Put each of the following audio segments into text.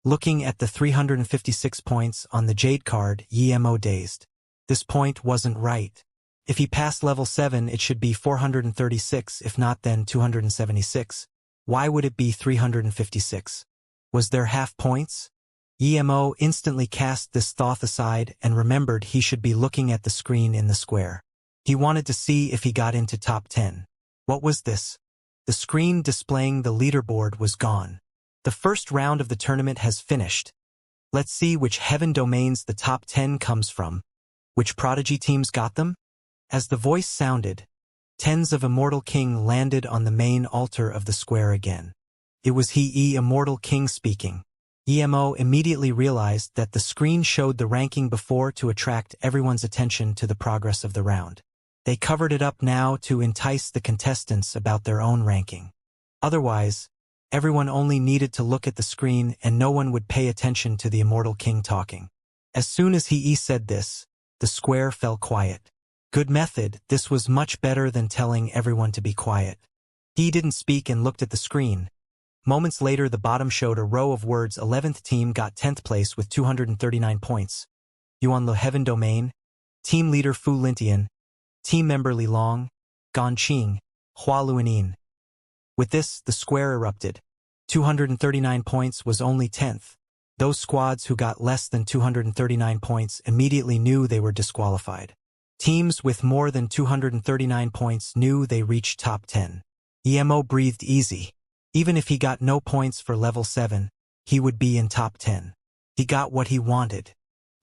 Looking at the 356 points on the Jade card, Emo dazed. This point wasn't right. If he passed level 7, it should be 436, if not then 276. Why would it be 356? Was there half points? Emo instantly cast this thought aside and remembered he should be looking at the screen in the square. He wanted to see if he got into top 10. What was this? The screen displaying the leaderboard was gone. The first round of the tournament has finished. Let's see which heaven domains the top 10 comes from. Which prodigy teams got them? As the voice sounded, tens of Immortal King landed on the main altar of the square again. It was Immortal King speaking. Emo immediately realized that the screen showed the ranking before to attract everyone's attention to the progress of the round. They covered it up now to entice the contestants about their own ranking. Otherwise, everyone only needed to look at the screen and no one would pay attention to the Immortal King talking. As soon as he said this, the square fell quiet. Good method, this was much better than telling everyone to be quiet. He didn't speak and looked at the screen. Moments later the bottom showed a row of words. 11th team got 10th place with 239 points. Yuan Lu Heaven Domain, Team Leader Fu Lintian, Team Member Li Long, Gan Qing, Hua Luanin. With this, the square erupted. 239 points was only 10th. Those squads who got less than 239 points immediately knew they were disqualified. Teams with more than 239 points knew they reached top 10. Emo breathed easy. Even if he got no points for level 7, he would be in top 10. He got what he wanted.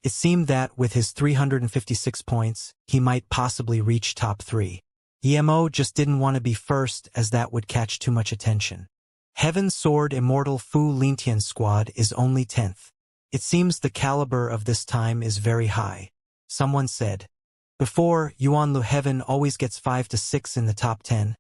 It seemed that, with his 356 points, he might possibly reach top 3. Emo just didn't want to be first, as that would catch too much attention. Heaven Sword Immortal Fu Lintian's squad is only 10th. It seems the caliber of this time is very high. Someone said. Before, Yuan Lu Heaven always gets 5 to 6 in the top 10.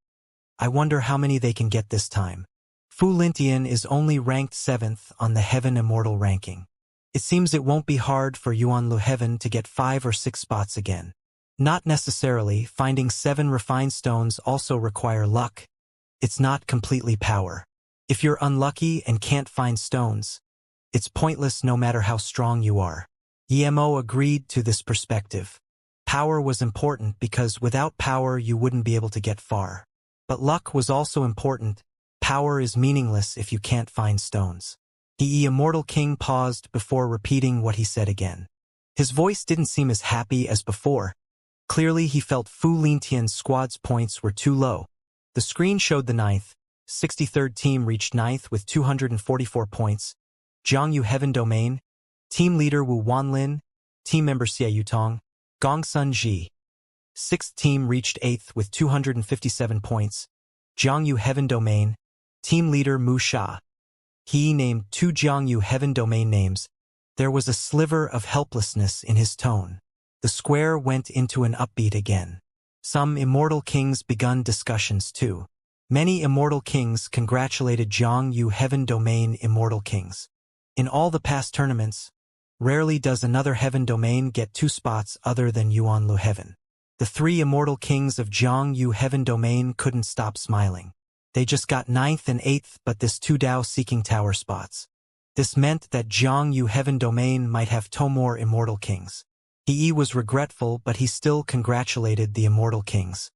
I wonder how many they can get this time. Fu Lintian is only ranked 7th on the Heaven Immortal ranking. It seems it won't be hard for Yuan Lu Heaven to get 5 or 6 spots again. Not necessarily. Finding 7 refined stones also require luck. It's not completely power. If you're unlucky and can't find stones, it's pointless no matter how strong you are. Emo agreed to this perspective. Power was important because without power you wouldn't be able to get far. But luck was also important. Power is meaningless if you can't find stones. The Immortal King paused before repeating what he said again. His voice didn't seem as happy as before. Clearly he felt Fu Lintian's squad's points were too low. The screen showed the 9th, 63rd team reached 9th with 244 points. Jiangyu Heaven Domain, Team Leader Wu Wanlin, Team Member Xie Yutong, Gongsun Ji. 6th team reached 8th with 257 points. Jiangyu Heaven Domain, Team Leader Mu Sha. He named 2 Jiangyu Heaven Domain names. There was a sliver of helplessness in his tone. The square went into an upbeat again. Some Immortal Kings begun discussions too. Many Immortal Kings congratulated Jiangyu Heaven Domain Immortal Kings. In all the past tournaments, rarely does another Heaven Domain get 2 spots other than Yuan Lu Heaven. The 3 Immortal Kings of Jiangyu Heaven Domain couldn't stop smiling. They just got 9th and 8th, but this 2 Dao Seeking Tower spots. This meant that Jiangyu Heaven Domain might have 2 more Immortal Kings. He was regretful, but he still congratulated the Immortal Kings.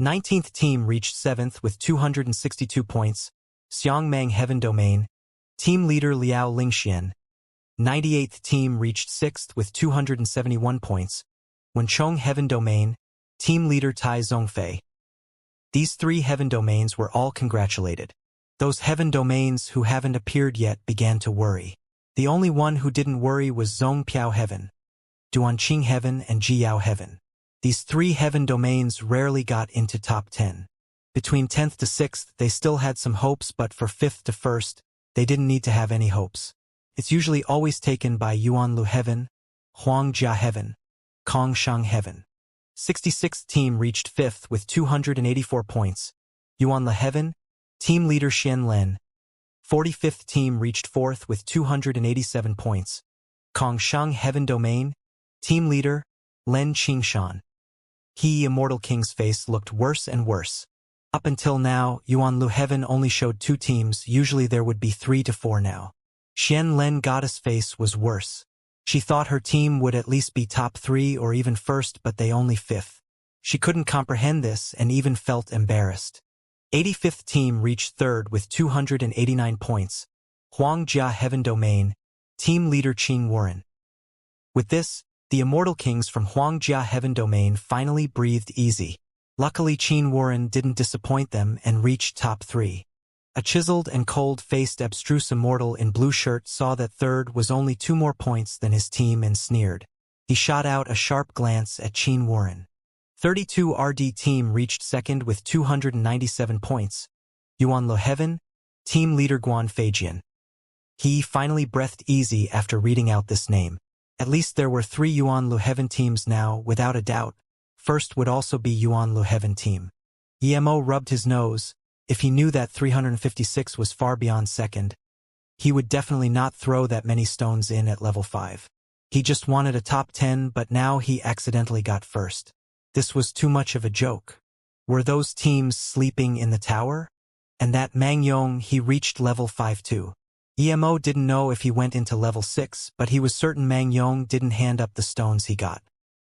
19th team reached 7th with 262 points. Xiangmang Heaven Domain, Team Leader Liao Lingxian. 98th team reached 6th with 271 points. Wenchong Heaven Domain, Team Leader Tai Zhongfei. These 3 Heaven Domains were all congratulated. Those Heaven Domains who haven't appeared yet began to worry. The only one who didn't worry was Zhong Piao Heaven, Duanqing Heaven and Jiyao Heaven. These 3 Heaven Domains rarely got into top 10. Between 10th to 6th they still had some hopes, but for 5th to 1st, they didn't need to have any hopes. It's usually always taken by Yuan Lu Heaven, Huangjia Heaven, Kongshang Heaven. 66th team reached 5th with 284 points. Yuan Lu Heaven, Team Leader Xian Len. 45th team reached 4th with 287 points. Kongshang Heaven Domain, Team Leader Len Qingshan. Immortal King's face looked worse and worse. Up until now, Yuan Lu Heaven only showed 2 teams. Usually there would be 3 to 4 now. Xian Len Goddess face was worse. She thought her team would at least be top 3 or even first, but they only 5th. She couldn't comprehend this and even felt embarrassed. 85th team reached 3rd with 289 points. Huangjia Heaven Domain, team leader Qing Warren. With this, the Immortal Kings from Huangjia Heaven Domain finally breathed easy. Luckily, Qin Warren didn't disappoint them and reached top 3. A chiseled and cold-faced abstruse immortal in blue shirt saw that 3rd was only 2 more points than his team and sneered. He shot out a sharp glance at Qin Warren. 32 RD team reached 2nd with 297 points. Yuan Lo Heaven, team leader Guan Feijian. He finally breathed easy after reading out this name. At least there were 3 Yuan Lo Heaven teams now, without a doubt. First would also be Yuan Lo Heaven team. Emo rubbed his nose. If he knew that 356 was far beyond 2nd, he would definitely not throw that many stones in at level 5. He just wanted a top 10, but now he accidentally got 1st. This was too much of a joke. Were those teams sleeping in the tower? And that Mangyong, he reached level 5 too. Emo didn't know if he went into level 6, but he was certain Mangyong didn't hand up the stones he got.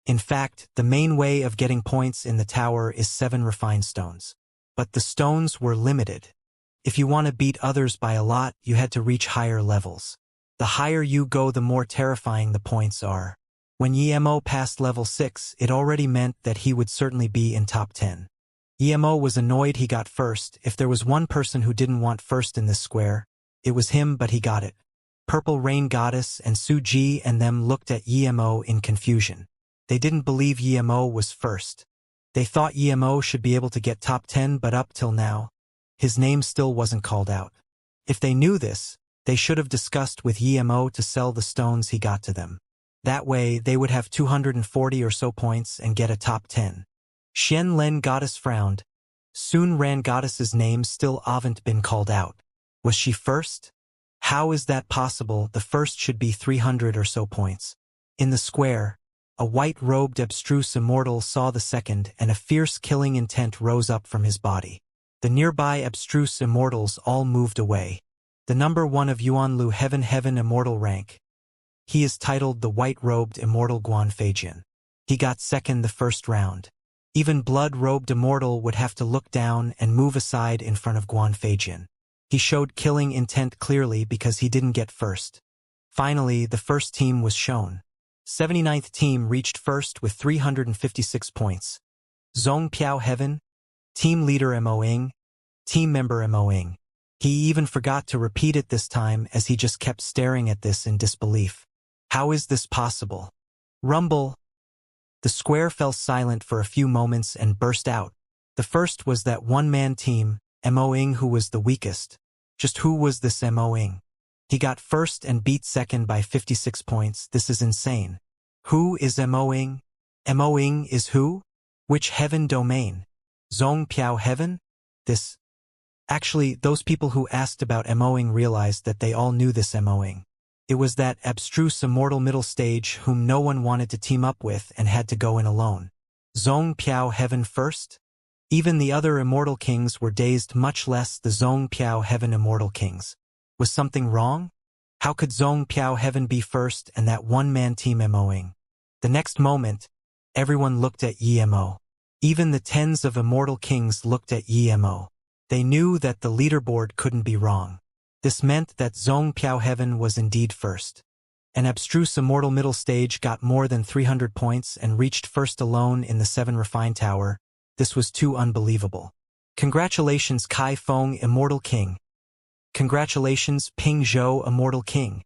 In fact, the main way of getting points in the tower is 7 refined stones. But the stones were limited. If you want to beat others by a lot, you had to reach higher levels. The higher you go, the more terrifying the points are. When Emo passed level 6, it already meant that he would certainly be in top 10. Emo was annoyed he got 1st. If there was one person who didn't want 1st in this square, it was him, but he got it. Purple Rain Goddess and Su Ji and them looked at Emo in confusion. They didn't believe Emo was 1st. They thought Emo should be able to get top 10, but up till now, his name still wasn't called out. If they knew this, they should have discussed with Emo to sell the stones he got to them. That way, they would have 240 or so points and get a top 10. Xian Len Goddess frowned. Soon Ran Goddess's name still haven't been called out. Was she 1st? How is that possible? The 1st should be 300 or so points. In the square, a white-robed abstruse immortal saw the 2nd, and a fierce killing intent rose up from his body. The nearby abstruse immortals all moved away. The number 1 of Yuan Lu Heaven immortal rank. He is titled the white-robed immortal Guan Feijian. He got 2nd the 1st round. Even blood-robed immortal would have to look down and move aside in front of Guan Feijian. He showed killing intent clearly because he didn't get 1st. Finally, the 1st team was shown. 79th team reached 1st with 356 points. Zong Piao Heaven, team leader Mo Ing, team member Mo Ing. He even forgot to repeat it this time as he just kept staring at this in disbelief. How is this possible? Rumble. The square fell silent for a few moments and burst out. The first was that one-man team, Mo Ing, who was the weakest. Just who was this Mo Ing? He got 1st and beat 2nd by 56 points. This is insane. Who is Mo Ing? Mo Ing is who? Which heaven domain? Zong Piao Heaven? This. Actually, those people who asked about Mo Ing realized that they all knew this Mo Ing. It was that abstruse immortal middle stage whom no one wanted to team up with and had to go in alone. Zong Piao Heaven 1st? Even the other immortal kings were dazed, much less the Zong Piao Heaven immortal kings. Was something wrong? How could Zong Piao Heaven be 1st and that one-man team Mo Ing? The next moment, everyone looked at Mo. Even the tens of immortal kings looked at Mo. They knew that the leaderboard couldn't be wrong. This meant that Zong Piao Heaven was indeed 1st. An abstruse immortal middle stage got more than 300 points and reached 1st alone in the 7 refined tower. This was too unbelievable. Congratulations Kai Feng, Immortal King. Congratulations Ping Zhou, Immortal King.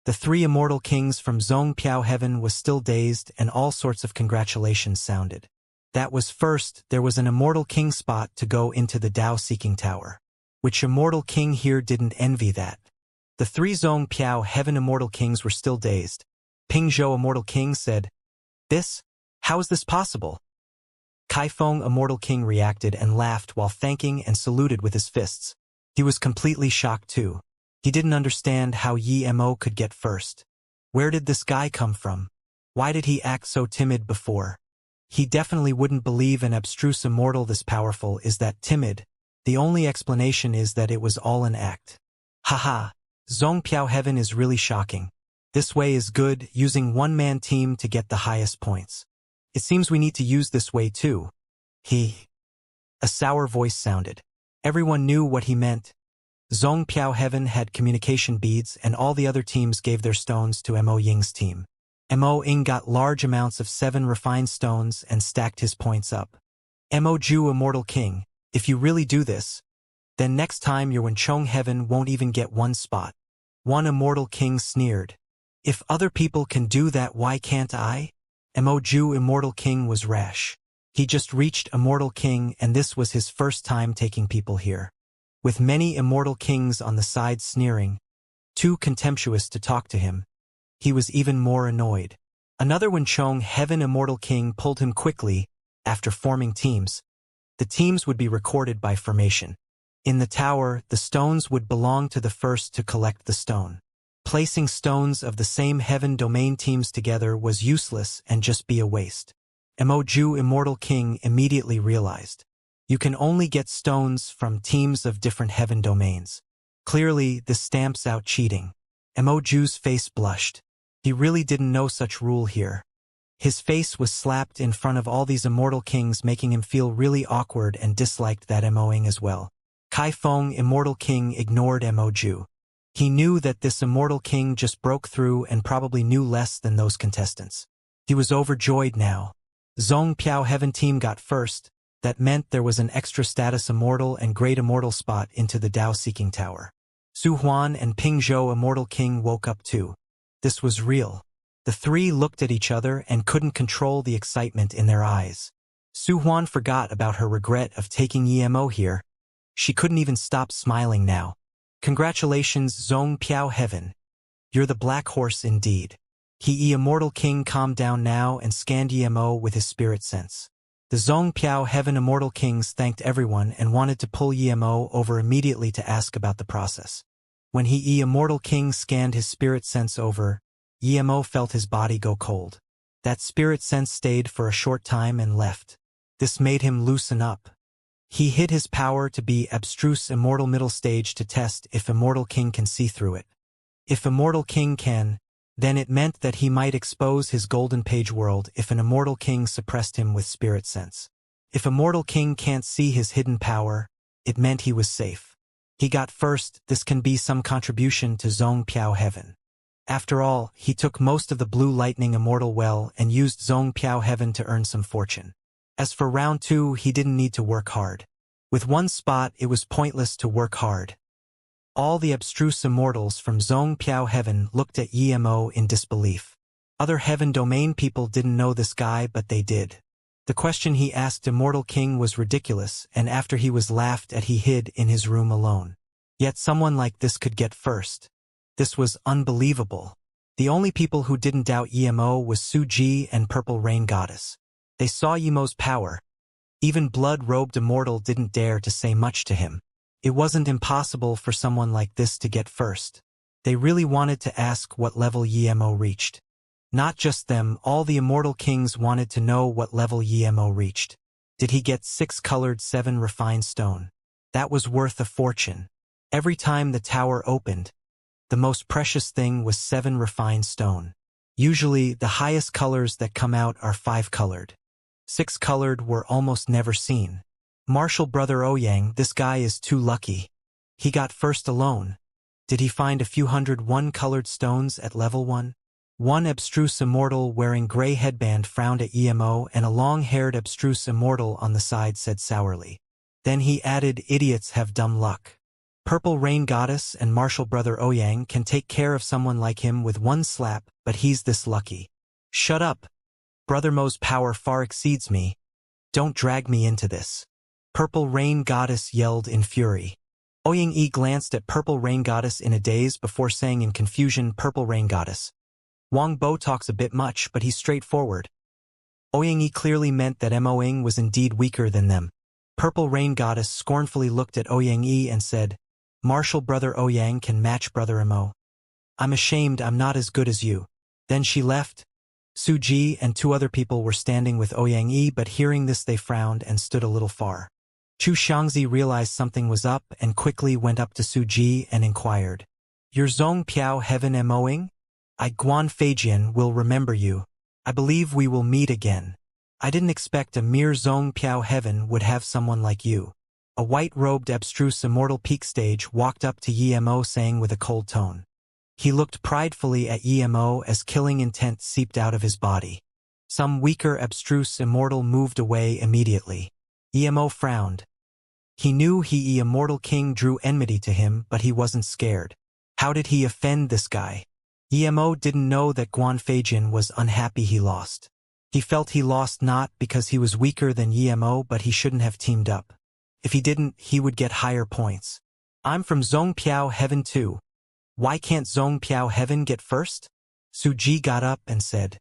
The 3 immortal kings from Zong Piao Heaven was still dazed and all sorts of congratulations sounded. That was 1st, there was an immortal king spot to go into the Dao Seeking Tower. Which immortal king here didn't envy that? The 3 Zong Piao Heaven immortal kings were still dazed. Ping Zhou, Immortal King, said, "This? How is this possible?" Kai Feng, Immortal King, reacted and laughed while thanking and saluted with his fists. He was completely shocked too. He didn't understand how Mo could get 1st. Where did this guy come from? Why did he act so timid before? He definitely wouldn't believe an abstruse immortal this powerful is that timid. The only explanation is that it was all an act. Haha. Zhongpiao Heaven is really shocking. This way is good, using one-man team to get the highest points. It seems we need to use this way too. A sour voice sounded. Everyone knew what he meant. Zhongpiao Heaven had communication beads and all the other teams gave their stones to Mo Ying's team. Mo Ying got large amounts of 7 refined stones and stacked his points up. Mo Ju Immortal King, if you really do this, then next time your Wenchong Heaven won't even get 1 spot. One Immortal King sneered. If other people can do that, why can't I? Mo Ju Immortal King was rash. He just reached Immortal King and this was his first time taking people here. With many Immortal Kings on the side sneering, too contemptuous to talk to him, he was even more annoyed. Another Wenchong Heaven Immortal King pulled him quickly. After forming teams, the teams would be recorded by formation. In the tower, the stones would belong to the first to collect the stone. Placing stones of the same heaven domain teams together was useless and just be a waste. Mo Ju Immortal King immediately realized. You can only get stones from teams of different heaven domains. Clearly, this stamps out cheating. Mo Ju's face blushed. He really didn't know such rule here. His face was slapped in front of all these Immortal Kings, making him feel really awkward and disliked that Mo Ying as well. Kai Feng Immortal King ignored Mo Ju. He knew that this Immortal King just broke through and probably knew less than those contestants. He was overjoyed now. Zhongpiao Heaven Team got first. That meant there was an extra status Immortal and Great Immortal spot into the Dao Seeking Tower. Su Huan and Ping Zhou Immortal King woke up too. This was real. The three looked at each other and couldn't control the excitement in their eyes. Su Huan forgot about her regret of taking Emo here. She couldn't even stop smiling now. Congratulations, Zhongpiao Heaven. You're the black horse indeed. Immortal King calmed down now and scanned Emo with his spirit sense. The Zhongpiao Heaven Immortal Kings thanked everyone and wanted to pull Emo over immediately to ask about the process. When Immortal King scanned his spirit sense over, Emo felt his body go cold. That spirit sense stayed for a short time and left. This made him loosen up. He hid his power to be abstruse Immortal Middle Stage to test if Immortal King can see through it. If Immortal King can, then it meant that he might expose his golden page world if an Immortal King suppressed him with spirit sense. If Immortal King can't see his hidden power, it meant he was safe. He got first. This can be some contribution to Zhongpiao Heaven. After all, he took most of the Blue Lightning Immortal Well and used Zhongpiao Heaven to earn some fortune. As for round 2, he didn't need to work hard. With 1 spot, it was pointless to work hard. All the abstruse immortals from Zhongpiao Heaven looked at Emo in disbelief. Other heaven domain people didn't know this guy, but they did. The question he asked Immortal King was ridiculous, and after he was laughed at, he hid in his room alone. Yet someone like this could get first. This was unbelievable. The only people who didn't doubt Emo was Suji and Purple Rain Goddess. They saw Emo's power. Even blood-robed immortal didn't dare to say much to him. It wasn't impossible for someone like this to get first. They really wanted to ask what level Emo reached. Not just them, all the Immortal Kings wanted to know what level Emo reached. Did he get 6-colored 7 refined stone? That was worth a fortune. Every time the tower opened, the most precious thing was 7 refined stone. Usually, the highest colors that come out are 5-colored. 6-colored were almost never seen. Martial Brother Ouyang, this guy is too lucky. He got first alone. Did he find a few hundred 1-colored stones at level 1? One abstruse immortal wearing gray headband frowned at Emo, and a long-haired abstruse immortal on the side said sourly. Then he added, idiots have dumb luck. Purple Rain Goddess and Martial Brother Ouyang can take care of someone like him with 1 slap, but he's this lucky. Shut up. Brother Mo's power far exceeds me. Don't drag me into this. Purple Rain Goddess yelled in fury. Ouyang glanced at Purple Rain Goddess in a daze before saying in confusion, Purple Rain Goddess. Wang Bo talks a bit much, but he's straightforward. Ouyang clearly meant that Mo Ying was indeed weaker than them. Purple Rain Goddess scornfully looked at Ouyang and said, Martial Brother Ouyang can match Brother Mo. I'm ashamed I'm not as good as you. Then she left. Suji and 2 other people were standing with Ouyang, but hearing this they frowned and stood a little far. Xianxia realized something was up and quickly went up to Suji and inquired. Your Zong Piao Heaven MOing? I Guan Feijian will remember you. I believe we will meet again. I didn't expect a mere Zong Piao Heaven would have someone like you. A white-robed abstruse immortal peak stage walked up to Yemo saying with a cold tone. He looked pridefully at Yemo as killing intent seeped out of his body. Some weaker abstruse immortal moved away immediately. Yemo frowned. He knew he immortal king drew enmity to him, but he wasn't scared. How did he offend this guy? Yemo didn't know that Guan Feijian was unhappy he lost. He felt he lost not because he was weaker than Yemo, but he shouldn't have teamed up. If he didn't, he would get higher points. I'm from Zong Piao Heaven too. Why can't Zong Piao Heaven get first? Su Ji got up and said,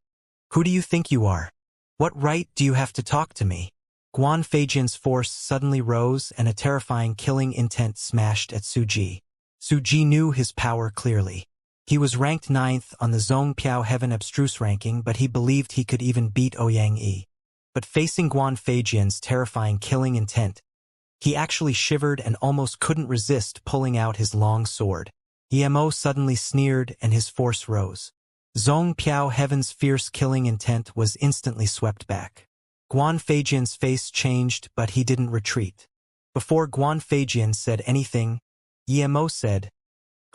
Who do you think you are? What right do you have to talk to me? Guan Feijian's force suddenly rose and a terrifying killing intent smashed at Su Ji. Su Ji knew his power clearly. He was ranked 9th on the Zong Piao Heaven abstruse ranking, but he believed he could even beat Ouyang Yi. But facing Guan Feijian's terrifying killing intent, he actually shivered and almost couldn't resist pulling out his long sword. Yemo suddenly sneered and his force rose. Zong Piao Heaven's fierce killing intent was instantly swept back. Guan Feijian's face changed, but he didn't retreat. Before Guan Feijian said anything, Yemo said,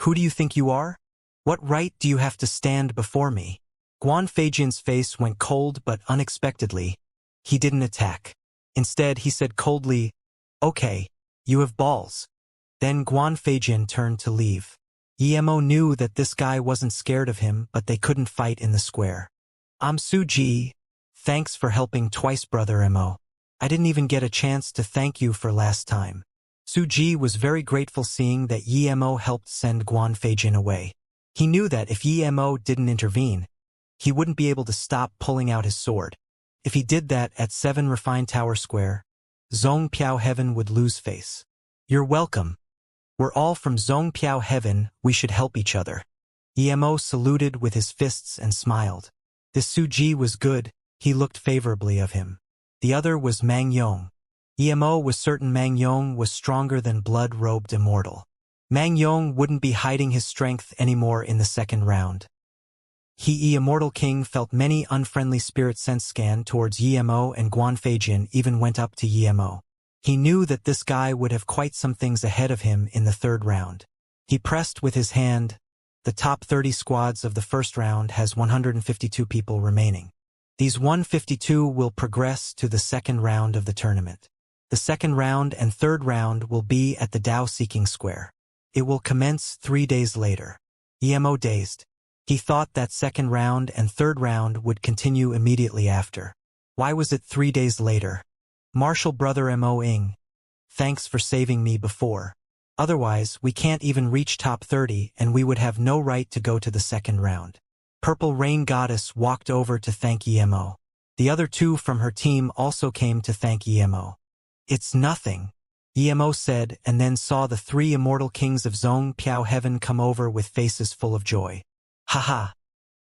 Who do you think you are? What right do you have to stand before me? Guan Feijian's face went cold, but unexpectedly, he didn't attack. Instead, he said coldly, Okay, you have balls. Then Guan Feijian turned to leave. Yemo knew that this guy wasn't scared of him, but they couldn't fight in the square. I'm Su Ji. Thanks for helping twice, brother Mo. I didn't even get a chance to thank you for last time. Su Ji was very grateful seeing that Yemo helped send Guan Feijian away. He knew that if Yemo didn't intervene, he wouldn't be able to stop pulling out his sword. If he did that at 7 Refined Tower Square, Zong Piao Heaven would lose face. You're welcome. We're all from Zong Piao Heaven, we should help each other. Yemo saluted with his fists and smiled. This Su Ji was good, he looked favorably of him. The other was Mang Yong. Yemo was certain Mang Yong was stronger than blood-robed immortal. Mang Yong wouldn't be hiding his strength anymore in the second round. Immortal King felt many unfriendly spirit sense scan towards Yemo, and Guan Feijian even went up to Yemo. He knew that this guy would have quite some things ahead of him in the third round. He pressed with his hand, the top 30 squads of the first round has 152 people remaining. These 152 will progress to the second round of the tournament. The second round and third round will be at the Dao Seeking Square. It will commence 3 days later. Yemo dazed. He thought that second round and third round would continue immediately after. Why was it 3 days later? Martial brother Mo Ing. Thanks for saving me before. Otherwise, we can't even reach top 30 and we would have no right to go to the second round. Purple Rain Goddess walked over to thank Yemo. The other two from her team also came to thank Yemo. It's nothing, Yemo said, and then saw the 3 immortal kings of Zong Piao Heaven come over with faces full of joy. Haha.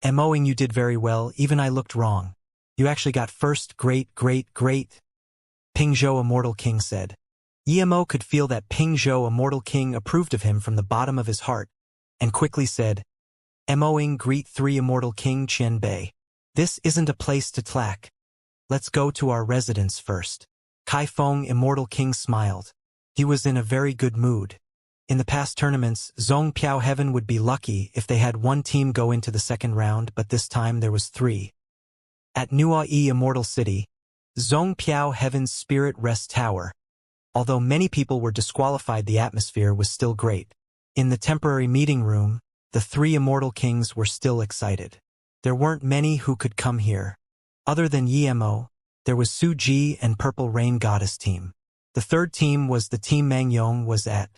Moing, you did very well, even I looked wrong. You actually got first, great. Pingzhou Immortal King said. Yemo could feel that Pingzhou Immortal King approved of him from the bottom of his heart, and quickly said, Moing, greet 3 Immortal King Qian Bei. This isn't a place to tlack. Let's go to our residence first. Kai Feng Immortal King smiled. He was in a very good mood. In the past tournaments, Zong Piao Heaven would be lucky if they had 1 team go into the second round, but this time there was 3. At Nuai Immortal City, Zong Piao Heaven's Spirit Rest Tower. Although many people were disqualified, the atmosphere was still great. In the temporary meeting room, the 3 Immortal Kings were still excited. There weren't many who could come here. Other than Yemo, there was Su Ji and Purple Rain Goddess team. The third team was the team Mang Yong was at.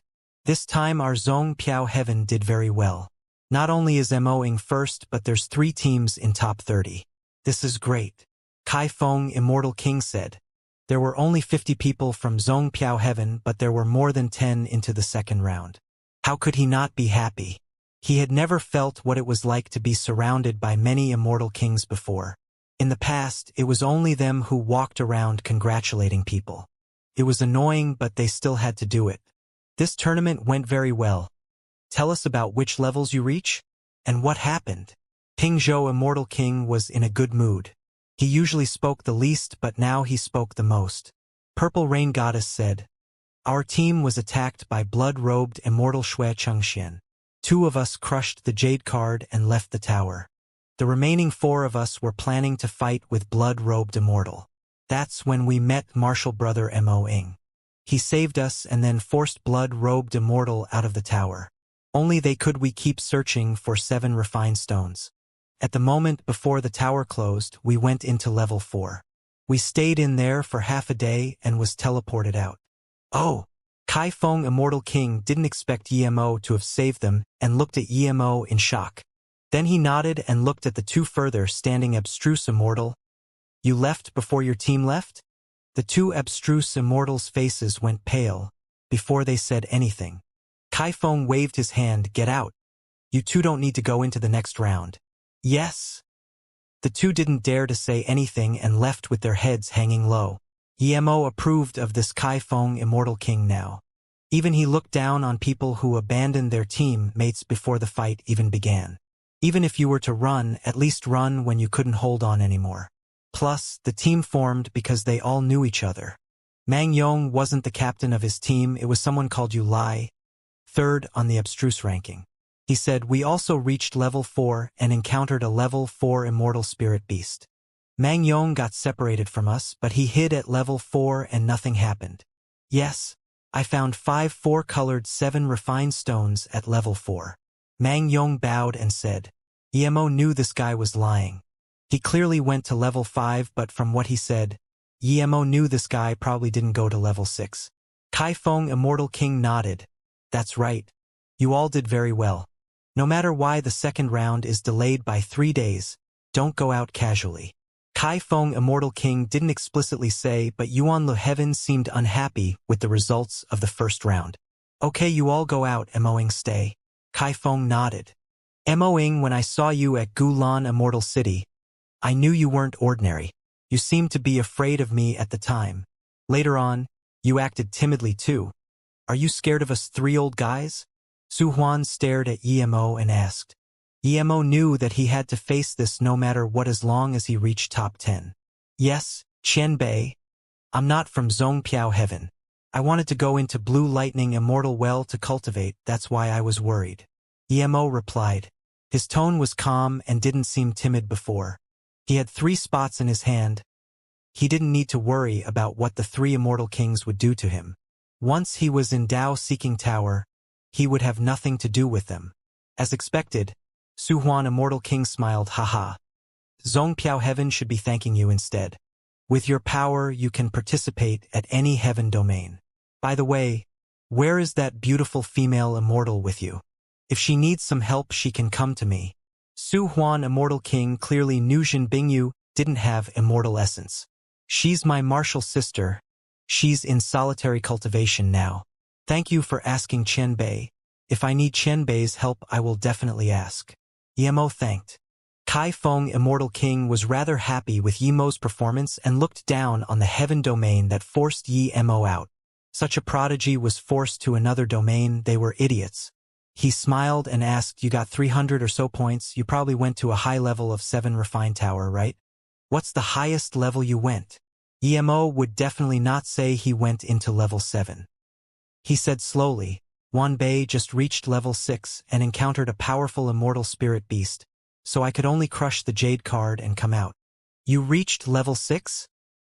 This time our Zong Piao Heaven did very well. Not only is Moing first, but there's 3 teams in top 30. This is great. Kai Feng Immortal King said. There were only 50 people from Zong Piao Heaven, but there were more than 10 into the second round. How could he not be happy? He had never felt what it was like to be surrounded by many immortal kings before. In the past, it was only them who walked around congratulating people. It was annoying, but they still had to do it. This tournament went very well. Tell us about which levels you reach? And what happened? Ping Zhou Immortal King was in a good mood. He usually spoke the least, but now he spoke the most. Purple Rain Goddess said, "Our team was attacked by blood-robed Immortal Xianxia. 2 of us crushed the Jade Card and left the tower. The remaining 4 of us were planning to fight with blood-robed Immortal. That's when we met Martial Brother Mo Ing. He saved us and then forced blood-robed Immortal out of the tower. Only they could we keep searching for 7 refined stones. At the moment before the tower closed, we went into level 4. We stayed in there for half a day and was teleported out." Oh! Kai Feng Immortal King didn't expect Yemo to have saved them and looked at Yemo in shock. Then he nodded and looked at the 2 further standing abstruse Immortal. "You left before your team left?" The 2 abstruse Immortals' faces went pale before they said anything. Kai Feng waved his hand. "Get out. You 2 don't need to go into the next round." "Yes." The 2 didn't dare to say anything and left with their heads hanging low. Yemo approved of this Kai Feng Immortal King now. Even he looked down on people who abandoned their team mates before the fight even began. Even if you were to run, at least run when you couldn't hold on anymore. Plus, the team formed because they all knew each other. Mang Yong wasn't the captain of his team, it was someone called Yu Lai, 3rd on the abstruse ranking. He said, "We also reached level 4 and encountered a level 4 immortal spirit beast. Mang Yong got separated from us, but he hid at level 4 and nothing happened. Yes, I found 5 4-colored 7 refined stones at level 4. Mang Yong bowed and said, Yemo knew this guy was lying. He clearly went to level 5, but from what he said, Yemo knew this guy probably didn't go to level 6. Kai Feng Immortal King nodded. That's right. You all did very well. No matter why the second round is delayed by 3 days, don't go out casually. Kai Feng Immortal King didn't explicitly say, but Yuan Le Heaven seemed unhappy with the results of the first round. Okay, you all go out, Moing stay. Kai Feng nodded. Moing, when I saw you at Gulan Immortal City, I knew you weren't ordinary. You seemed to be afraid of me at the time. Later on, you acted timidly too. Are you scared of us 3 old guys? Su Huan stared at Yemo and asked. Yemo knew that he had to face this no matter what as long as he reached top 10. Yes, Qian Bei. I'm not from Zhongpiao Heaven. I wanted to go into Blue Lightning Immortal Well to cultivate, that's why I was worried. Yemo replied. His tone was calm and didn't seem timid before. He had 3 spots in his hand. He didn't need to worry about what the 3 Immortal Kings would do to him. Once he was in Dao Seeking Tower, he would have nothing to do with them. As expected, Su Huan Immortal King smiled, haha. Zhongpiao Heaven should be thanking you instead. With your power, you can participate at any heaven domain. By the way, where is that beautiful female immortal with you? If she needs some help, she can come to me. Su Huan Immortal King clearly knew Jin Bingyu didn't have immortal essence. She's my martial sister. She's in solitary cultivation now. Thank you for asking Qian Bei. If I need Qian Bei's help, I will definitely ask. Yemo thanked. Kai Feng Immortal King was rather happy with Yemo's performance and looked down on the heaven domain that forced Yemo out. Such a prodigy was forced to another domain, they were idiots. He smiled and asked, you got 300 or so points, you probably went to a high level of 7 refined tower, right? What's the highest level you went? Yemo would definitely not say he went into level 7. He said slowly, Wan Bei just reached level 6 and encountered a powerful immortal spirit beast, so I could only crush the Jade card and come out. You reached level 6?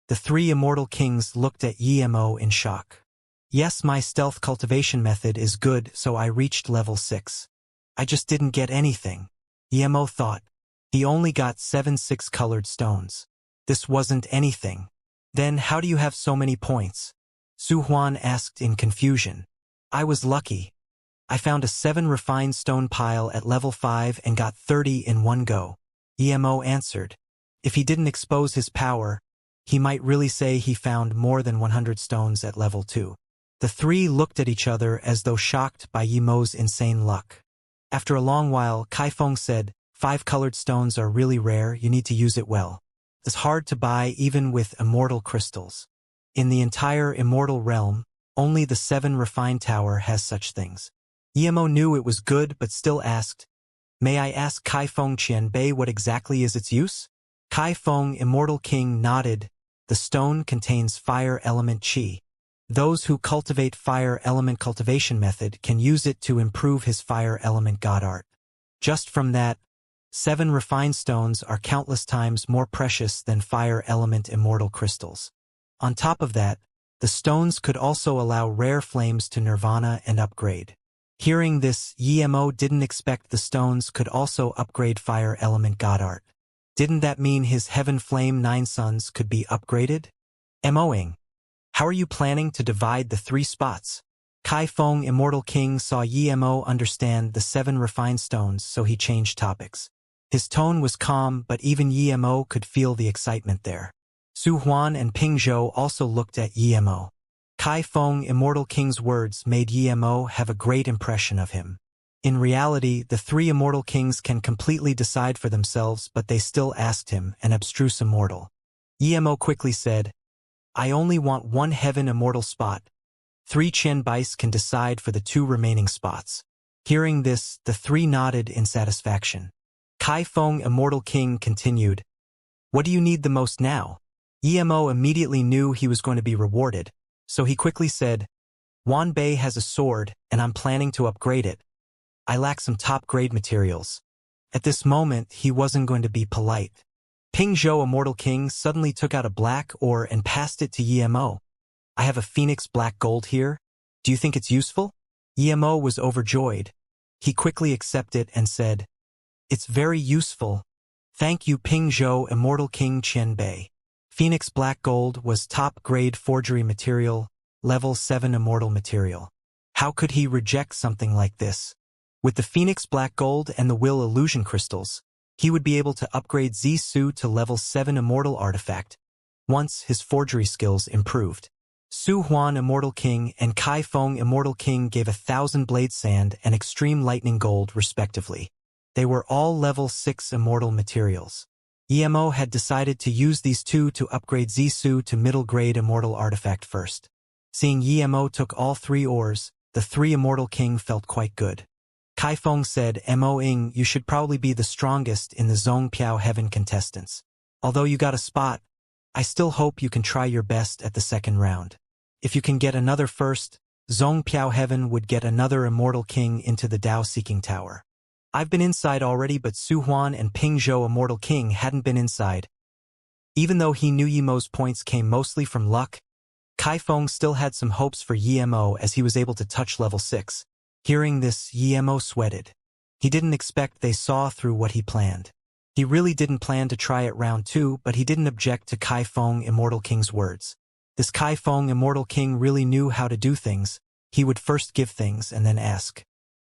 The 3 Immortal Kings looked at Yemo in shock. Yes, my stealth cultivation method is good, so I reached level 6. I just didn't get anything. Yemo thought. He only got 7 6-colored stones. This wasn't anything. Then how do you have so many points? Su Huan asked in confusion. I was lucky. I found a 7 refined stone pile at level 5 and got 30 in one go. Yemo answered. If he didn't expose his power, he might really say he found more than 100 stones at level 2. The 3 looked at each other as though shocked by Yemo's insane luck. After a long while, Kai Feng said, 5 colored stones are really rare, you need to use it well. It's hard to buy even with immortal crystals. In the entire immortal realm, only the 7 refined tower has such things. Emo knew it was good but still asked, "May I ask Kai Feng Qianbei what exactly is its use?" Kai Feng, Immortal King, nodded. The stone contains fire element qi. Those who cultivate fire element cultivation method can use it to improve his fire element god art. Just from that, 7 refined stones are countless times more precious than fire element immortal crystals. On top of that, the stones could also allow rare flames to nirvana and upgrade. Hearing this, Emo didn't expect the stones could also upgrade fire element god art. Didn't that mean his Heaven Flame 9 Suns could be upgraded? Moing. How are you planning to divide the 3 spots? Kai Feng, Immortal King, saw Emo understand the 7 refined stones, so he changed topics. His tone was calm, but even Emo could feel the excitement there. Su Huan and Ping Zhou also looked at Emo. Kai Feng, Immortal King's words made Emo have a great impression of him. In reality, the 3 Immortal Kings can completely decide for themselves, but they still asked him, an abstruse immortal. Emo quickly said, "I only want 1 Heaven Immortal spot. 3 Qian Bais can decide for the 2 remaining spots." Hearing this, the 3 nodded in satisfaction. Kai Feng, Immortal King, continued, "What do you need the most now?" Emo immediately knew he was going to be rewarded, so he quickly said, "Wan Bei has a sword, and I'm planning to upgrade it. I lack some top-grade materials." At this moment, he wasn't going to be polite. Ping Zhou, Immortal King, suddenly took out a black ore and passed it to Emo. "I have a phoenix black gold here. Do you think it's useful?" Emo was overjoyed. He quickly accepted and said, "It's very useful. Thank you, Ping Zhou, Immortal King Qianbei." Phoenix black gold was top-grade forgery material, level 7 immortal material. How could he reject something like this? With the Phoenix black gold and the Will illusion crystals, he would be able to upgrade Zisu to level 7 immortal artifact, once his forgery skills improved. Su Huan, Immortal King, and Kai Feng, Immortal King, gave 1,000 blade sand and extreme lightning gold respectively. They were all level 6 immortal materials. Emo had decided to use these 2 to upgrade Zisu to middle-grade immortal artifact first. Seeing Emo took all 3 ores, the 3 Immortal King felt quite good. Kai Feng said, "Moing, you should probably be the strongest in the Zhongpiao Heaven contestants. Although you got a spot, I still hope you can try your best at the second round. If you can get another first, Zhongpiao Heaven would get another Immortal King into the Dao-Seeking Tower." I've been inside already, but Su Huan and Ping Zhou, Immortal King, hadn't been inside. Even though he knew Yemo's points came mostly from luck, Kai Feng still had some hopes for Yemo as he was able to touch level 6. Hearing this, Yemo sweated. He didn't expect they saw through what he planned. He really didn't plan to try it round 2, but he didn't object to Kai Feng, Immortal King's words. This Kai Feng, Immortal King, really knew how to do things. He would first give things and then ask.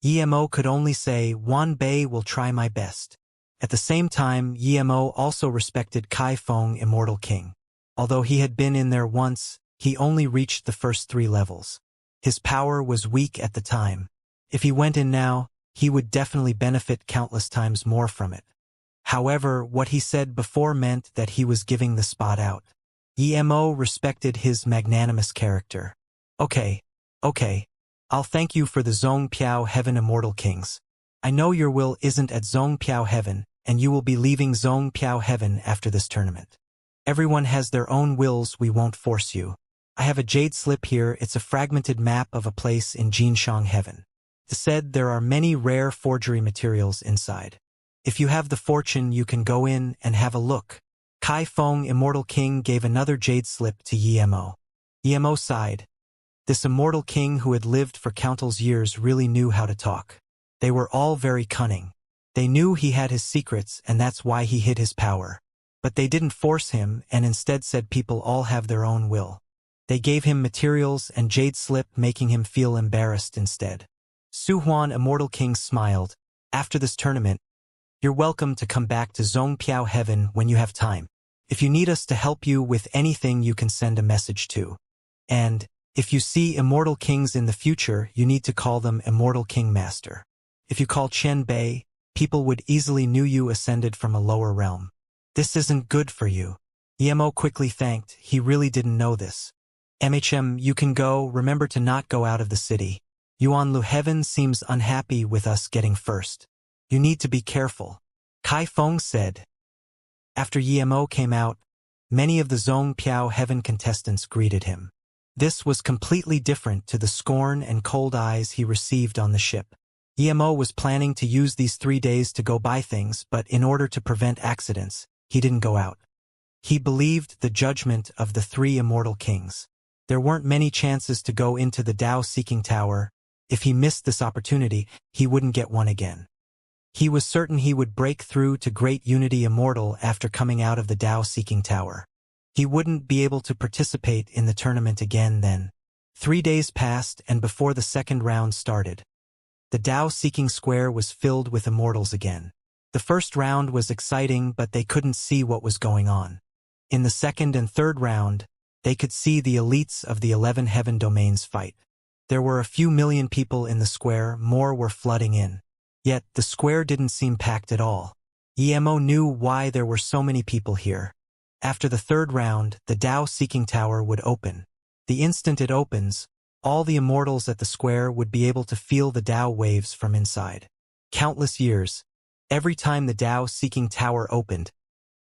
Emo could only say, "Wan Bei will try my best." At the same time, Emo also respected Kai Feng, Immortal King. Although he had been in there once, he only reached the first 3 levels. His power was weak at the time. If he went in now, he would definitely benefit countless times more from it. However, what he said before meant that he was giving the spot out. Emo respected his magnanimous character. Okay. I'll thank you for the Zhongpiao Heaven Immortal Kings. I know your will isn't at Zhongpiao Heaven, and you will be leaving Zhongpiao Heaven after this tournament. Everyone has their own wills, we won't force you. I have a jade slip here, it's a fragmented map of a place in Jinshang Heaven. It said there are many rare forgery materials inside. If you have the fortune, you can go in and have a look. Kai Feng, Immortal King, gave another jade slip to Emo. Emo sighed. This Immortal King who had lived for countless years really knew how to talk. They were all very cunning. They knew he had his secrets, and that's why he hid his power. But they didn't force him and instead said people all have their own will. They gave him materials and jade slip, making him feel embarrassed instead. Su Huan, Immortal King, smiled. After this tournament, you're welcome to come back to Zhongpiao Heaven when you have time. If you need us to help you with anything, you can send a message to. And if you see Immortal Kings in the future, you need to call them Immortal King Master. If you call Qian Bei, people would easily knew you ascended from a lower realm. This isn't good for you. Emo quickly thanked, he really didn't know this. You can go, remember to not go out of the city. Yuan Lu Heaven seems unhappy with us getting first. You need to be careful. Kai Feng said. After Yemo came out, many of the Zhong Piao Heaven contestants greeted him. This was completely different to the scorn and cold eyes he received on the ship. Yemo was planning to use these 3 days to go buy things, but in order to prevent accidents, he didn't go out. He believed the judgment of the 3 immortal kings. There weren't many chances to go into the Tao-seeking tower. If he missed this opportunity, he wouldn't get one again. He was certain he would break through to Great Unity Immortal after coming out of the Tao-seeking tower. He wouldn't be able to participate in the tournament again then. 3 days passed, and before the second round started, the Tao-seeking square was filled with immortals again. The first round was exciting, but they couldn't see what was going on. In the second and third round, they could see the elites of the 11 heaven domains fight. There were a few million people in the square, more were flooding in. Yet, the square didn't seem packed at all. Yemo knew why there were so many people here. After the third round, the Tao-seeking tower would open. The instant it opens, all the immortals at the square would be able to feel the Tao waves from inside. Countless years, every time the Tao-seeking tower opened,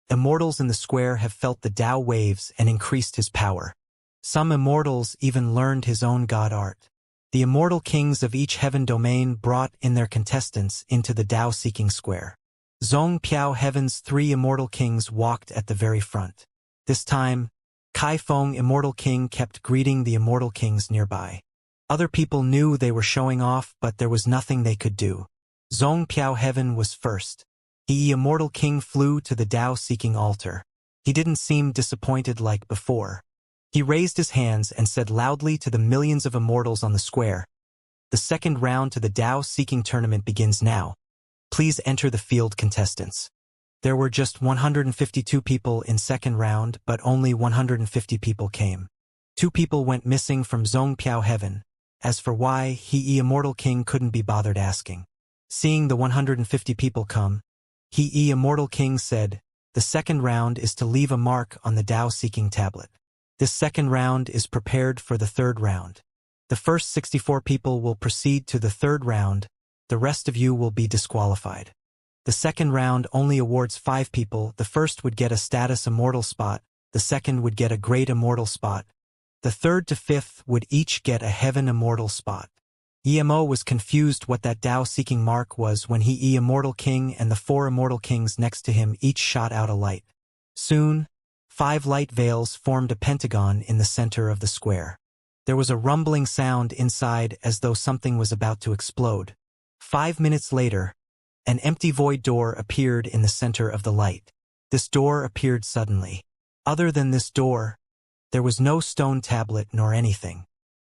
immortals in the square have felt the Tao waves and increased his power. Some immortals even learned his own god art. The immortal kings of each heaven domain brought in their contestants into the Tao-seeking square. Zhong Piao Heaven's 3 immortal kings walked at the very front. This time, Kai Feng Immortal King kept greeting the immortal kings nearby. Other people knew they were showing off, but there was nothing they could do. Zhong Piao Heaven was first. The Immortal King flew to the Tao-seeking altar. He didn't seem disappointed like before. He raised his hands and said loudly to the millions of immortals on the square, "The second round to the Tao-seeking tournament begins now. Please enter the field, contestants." There were just 152 people in second round, but only 150 people came. 2 people went missing from Zhong Piao Heaven. As for why, He Immortal King couldn't be bothered asking. Seeing the 150 people come, He Immortal King said, "The second round is to leave a mark on the Tao-seeking tablet. This second round is prepared for the third round. The first 64 people will proceed to the third round. The rest of you will be disqualified. The second round only awards 5 people. The first would get a status immortal spot, the second would get a great immortal spot, the third to 5th would each get a heaven immortal spot." Emo was confused what that Tao-seeking mark was when He Immortal King and the 4 immortal kings next to him each shot out a light. Soon, 5 light veils formed a pentagon in the center of the square. There was a rumbling sound inside as though something was about to explode. 5 minutes later, an empty void door appeared in the center of the light. This door appeared suddenly. Other than this door, there was no stone tablet nor anything.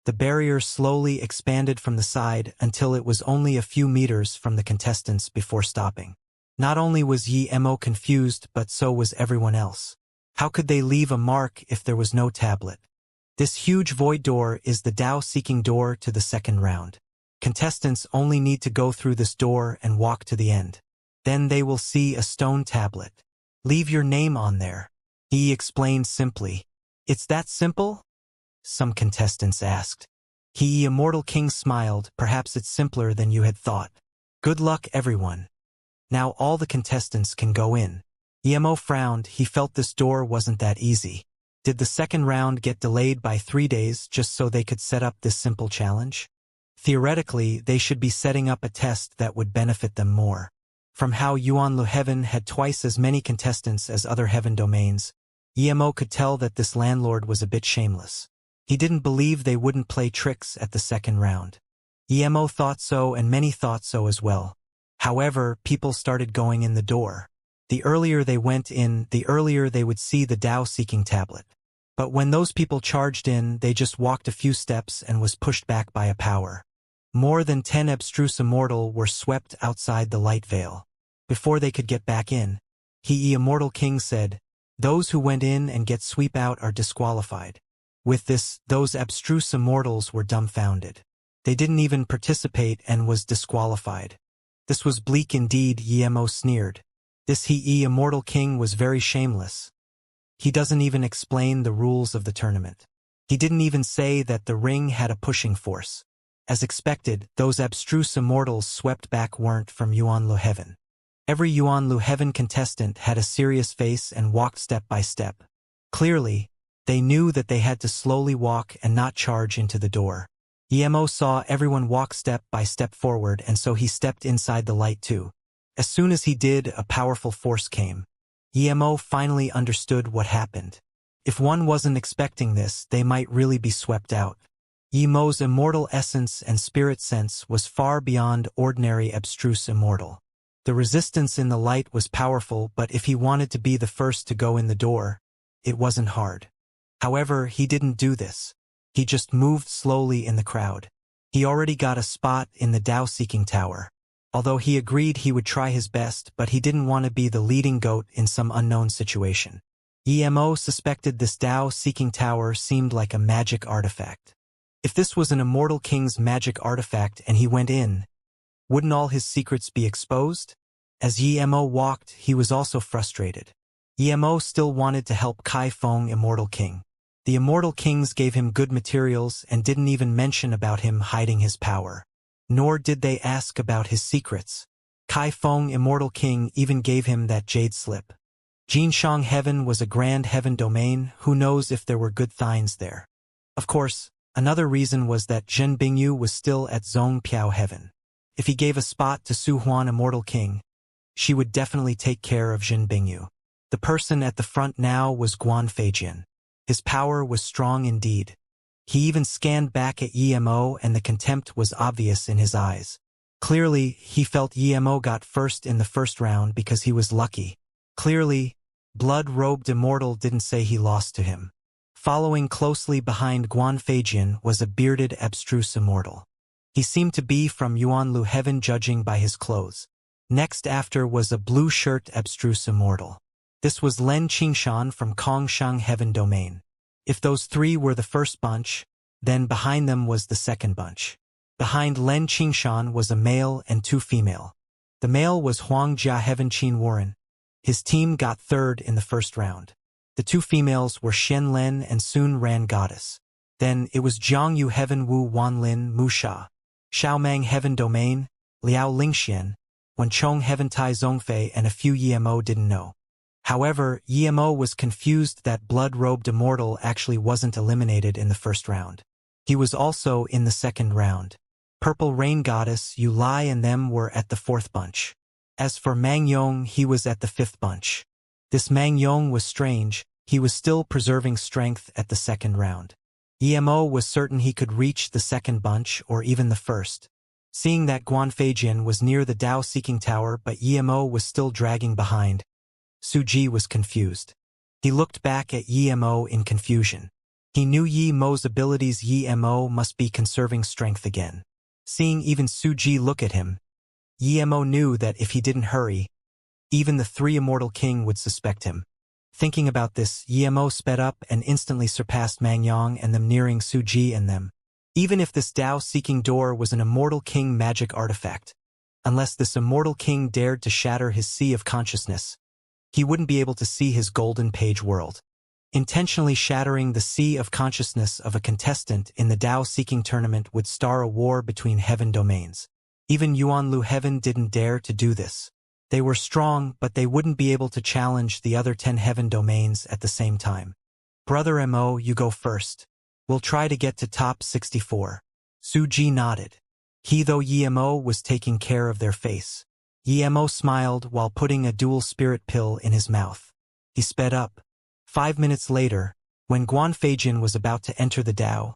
The barrier slowly expanded from the side until it was only a few meters from the contestants before stopping. Not only was Emo confused, but so was everyone else. How could they leave a mark if there was no tablet? This huge void door is the Tao-seeking door to the second round. Contestants only need to go through this door and walk to the end. Then they will see a stone tablet. "Leave your name on there," he explained simply. "It's that simple?" some contestants asked. He Immortal King smiled. "Perhaps it's simpler than you had thought. Good luck, everyone. Now all the contestants can go in." Emo frowned. He felt this door wasn't that easy. Did the second round get delayed by 3 days just so they could set up this simple challenge? Theoretically, they should be setting up a test that would benefit them more. From how Yuan Lu Heaven had twice as many contestants as other heaven domains, Emo could tell that this landlord was a bit shameless. He didn't believe they wouldn't play tricks at the second round. Emo thought so, and many thought so as well. However, people started going in the door. The earlier they went in, the earlier they would see the Tao-seeking tablet. But when those people charged in, they just walked a few steps and was pushed back by a power. More than 10 abstruse immortal were swept outside the light veil. Before they could get back in, He Immortal King said, "Those who went in and get sweep out are disqualified." With this, those abstruse immortals were dumbfounded. They didn't even participate and was disqualified. This was bleak indeed, Emo sneered. This He Immortal King was very shameless. He doesn't even explain the rules of the tournament. He didn't even say that the ring had a pushing force. As expected, those abstruse immortals swept back weren't from Yuanlu Heaven. Every Yuanlu Heaven contestant had a serious face and walked step by step. Clearly, they knew that they had to slowly walk and not charge into the door. Emo saw everyone walk step by step forward, and so he stepped inside the light too. As soon as he did, a powerful force came. Emo finally understood what happened. If one wasn't expecting this, they might really be swept out. Emo's immortal essence and spirit sense was far beyond ordinary abstruse immortal. The resistance in the light was powerful, but if he wanted to be the first to go in the door, it wasn't hard. However, he didn't do this. He just moved slowly in the crowd. He already got a spot in the Dao-seeking tower. Although he agreed he would try his best, but he didn't want to be the leading goat in some unknown situation. Emo suspected this Dao-seeking tower seemed like a magic artifact. If this was an immortal king's magic artifact and he went in, wouldn't all his secrets be exposed? As Emo walked, he was also frustrated. Emo still wanted to help Kai Feng, Immortal King. The Immortal Kings gave him good materials and didn't even mention about him hiding his power. Nor did they ask about his secrets. Kai Feng, Immortal King, even gave him that jade slip. Jinshang Heaven was a grand heaven domain. Who knows if there were good things there? Of course, another reason was that Zhen Bingyu was still at Zhong Piao Heaven. If he gave a spot to Su Huan, Immortal King, she would definitely take care of Zhen Bingyu. The person at the front now was Guan Feijian. His power was strong indeed. He even scanned back at Emo, and the contempt was obvious in his eyes. Clearly, he felt Emo got first in the first round because he was lucky. Clearly, blood-robed immortal didn't say he lost to him. Following closely behind Guan Feijian was a bearded abstruse immortal. He seemed to be from Yuanlu Heaven, judging by his clothes. Next after was a blue-shirt abstruse immortal. This was Len Qingshan from Kongshang Heaven Domain. If those three were the first bunch, then behind them was the second bunch. Behind Len Qingshan was a male and two female. The male was Huangjia Heaven Qin Warren. His team got third in the first round. The two females were Shen Len and Sun Ran Goddess. Then it was Jiangyu Heaven Wu Wanlin Musha, Xiaomang Heaven Domain, Liao Lingxian, Wenchong Heaven Tai Zongfei, and a few Emo didn't know. However, Emo was confused that blood-robed immortal actually wasn't eliminated in the first round. He was also in the second round. Purple Rain Goddess, Yu Lai, and them were at the fourth bunch. As for Mang Yong, he was at the fifth bunch. This Mang Yong was strange. He was still preserving strength at the second round. Emo was certain he could reach the second bunch or even the first. Seeing that Guan Feijian was near the Dao-seeking tower but Emo was still dragging behind, Suji was confused. He looked back at Emo in confusion. He knew Emo's abilities. Emo must be conserving strength again. Seeing even Suji look at him, Emo knew that if he didn't hurry, even the three Immortal King would suspect him. Thinking about this, Emo sped up and instantly surpassed Mangyong and them, nearing Suji and them. Even if this Dao-seeking door was an Immortal King magic artifact, unless this Immortal King dared to shatter his sea of consciousness, he wouldn't be able to see his golden page world. Intentionally shattering the sea of consciousness of a contestant in the Dao-seeking tournament would start a war between heaven domains. Even Yuanlu Heaven didn't dare to do this. They were strong, but they wouldn't be able to challenge the other 10 heaven domains at the same time. Brother Mo, you go first. We'll try to get to top 64. Suji nodded. He, though Emo was taking care of their face. Emo smiled while putting a dual spirit pill in his mouth. He sped up. 5 minutes later, when Guan Feijian was about to enter the Dao,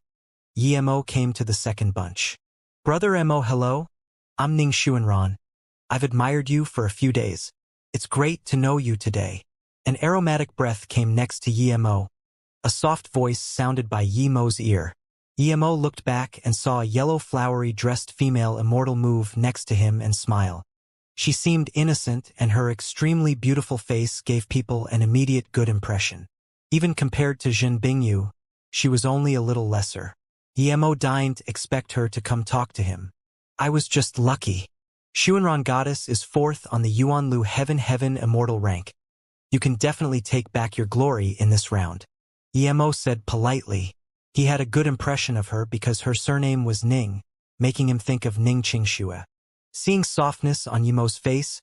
Emo came to the second bunch. Brother Mo, hello? I'm Ning Xuanran. I've admired you for a few days. It's great to know you today. An aromatic breath came next to Emo. A soft voice sounded by Emo's ear. Emo looked back and saw a yellow flowery dressed female immortal move next to him and smile. She seemed innocent, and her extremely beautiful face gave people an immediate good impression. Even compared to Zhen Bingyu, she was only a little lesser. Emo deigned expect her to come talk to him. I was just lucky. Xuanran Goddess is fourth on the Yuanlu Heaven Immortal rank. You can definitely take back your glory in this round. Emo said politely. He had a good impression of her because her surname was Ning, making him think of Xianxia. Seeing softness on Yemo's face,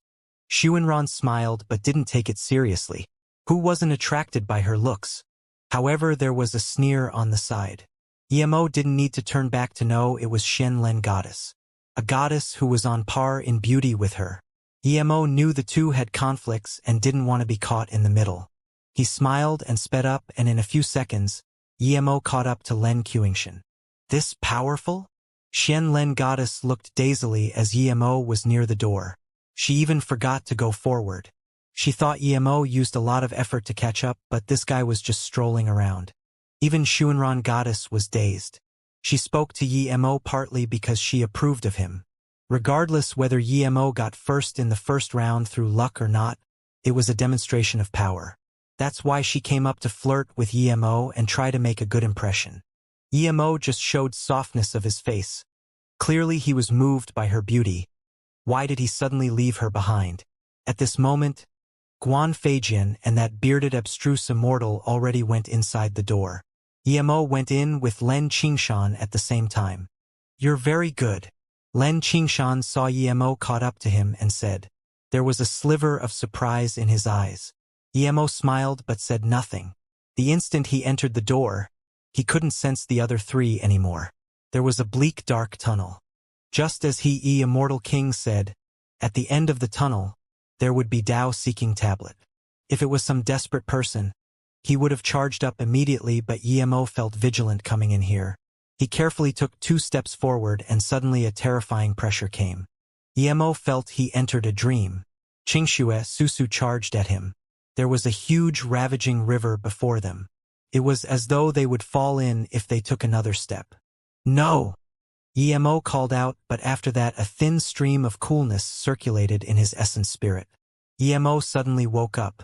Xuanran smiled but didn't take it seriously. Who wasn't attracted by her looks? However, there was a sneer on the side. Yemo didn't need to turn back to know it was Xianlen goddess. A goddess who was on par in beauty with her. Yemo knew the two had conflicts and didn't want to be caught in the middle. He smiled and sped up, and in a few seconds, Yemo caught up to Len Qingshan. This powerful? Xianlen goddess looked dazedly as Yemo was near the door. She even forgot to go forward. She thought Yemo used a lot of effort to catch up, but this guy was just strolling around. Even Xuanran goddess was dazed. She spoke to Yemo partly because she approved of him. Regardless whether Yemo got first in the first round through luck or not, it was a demonstration of power. That's why she came up to flirt with Yemo and try to make a good impression. Yemo just showed softness of his face. Clearly he was moved by her beauty. Why did he suddenly leave her behind? At this moment, Guan Feijian and that bearded abstruse immortal already went inside the door. Yemo went in with Len Qingshan at the same time. You're very good. Len Qingshan saw Yemo caught up to him and said. There was a sliver of surprise in his eyes. Yemo smiled but said nothing. The instant he entered the door, he couldn't sense the other three anymore. There was a bleak dark tunnel. Just as Immortal King said, at the end of the tunnel, there would be Dao-seeking tablet. If it was some desperate person, he would have charged up immediately, but Yemo felt vigilant coming in here. He carefully took 2 steps forward and suddenly a terrifying pressure came. Yemo felt he entered a dream. Qingshan Susu charged at him. There was a huge ravaging river before them. It was as though they would fall in if they took another step. No! Yemo called out, but after that a thin stream of coolness circulated in his essence spirit. Yemo suddenly woke up.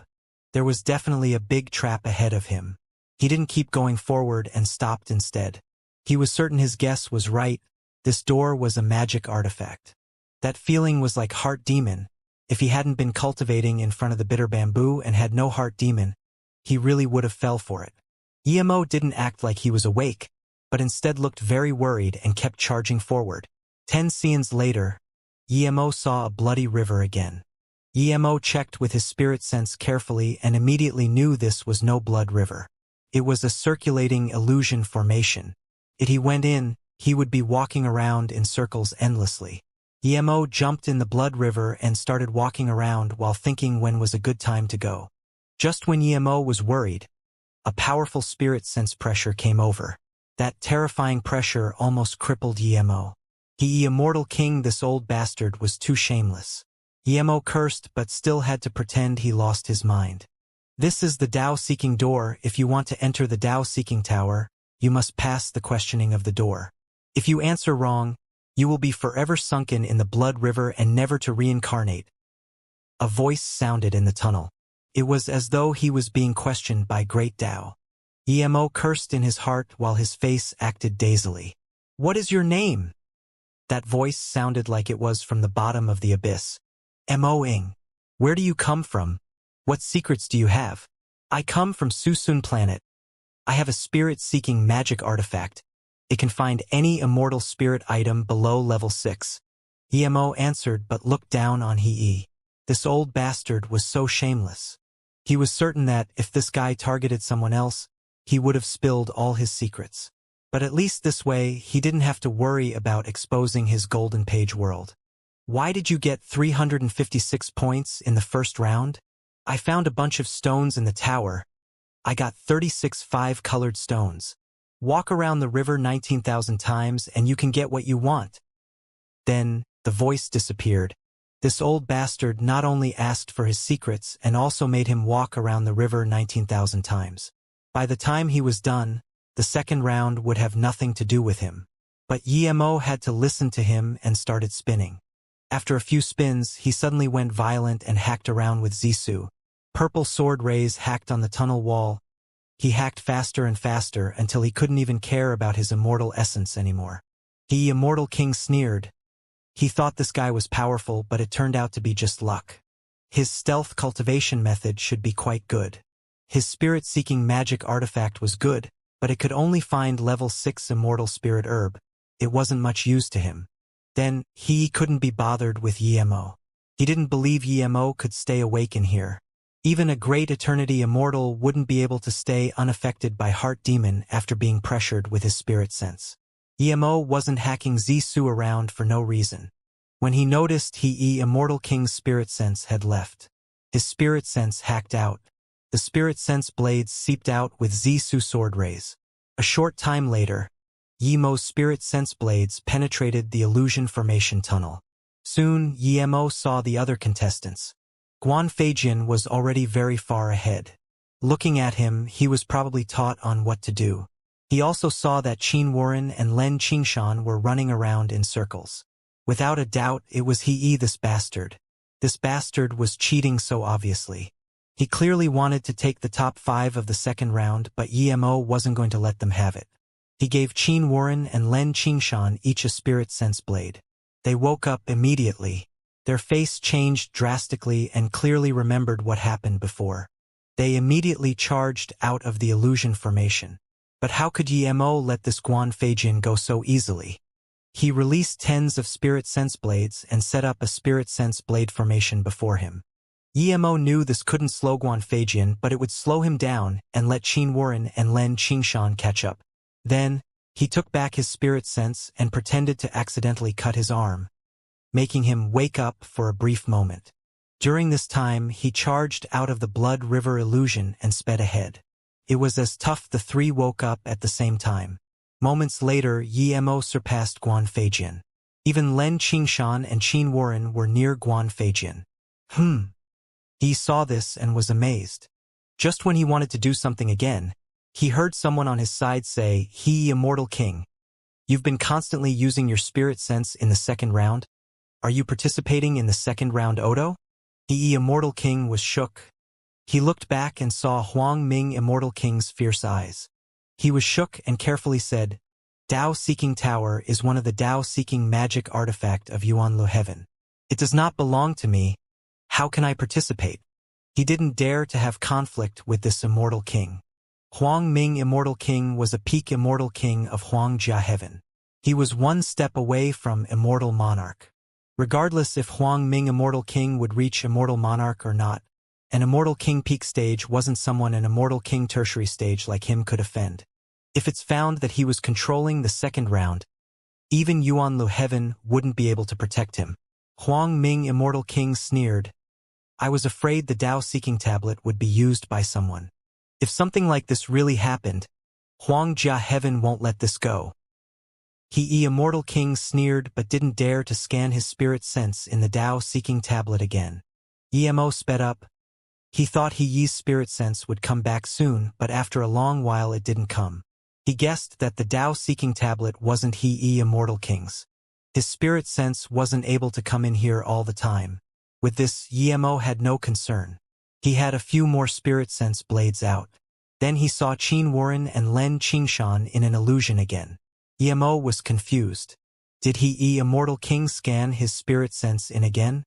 There was definitely a big trap ahead of him. He didn't keep going forward and stopped instead. He was certain his guess was right. This door was a magic artifact. That feeling was like heart demon. If he hadn't been cultivating in front of the bitter bamboo and had no heart demon, he really would have fell for it. Yemo didn't act like he was awake, but instead looked very worried and kept charging forward. 10 seconds later, Yemo saw a bloody river again. Yemo checked with his spirit sense carefully and immediately knew this was no blood river. It was a circulating illusion formation. If he went in, he would be walking around in circles endlessly. Yemo jumped in the blood river and started walking around while thinking when was a good time to go. Just when Yemo was worried, a powerful spirit sense pressure came over. That terrifying pressure almost crippled Yemo. Immortal King, this old bastard was too shameless. Yemo cursed but still had to pretend he lost his mind. This is the Dao-seeking door. If you want to enter the Dao-seeking tower, you must pass the questioning of the door. If you answer wrong, you will be forever sunken in the blood river and never to reincarnate. A voice sounded in the tunnel. It was as though he was being questioned by Great Dao. Yemo cursed in his heart while his face acted dazedly. What is your name? That voice sounded like it was from the bottom of the abyss. Mo-ing. Where do you come from? What secrets do you have? I come from Susun planet. I have a spirit-seeking magic artifact. It can find any immortal spirit item below level 6. Yemo answered but looked down on He. This old bastard was so shameless. He was certain that, if this guy targeted someone else, he would have spilled all his secrets. But at least this way, he didn't have to worry about exposing his golden page world. Why did you get 356 points in the first round? I found a bunch of stones in the tower. I got 36 5-colored stones. Walk around the river 19,000 times and you can get what you want. Then, the voice disappeared. This old bastard not only asked for his secrets and also made him walk around the river 19,000 times. By the time he was done, the second round would have nothing to do with him. But Yemo had to listen to him and started spinning. After a few spins, he suddenly went violent and hacked around with Zisu. Purple sword rays hacked on the tunnel wall. He hacked faster and faster until he couldn't even care about his immortal essence anymore. Immortal King sneered. He thought this guy was powerful, but it turned out to be just luck. His stealth cultivation method should be quite good. His spirit-seeking magic artifact was good, but it could only find level 6 immortal spirit herb. it wasn't much use to him. Then, he couldn't be bothered with Emo. He didn't believe Emo could stay awake in here. Even a great eternity immortal wouldn't be able to stay unaffected by Heart Demon after being pressured with his spirit sense. Emo wasn't hacking Zisu around for no reason. When he noticed Immortal King's spirit sense had left, his spirit sense hacked out. The spirit sense blades seeped out with Zisu sword rays. A short time later, Yemo's spirit sense blades penetrated the illusion formation tunnel. Soon, Yemo saw the other contestants. Guan Feijin was already very far ahead. Looking at him, he was probably taught on what to do. He also saw that Qin Warren and Len Qingshan were running around in circles. Without a doubt, it was this bastard. This bastard was cheating so obviously. He clearly wanted to take the top 5 of the second round, but Emo wasn't going to let them have it. He gave Qin Warren and Len Qingshan each a spirit sense blade. They woke up immediately. Their face changed drastically and clearly remembered what happened before. They immediately charged out of the illusion formation. But how could Emo let this Guan Feijin go so easily? He released tens of spirit sense blades and set up a spirit sense blade formation before him. Emo knew this couldn't slow Guan Feijin, but it would slow him down and let Qin Warren and Len Qingshan catch up. Then, he took back his spirit sense and pretended to accidentally cut his arm, making him wake up for a brief moment. During this time, he charged out of the Blood River illusion and sped ahead. It was as tough the three woke up at the same time. Moments later, Emo surpassed Guan Feijin. Even Len Qingshan and Qin Warren were near Guan Feijin. He saw this and was amazed. Just when he wanted to do something again, he heard someone on his side say, Immortal King, you've been constantly using your spirit sense in the second round? Are you participating in the second round Odo? Immortal King was shook. He looked back and saw Huang Ming Immortal King's fierce eyes. He was shook and carefully said, Dao-Seeking Tower is one of the Dao-Seeking magic artifact of Yuanlu Heaven. It does not belong to me. How can I participate? He didn't dare to have conflict with this Immortal King. Huang Ming Immortal King was a peak Immortal King of Huangjia Heaven. He was one step away from Immortal Monarch. Regardless if Huang Ming Immortal King would reach Immortal Monarch or not, an Immortal King peak stage wasn't someone an Immortal King tertiary stage like him could offend. If it's found that he was controlling the second round, even Yuanlu Heaven wouldn't be able to protect him. Huang Ming Immortal King sneered, I was afraid the Dao-Seeking tablet would be used by someone. If something like this really happened, Huangjia Heaven won't let this go. Immortal King sneered but didn't dare to scan his spirit sense in the Dao-Seeking tablet again. Emo sped up. He thought Yi's spirit sense would come back soon, but after a long while it didn't come. He guessed that the Dao-Seeking tablet wasn't Immortal King's. His spirit sense wasn't able to come in here all the time. With this, Emo had no concern. He had a few more spirit sense blades out. Then he saw Qin Warren and Len Qingshan in an illusion again. Emo was confused. Did Immortal King scan his spirit sense in again?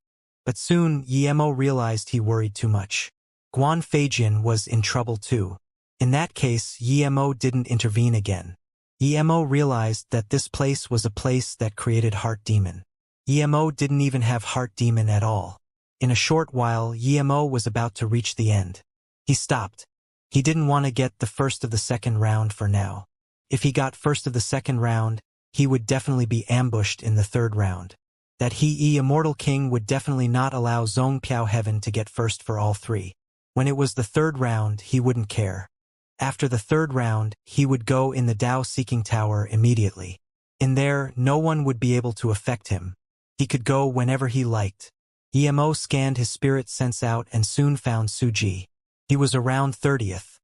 But soon, Emo realized he worried too much. Guan Feijin was in trouble too. In that case, Emo didn't intervene again. Emo realized that this place was a place that created Heart Demon. Emo didn't even have Heart Demon at all. In a short while, Emo was about to reach the end. He stopped. He didn't want to get the first of the second round for now. If he got first of the second round, he would definitely be ambushed in the third round. That Immortal King would definitely not allow Zhongpiao Heaven to get first for all three. When it was the third round, he wouldn't care. After the third round, he would go in the Dao-Seeking Tower immediately. In there, no one would be able to affect him. He could go whenever he liked. Emo scanned his spirit sense out and soon found Suji. He was around 30th.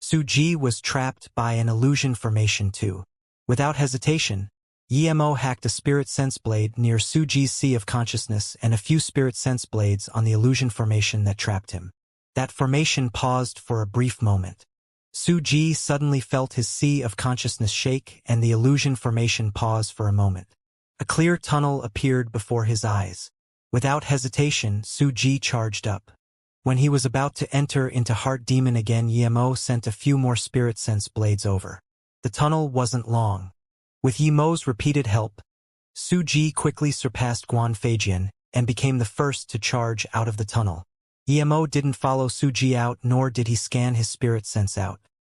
Suji was trapped by an illusion formation too. Without hesitation, Emo hacked a spirit sense blade near Suji's sea of consciousness and a few spirit sense blades on the illusion formation that trapped him. That formation paused for a brief moment. Suji suddenly felt his sea of consciousness shake and the illusion formation pause for a moment. A clear tunnel appeared before his eyes. Without hesitation, Suji charged up. When he was about to enter into Heart Demon again, Emo sent a few more spirit sense blades over. The tunnel wasn't long. With Yimo's repeated help, Su Ji quickly surpassed Guan Feijian and became the first to charge out of the tunnel. Yimo didn't follow Su Ji out, nor did he scan his spirit sense out.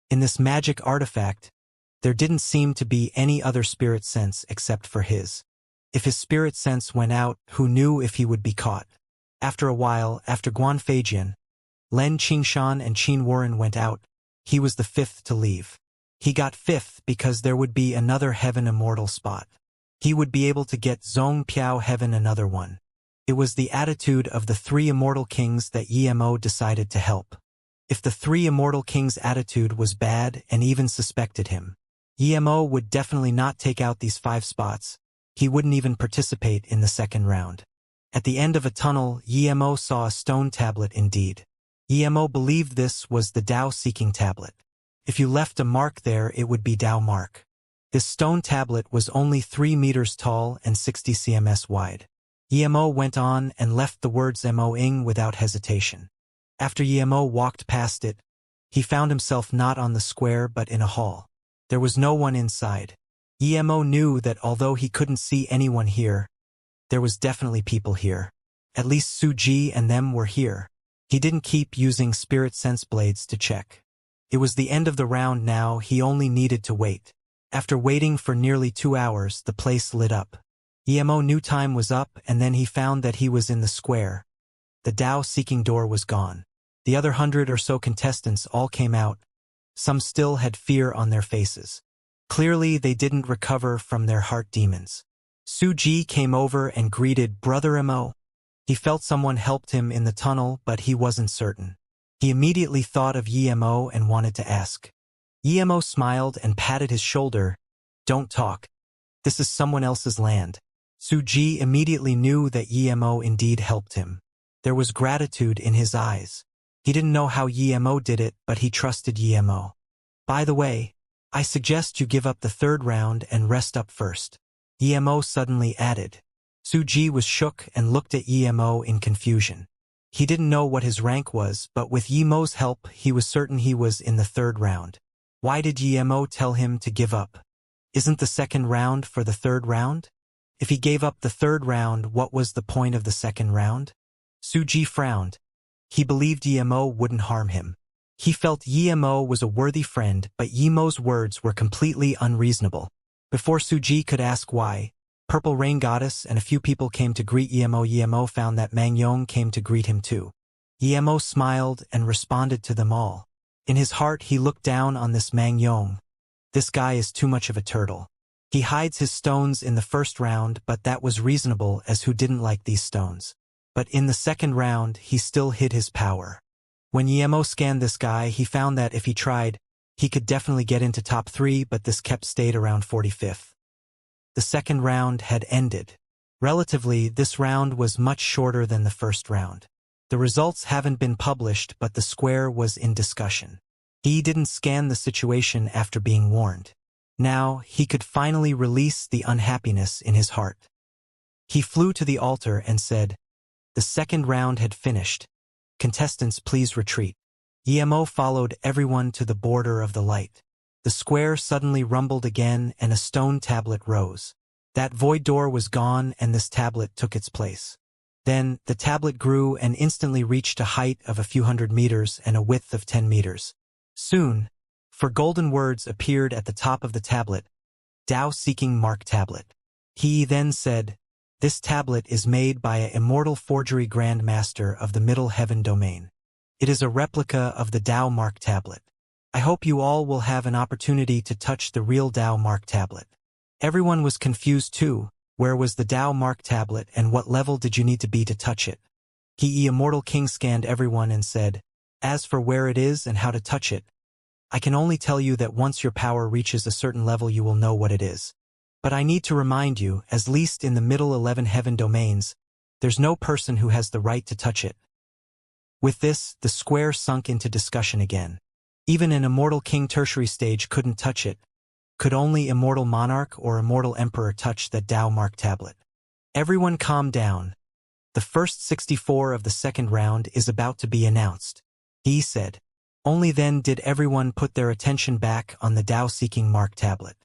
In this magic artifact, there didn't seem to be any other spirit sense except for his. If his spirit sense went out, who knew if he would be caught? After a while, after Guan Feijian, Lin Qingshan and Qin Warren went out. He was the fifth to leave. He got fifth because there would be another heaven immortal spot. He would be able to get Zhong Piao heaven another one. It was the attitude of the three immortal kings that Yimo decided to help. If the three immortal kings' attitude was bad and even suspected him, Yimo would definitely not take out these 5 spots. He wouldn't even participate in the second round. At the end of a tunnel, Yimo saw a stone tablet indeed. Yimo believed this was the Tao-seeking tablet. If you left a mark there, it would be Tao mark. This stone tablet was only 3 meters tall and 60 cms wide. Yimo went on and left the words Mo-ing without hesitation. After Yimo walked past it, he found himself not on the square but in a hall. There was no one inside. Yimo knew that although he couldn't see anyone here, there was definitely people here. At least Su Ji and them were here. He didn't keep using spirit sense blades to check. It was the end of the round now, he only needed to wait. After waiting for nearly 2 hours, the place lit up. Yimo knew time was up, and then he found that he was in the square. The Tao-seeking door was gone. The other 100 or so contestants all came out. Some still had fear on their faces. Clearly they didn't recover from their heart demons. Su Ji came over and greeted Brother Mo. He felt someone helped him in the tunnel, but he wasn't certain. He immediately thought of Yimo and wanted to ask. Yimo smiled and patted his shoulder. Don't talk. This is someone else's land. Su Ji immediately knew that Yimo indeed helped him. There was gratitude in his eyes. He didn't know how Yimo did it, but he trusted Yimo. By the way, I suggest you give up the third round and rest up first. Yimo suddenly added. Su Ji was shook and looked at Yimo in confusion. He didn't know what his rank was, but with Yimo's help he was certain he was in the third round. Why did Yimo tell him to give up? Isn't the second round for the third round? If he gave up the third round, what was the point of the second round? Su Ji frowned. He believed Yimo wouldn't harm him. He felt Yimo was a worthy friend, but Yimo's words were completely unreasonable. Before Su Ji could ask why, Purple Rain Goddess and a few people came to greet Yimo. Yimo found that Mang Yong came to greet him too. Yimo smiled and responded to them all. In his heart he looked down on this Mang Yong. This guy is too much of a turtle. He hides his stones in the first round, but that was reasonable as who didn't like these stones. But in the second round he still hid his power. When Yimo scanned this guy, he found that if he tried, he could definitely get into top 3, but this stayed around 45th. The second round had ended. Relatively, this round was much shorter than the first round. The results haven't been published, but the square was in discussion. He didn't scan the situation after being warned. Now, he could finally release the unhappiness in his heart. He flew to the altar and said, the second round had finished. Contestants, please retreat. Yimo followed everyone to the border of the light. The square suddenly rumbled again and a stone tablet rose. That void door was gone and this tablet took its place. Then, the tablet grew and instantly reached a height of a few hundred meters and a width of 10 meters. Soon, 4 golden words appeared at the top of the tablet. Tao-seeking mark tablet. He then said, this tablet is made by an immortal forgery Grand Master of the Middle Heaven domain. It is a replica of the Tao mark tablet. I hope you all will have an opportunity to touch the real Tao mark tablet. Everyone was confused too. Where was the Tao mark tablet and what level did you need to be to touch it? The Immortal King scanned everyone and said, as for where it is and how to touch it, I can only tell you that once your power reaches a certain level you will know what it is. But I need to remind you, at least in the middle 11 heaven domains, there's no person who has the right to touch it. With this, the square sunk into discussion again. Even an Immortal King tertiary stage couldn't touch it. Could only Immortal Monarch or Immortal Emperor touch that Tao mark tablet? Everyone calm down. The first 64 of the second round is about to be announced. He said. Only then did everyone put their attention back on the Tao-seeking mark tablet.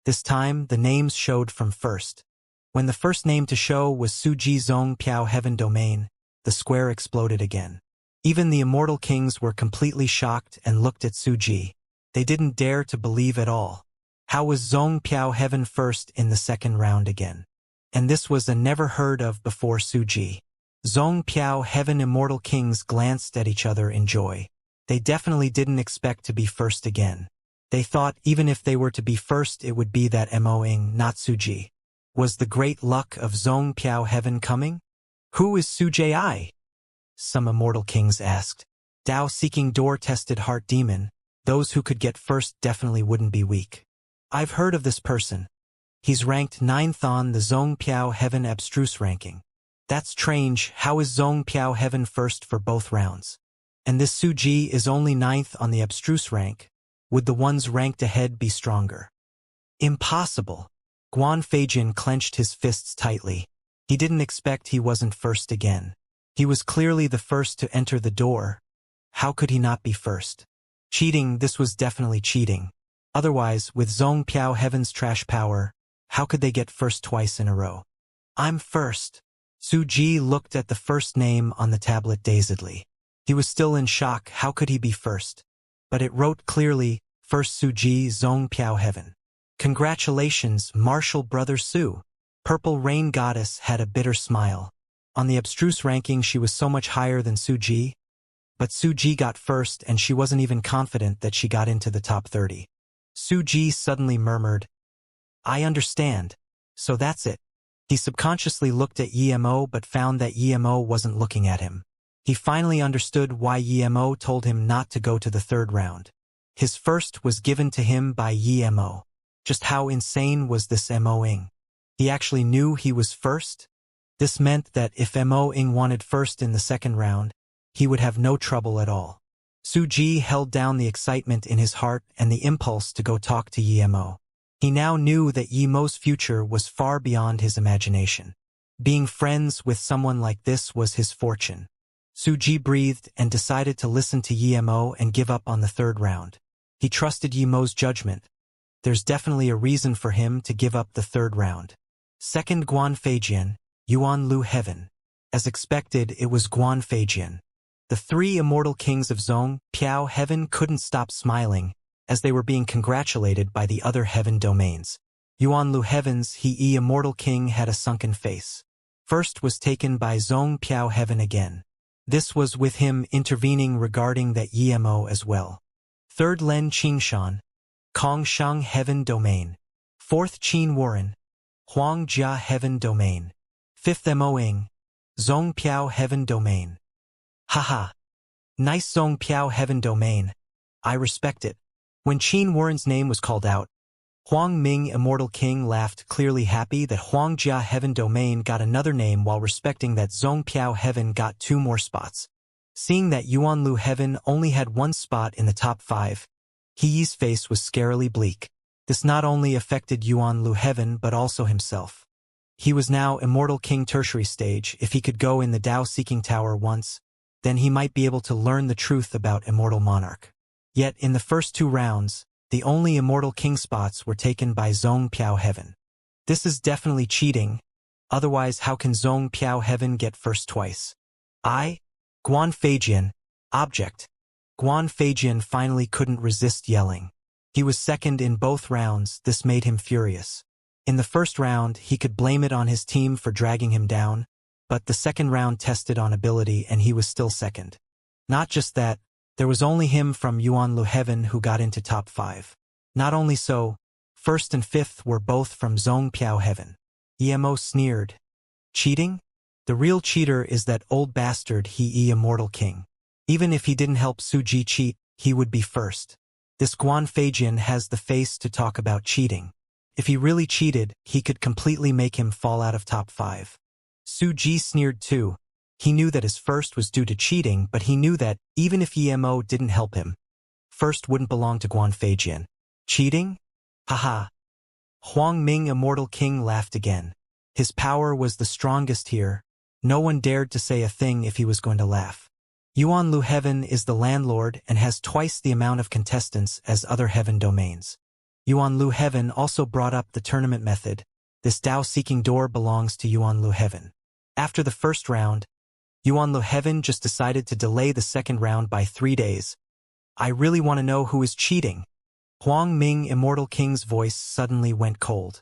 This time, the names showed from first. When the first name to show was Suji Zong Piao Heaven Domain, the square exploded again. Even the immortal kings were completely shocked and looked at Suji. They didn't dare to believe at all. How was Zong Piao Heaven first in the second round again? And this was a never heard of before Suji. Zong Piao Heaven immortal kings glanced at each other in joy. They definitely didn't expect to be first again. They thought even if they were to be first it would be that Mo-ing, not Suji. Was the great luck of Zong Piao Heaven coming? Who is Suji? Some immortal kings asked. Tao-seeking door-tested heart demon, those who could get first definitely wouldn't be weak. I've heard of this person. He's ranked 9th on the Zong Piao Heaven abstruse ranking. That's strange, how is Zong Piao Heaven first for both rounds? And this Suji is only 9th on the abstruse rank. Would the ones ranked ahead be stronger? Impossible. Guan Feijian clenched his fists tightly. He didn't expect he wasn't first again. He was clearly the first to enter the door. How could he not be first? Cheating, this was definitely cheating. Otherwise, with Zong Piao Heaven's trash power, how could they get first twice in a row? I'm first. Suji looked at the first name on the tablet dazedly. He was still in shock, how could he be first? But it wrote clearly, First Suji Zong Piao Heaven. Congratulations, Martial Brother Su. Purple Rain Goddess had a bitter smile. On the abstruse ranking she was so much higher than Suji. But Suji got first and she wasn't even confident that she got into the top 30. Suji suddenly murmured, I understand. So that's it. He subconsciously looked at Mo but found that Mo wasn't looking at him. He finally understood why Mo told him not to go to the third round. His first was given to him by Mo. Just how insane was this Mo-ing? He actually knew he was first? This meant that if Mo-ing wanted first in the second round, he would have no trouble at all. Suji held down the excitement in his heart and the impulse to go talk to Mo. He now knew that Mo's future was far beyond his imagination. Being friends with someone like this was his fortune. Suji breathed and decided to listen to Mo and give up on the third round. He trusted Mo's judgment. There's definitely a reason for him to give up the third round. Second Guan Feijian, Yuan Lu Heaven. As expected, it was Guan Feijian. The three immortal kings of Zong Piao Heaven couldn't stop smiling, as they were being congratulated by the other heaven domains. Yuan Lu Heaven's He immortal king had a sunken face. First was taken by Zong Piao Heaven again. This was with him intervening regarding that Mo as well. Third Len Qingshan, Kongshang Heaven Domain. Fourth Qin Warren, Huangjia Heaven Domain. Fifth Mo-ing, Zong Piao Heaven Domain. Haha. Nice Zong Piao Heaven Domain. I respect it. When Qin Warren's name was called out, Huang Ming Immortal King laughed, clearly happy that Huangjia Heaven Domain got another name while respecting that Zong Piao Heaven got 2 more spots. Seeing that Yuan Lu Heaven only had 1 spot in the top 5, He's face was scarily bleak. This not only affected Yuan Lu Heaven but also himself. He was now Immortal King Tertiary stage. If he could go in the Tao-seeking tower once, then he might be able to learn the truth about Immortal Monarch. Yet in the first 2 rounds, the only Immortal King spots were taken by Zong Piao Heaven. This is definitely cheating, otherwise how can Zong Piao Heaven get first twice? Guan Feijian, object. Guan Feijian finally couldn't resist yelling. He was second in both rounds, this made him furious. In the first round, he could blame it on his team for dragging him down, but the second round tested on ability and he was still second. Not just that, there was only him from Yuan Lu Heaven who got into top 5. Not only so, first and fifth were both from Zong Piao Heaven. Mo sneered. Cheating? The real cheater is that old bastard He Immortal King. Even if he didn't help Suji cheat, he would be first. This Guan Feijian has the face to talk about cheating. If he really cheated, he could completely make him fall out of top 5. Suji sneered too. He knew that his first was due to cheating, but he knew that, even if Mo didn't help him, first wouldn't belong to Guan Feijian. Cheating? Haha. Huang Ming Immortal King laughed again. His power was the strongest here. No one dared to say a thing if he was going to laugh. Yuan Lu Heaven is the landlord and has twice the amount of contestants as other heaven domains. Yuan Lu Heaven also brought up the tournament method. This Dao-seeking door belongs to Yuan Lu Heaven. After the first round, Yuan Lu Heaven just decided to delay the second round by 3 days. I really want to know who is cheating. Huang Ming Immortal King's voice suddenly went cold.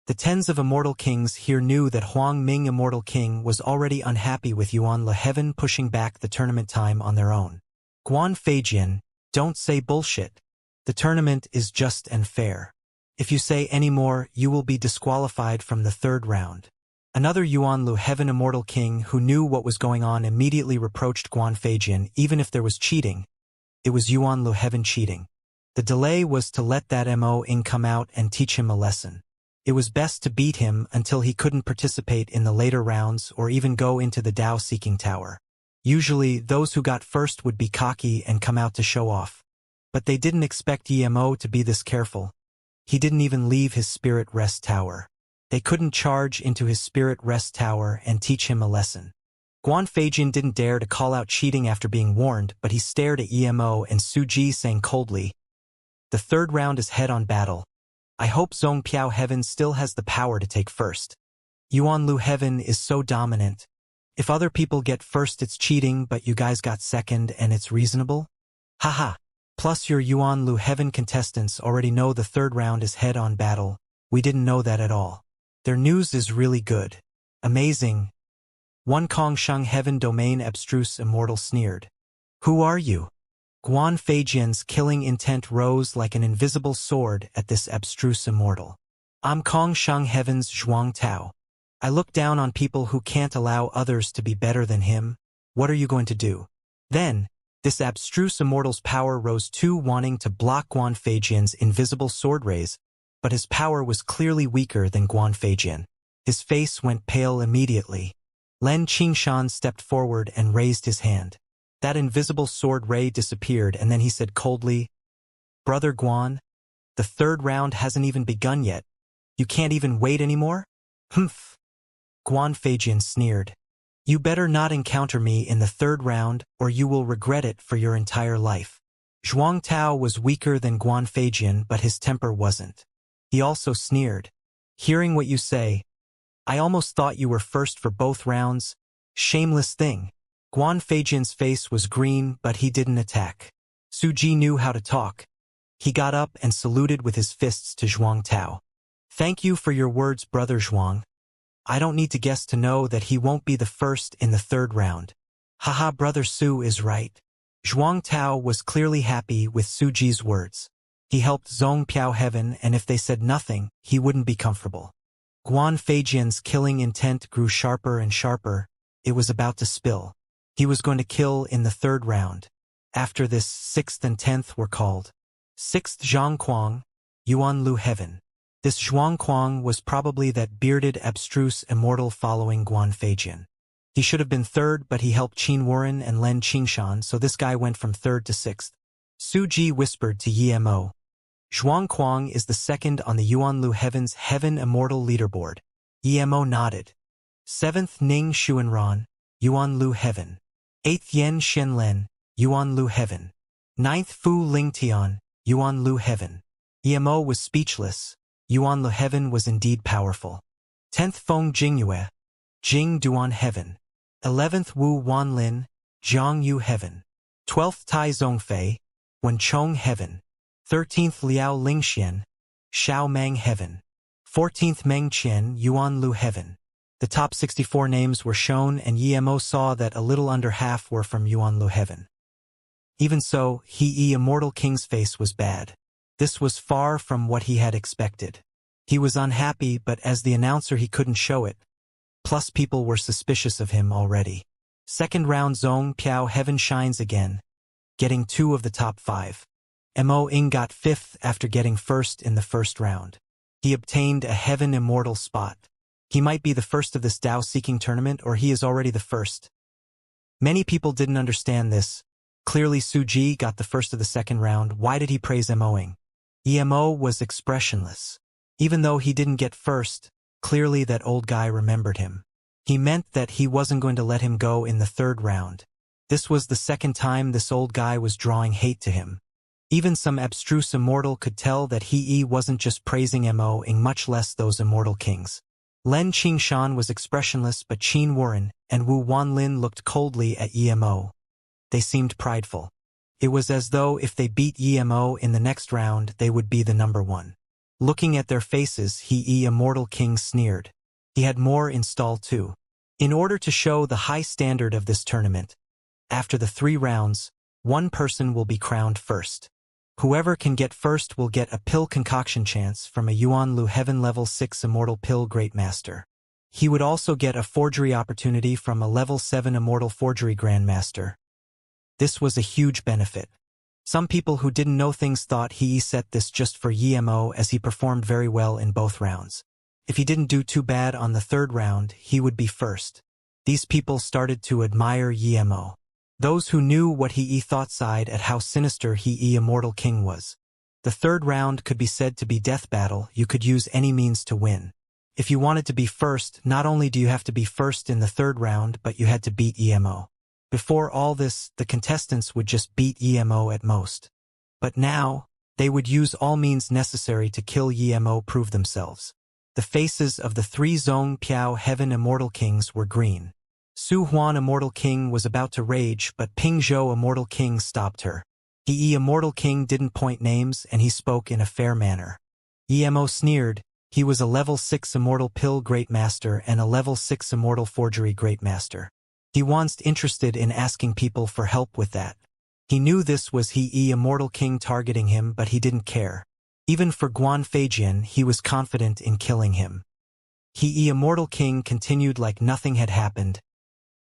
The tens of Immortal Kings here knew that Huang Ming Immortal King was already unhappy with Yuan Lu Heaven pushing back the tournament time on their own. Guan Feijian, don't say bullshit. The tournament is just and fair. If you say any more, you will be disqualified from the third round. Another Yuan Lu Heaven Immortal King who knew what was going on immediately reproached Guan Feijian even if there was cheating. It was Yuan Lu Heaven cheating. The delay was to let that Mo-ing come out and teach him a lesson. It was best to beat him until he couldn't participate in the later rounds or even go into the Dao-seeking tower. Usually, those who got first would be cocky and come out to show off. But they didn't expect Mo to be this careful. He didn't even leave his spirit rest tower. They couldn't charge into his spirit rest tower and teach him a lesson. Guan Feijian didn't dare to call out cheating after being warned, but he stared at Mo and Su Ji saying coldly, "The third round is head-on battle. I hope Zhong Piao Heaven still has the power to take first. Yuan Lu Heaven is so dominant. If other people get first it's cheating, but you guys got second and it's reasonable? Haha. Plus your Yuan Lu Heaven contestants already know the third round is head-on battle. We didn't know that at all. Their news is really good. Amazing." One Kong Sheng Heaven Domain Abstruse Immortal sneered. "Who are you?" Guan Feijian's killing intent rose like an invisible sword at this abstruse immortal. "I'm Kong Sheng Heaven's Zhuang Tao. I look down on people who can't allow others to be better than him. What are you going to do?" Then, this abstruse immortal's power rose too, wanting to block Guan Feijian's invisible sword rays, but his power was clearly weaker than Guan Feijian. His face went pale immediately. Lin Qingshan stepped forward and raised his hand. That invisible sword ray disappeared, and then he said coldly, "Brother Guan, the third round hasn't even begun yet. You can't even wait anymore?" "Humph." Guan Feijian sneered. "You better not encounter me in the third round, or you will regret it for your entire life." Zhuang Tao was weaker than Guan Feijian, but his temper wasn't. He also sneered. "Hearing what you say, I almost thought you were first for both rounds. Shameless thing." Guan Feijian's face was green, but he didn't attack. Su Ji knew how to talk. He got up and saluted with his fists to Zhuang Tao. "Thank you for your words, Brother Zhuang. I don't need to guess to know that he won't be the first in the third round." "Haha, Brother Su is right." Zhuang Tao was clearly happy with Su Ji's words. He helped Zhong Piao Heaven, and if they said nothing, he wouldn't be comfortable. Guan Feijian's killing intent grew sharper and sharper. It was about to spill. He was going to kill in the third round. After this, 6th and 10th were called. 6th Zhang Kuang, Yuan Lu Heaven. This Zhuang Kuang was probably that bearded, abstruse immortal following Guan Feijian. He should have been third, but he helped Qin Warren and Lin Qingshan, so this guy went from third to 6th. Su Ji whispered to Mo. "Zhuang Kuang is the second on the Yuan Lu Heaven's Heaven Immortal leaderboard." Mo nodded. 7th Ning Xuanran, Yuan Lu Heaven. 8th Yen Shenlen, Yuan Lu Heaven. 9th Fu Lingtian, Yuan Lu Heaven. Mo was speechless. Yuan Lu Heaven was indeed powerful. 10th Feng Jingyue, Jing Duan Heaven. 11th Wu Wanlin, Zhang Yu Heaven. 12th Tai Zhongfei, Wenchong Heaven. 13th Liao Lingxian, Xiao Mang Heaven. 14th Meng Qian, Yuan Lu Heaven. The top 64 names were shown, and Mo saw that a little under half were from Yuan Lu Heaven. Even so, Immortal King's face was bad. This was far from what he had expected. He was unhappy, but as the announcer he couldn't show it. Plus people were suspicious of him already. Second round Zhong Piao Heaven shines again, getting 2 of the top 5. Mo-ing got 5th after getting first in the first round. He obtained a Heaven Immortal spot. He might be the first of this Dao-seeking tournament, or he is already the first. Many people didn't understand this. Clearly Su Ji got the first of the second round. Why did he praise Mo-ing? Mo was expressionless. Even though he didn't get first, clearly that old guy remembered him. He meant that he wasn't going to let him go in the third round. This was the second time this old guy was drawing hate to him. Even some abstruse immortal could tell that he wasn't just praising Mo-ing, much less those immortal kings. Lin Qingshan was expressionless, but Qin Warren and Wu Wanlin looked coldly at Mo. They seemed prideful. It was as though if they beat Mo in the next round, they would be the number one. Looking at their faces, immortal king sneered. He had more in stall too. In order to show the high standard of this tournament, after the 3 rounds, one person will be crowned first. Whoever can get first will get a pill concoction chance from a Yuanlu Heaven Level 6 Immortal Pill Great Master. He would also get a forgery opportunity from a Level 7 Immortal Forgery Grandmaster. This was a huge benefit. Some people who didn't know things thought he set this just for Mo, as he performed very well in both rounds. If he didn't do too bad on the 3rd round, he would be first. These people started to admire Mo. Those who knew what he thought sighed at how sinister he Immortal King was. The 3rd round could be said to be death battle. You could use any means to win. If you wanted to be first, not only do you have to be first in the 3rd round, but you had to beat Mo. Before all this, the contestants would just beat Mo at most. But now, they would use all means necessary to kill Mo, prove themselves. The faces of the 3 Zhong Piao Heaven Immortal Kings were green. Su Huan Immortal King was about to rage, but Ping Zhou Immortal King stopped her. He Immortal King didn't point names, and he spoke in a fair manner. Mo sneered. He was a Level 6 Immortal Pill Great Master and a Level 6 Immortal Forgery Great Master. He wasn't interested in asking people for help with that. He knew this was he Immortal King targeting him, but he didn't care. Even for Guan Feijian, he was confident in killing him. He Immortal King continued like nothing had happened.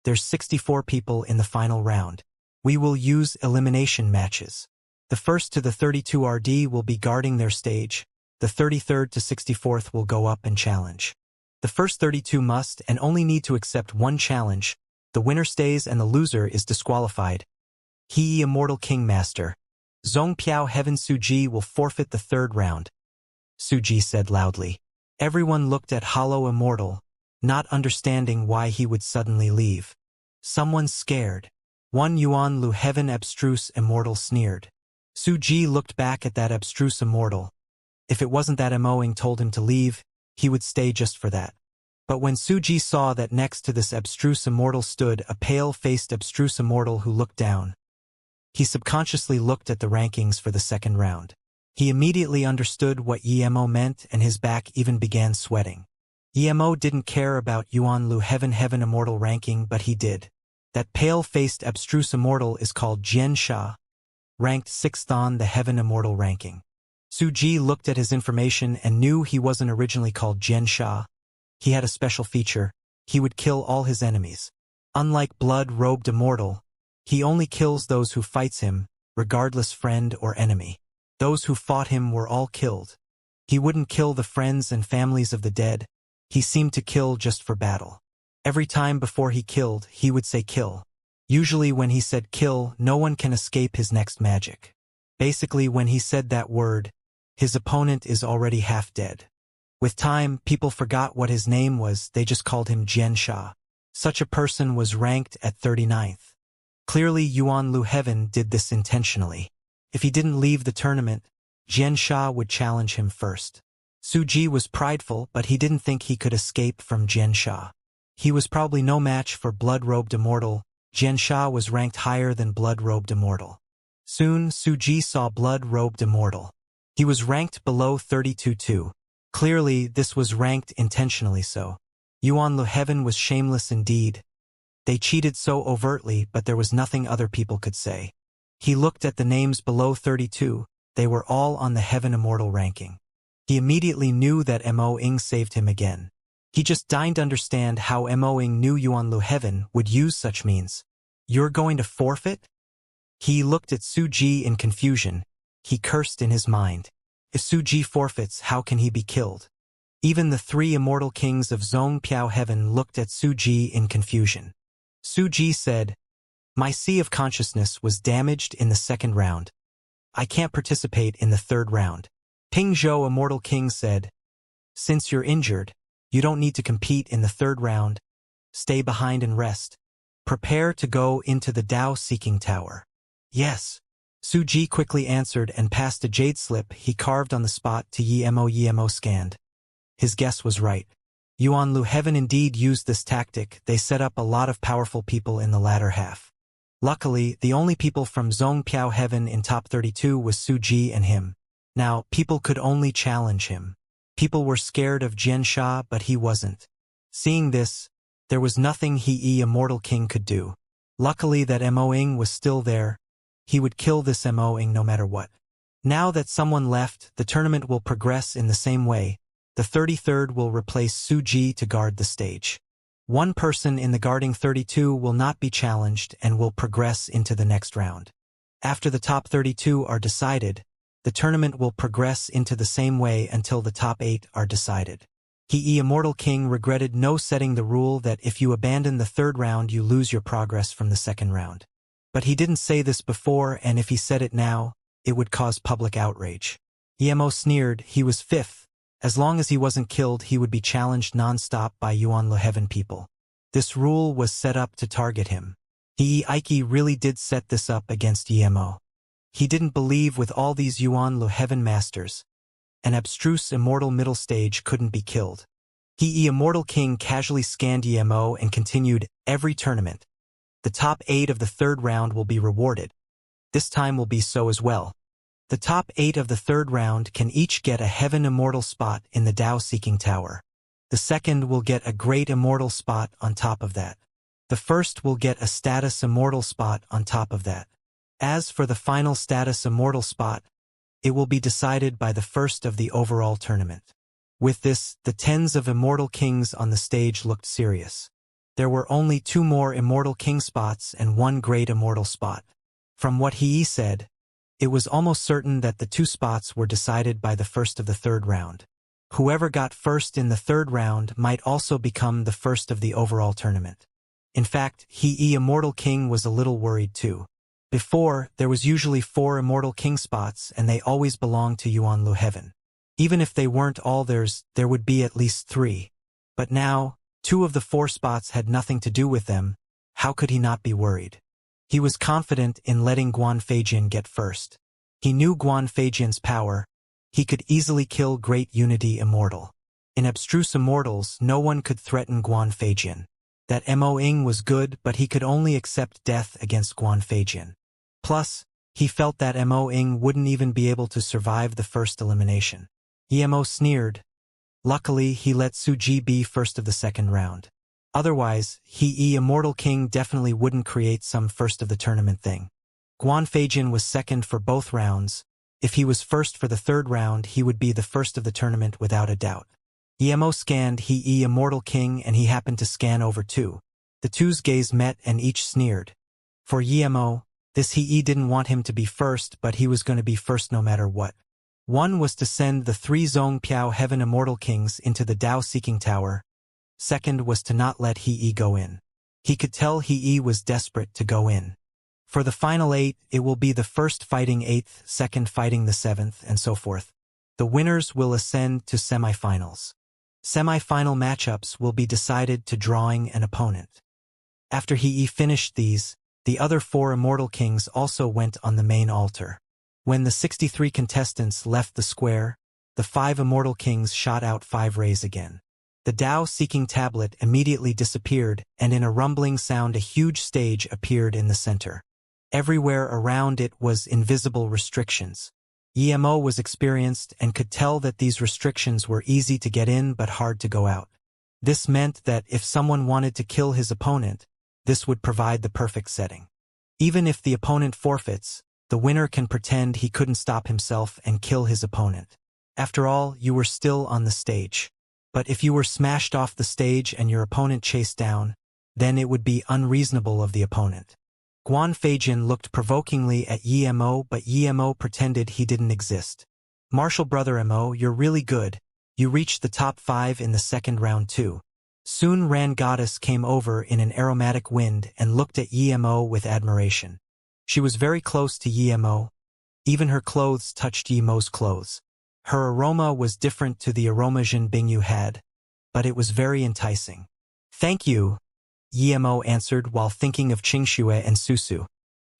There's 64 people in the final round. We will use elimination matches. The 1st to the 32 RD will be guarding their stage. The 33rd to 64th will go up and challenge. The first 32 must and only need to accept one challenge. The winner stays and the loser is disqualified. He Immortal King Master. Zhong Piao Heaven Suji will forfeit the 3rd round. Suji said loudly. Everyone looked at Hollow Immortal, not understanding why he would suddenly leave. Someone's scared. One Yuanlu Heaven Abstruse Immortal sneered. Suji looked back at that abstruse immortal. If it wasn't that Mo-ing told him to leave, he would stay just for that. But when Suji saw that next to this abstruse immortal stood a pale-faced abstruse immortal who looked down, he subconsciously looked at the rankings for the 2nd round. He immediately understood what Mo meant, and his back even began sweating. Mo didn't care about Yuanlu Heaven Immortal ranking, but he did. That pale-faced abstruse immortal is called Xianxia, ranked 6th on the Heaven Immortal ranking. Suji looked at his information and knew he wasn't originally called Xianxia. He had a special feature. He would kill all his enemies. Unlike Blood-Robed Immortal, he only kills those who fights him, regardless friend or enemy. Those who fought him were all killed. He wouldn't kill the friends and families of the dead. He seemed to kill just for battle. Every time before he killed, he would say kill. Usually when he said kill, no one can escape his next magic. Basically when he said that word, his opponent is already half dead. With time, people forgot what his name was, they just called him Xianxia. Such a person was ranked at 39th. Clearly Yuanlu Heaven did this intentionally. If he didn't leave the tournament, Xianxia would challenge him first. Suji was prideful, but he didn't think he could escape from Xianxia. He was probably no match for Blood-Robed Immortal. Xianxia was ranked higher than Blood-Robed Immortal. Soon, Suji saw Blood-Robed Immortal. He was ranked below 32-2. Clearly, this was ranked intentionally so. Yuanlu Heaven was shameless indeed. They cheated so overtly, but there was nothing other people could say. He looked at the names below 32. They were all on the Heaven Immortal ranking. He immediately knew that Mo-ing saved him again. He just didn't understand how Mo-ing knew Yuanlu Heaven would use such means. You're going to forfeit? He looked at Suji in confusion. He cursed in his mind. If Suji forfeits, how can he be killed? Even the 3 immortal kings of Zhong Piao Heaven looked at Suji in confusion. Suji said, "My sea of consciousness was damaged in the 2nd round. I can't participate in the 3rd round." Ping Zhou Immortal King said, "Since you're injured, you don't need to compete in the 3rd round. Stay behind and rest. Prepare to go into the Dao Seeking Tower." "Yes." Su Ji quickly answered and passed a jade slip he carved on the spot to Yemo scanned. His guess was right. Yuan Lu Heaven indeed used this tactic. They set up a lot of powerful people in the latter half. Luckily, the only people from Zhong Piao Heaven in top 32 was Su Ji and him. Now, people could only challenge him. People were scared of Xianxia, but he wasn't. Seeing this, there was nothing he Immortal King could do. Luckily that Moing was still there. He would kill this Moing no matter what. Now that someone left, the tournament will progress in the same way. The 33rd will replace Su Ji to guard the stage. One person in the guarding 32 will not be challenged and will progress into the next round. After the top 32 are decided, the tournament will progress into the same way until the top 8 are decided. He Immortal King regretted no setting the rule that if you abandon the third round you lose your progress from the second round. But he didn't say this before, and if he said it now, it would cause public outrage. Emo sneered. He was fifth. As long as he wasn't killed he would be challenged non-stop by Yuan Lu Heaven people. This rule was set up to target him. Ike really did set this up against Emo. He didn't believe with all these Yuan Lu Heaven masters, an abstruse immortal middle stage couldn't be killed. He Immortal King casually scanned Emo and continued, every tournament. The top 8 of the third round will be rewarded. This time will be so as well. The top 8 of the third round can each get a Heaven Immortal spot in the Dao Seeking Tower. The second will get a Great Immortal spot on top of that. The first will get a Status Immortal spot on top of that. As for the final Status Immortal spot, it will be decided by the first of the overall tournament. With this, the tens of Immortal Kings on the stage looked serious. There were only 2 more Immortal King spots and 1 Great Immortal spot. From what he said, it was almost certain that the 2 spots were decided by the first of the third round. Whoever got first in the third round might also become the first of the overall tournament. In fact, he Immortal King was a little worried too. Before, there was usually 4 Immortal King spots and they always belonged to Yuan Lu Heaven. Even if they weren't all theirs, there would be at least 3. But now, 2 of the 4 spots had nothing to do with them. How could he not be worried? He was confident in letting Guan Feijian get first. He knew Guan Feijian's power. He could easily kill Great Unity Immortal. In abstruse immortals, no one could threaten Guan Feijian. That Moing was good, but he could only accept death against Guan Feijian. Plus, he felt that Moing wouldn't even be able to survive the first elimination. Emo sneered. Luckily, he let Su Ji be first of the second round. Otherwise, he Immortal King definitely wouldn't create some first of the tournament thing. Guan Feijian was second for both rounds. If he was first for the third round, he would be the first of the tournament without a doubt. Emo scanned he Immortal King and he happened to scan over too. The two's gaze met and each sneered. For Emo, this he didn't want him to be first, but he was going to be first no matter what. One was to send the 3 Zhong Piao Heaven Immortal Kings into the Dao Seeking Tower. Second was to not let he go in. He could tell he was desperate to go in. For the final 8, it will be the first fighting 8th, second fighting the 7th, and so forth. The winners will ascend to semifinals. Semi-final matchups will be decided to drawing an opponent. After he finished these, the other 4 Immortal Kings also went on the main altar. When the 63 contestants left the square, the 5 Immortal Kings shot out 5 rays again. The Dao Seeking tablet immediately disappeared, and in a rumbling sound a huge stage appeared in the center. Everywhere around it was invisible restrictions. Emo was experienced and could tell that these restrictions were easy to get in but hard to go out. This meant that if someone wanted to kill his opponent, this would provide the perfect setting. Even if the opponent forfeits, the winner can pretend he couldn't stop himself and kill his opponent. After all, you were still on the stage. But if you were smashed off the stage and your opponent chased down, then it would be unreasonable of the opponent. Guan Feijian looked provokingly at Emo, but Emo pretended he didn't exist. Martial brother Mo, you're really good. You reached the top 5 in the second round too. Soon Ran Goddess came over in an aromatic wind and looked at Emo with admiration. She was very close to Emo. Even her clothes touched Emo's clothes. Her aroma was different to the aroma Jin Bingyu had, but it was very enticing. Thank you, Emo answered while thinking of Qingxue and Susu.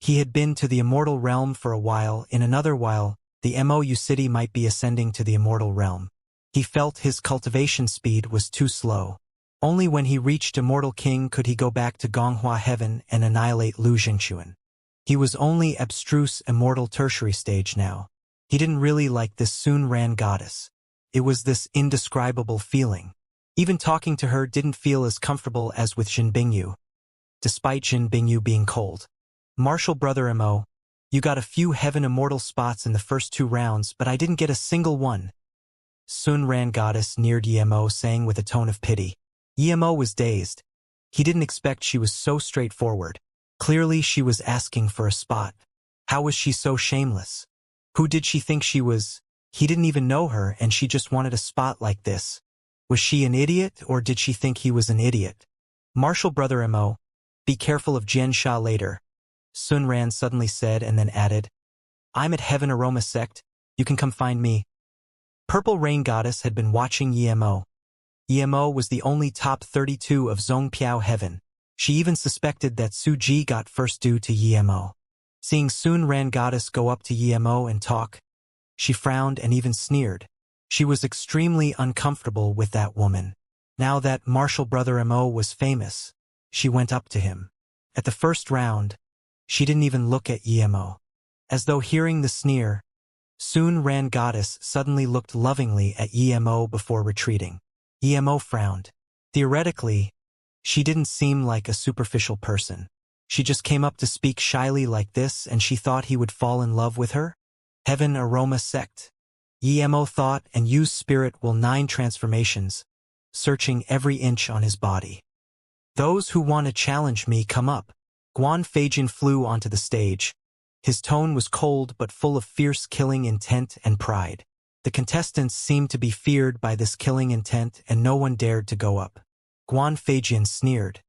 He had been to the immortal realm for a while. In another while, the MOU city might be ascending to the immortal realm. He felt his cultivation speed was too slow. Only when he reached Immortal King could he go back to Gonghua Heaven and annihilate Lu Jingxuan. He was only abstruse immortal tertiary stage now. He didn't really like this Sun Ran goddess. It was this indescribable feeling. Even talking to her didn't feel as comfortable as with Jin Bingyu. Despite Jin Bingyu being cold. Martial brother Mo, you got a few heaven immortal spots in the first 2 rounds, but I didn't get a single one. Sun Ran goddess neared Yemo, saying with a tone of pity. Yemo was dazed. He didn't expect she was so straightforward. Clearly she was asking for a spot. How was she so shameless? Who did she think she was? He didn't even know her and she just wanted a spot like this. Was she an idiot or did she think he was an idiot? Martial brother Mo, be careful of Xianxia later, Sun Ran suddenly said and then added. I'm at Heaven Aroma Sect, you can come find me. Purple Rain Goddess had been watching Yemo. Yemo was the only top 32 of Zhongpiao Heaven. She even suspected that Su Ji got first due to Yemo. Seeing Sun Ran Goddess go up to Yemo and talk, she frowned and even sneered. She was extremely uncomfortable with that woman. Now that martial brother Mo was famous, she went up to him. At the first round, she didn't even look at Yemo. As though hearing the sneer, Sun Ran Goddess suddenly looked lovingly at Yemo before retreating. Yemo frowned. Theoretically, she didn't seem like a superficial person. She just came up to speak shyly like this and she thought he would fall in love with her? Heaven Aroma Sect. Yemo thought and used Spirit Will 9 transformations, searching every inch on his body. Those who want to challenge me come up. Guan Feijin flew onto the stage. His tone was cold but full of fierce killing intent and pride. The contestants seemed to be feared by this killing intent and no one dared to go up. Guan Feijin sneered.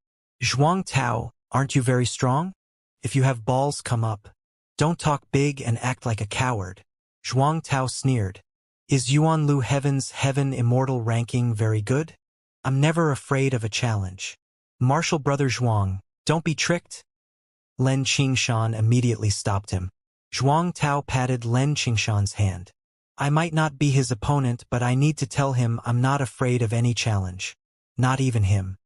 Zhuang Tao, aren't you very strong? If you have balls, come up. Don't talk big and act like a coward. Zhuang Tao sneered. Is Yuan Lu Heaven's Heaven Immortal ranking very good? I'm never afraid of a challenge. Martial brother Zhuang, don't be tricked. Len Qingshan immediately stopped him. Zhuang Tao patted Len Qingshan's hand. I might not be his opponent, but I need to tell him I'm not afraid of any challenge. Not even him.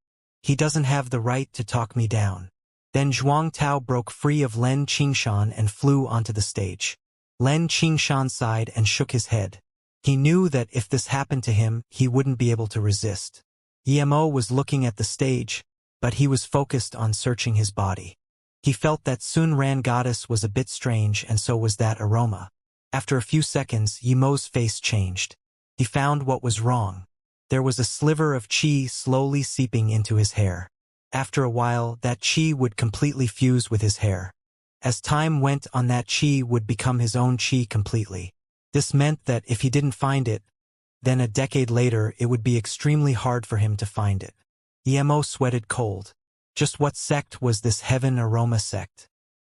He doesn't have the right to talk me down. Then Zhuang Tao broke free of Len Qingshan and flew onto the stage. Len Qingshan sighed and shook his head. He knew that if this happened to him, he wouldn't be able to resist. Yemo was looking at the stage, but he was focused on searching his body. He felt that Sun Ran Goddess was a bit strange and so was that aroma. After a few seconds, Yemo's face changed. He found what was wrong. There was a sliver of qi slowly seeping into his hair. After a while, that qi would completely fuse with his hair. As time went on, that qi would become his own qi completely. This meant that if he didn't find it, then a decade later it would be extremely hard for him to find it. Yemo sweated cold. Just what sect was this Heaven Aroma Sect?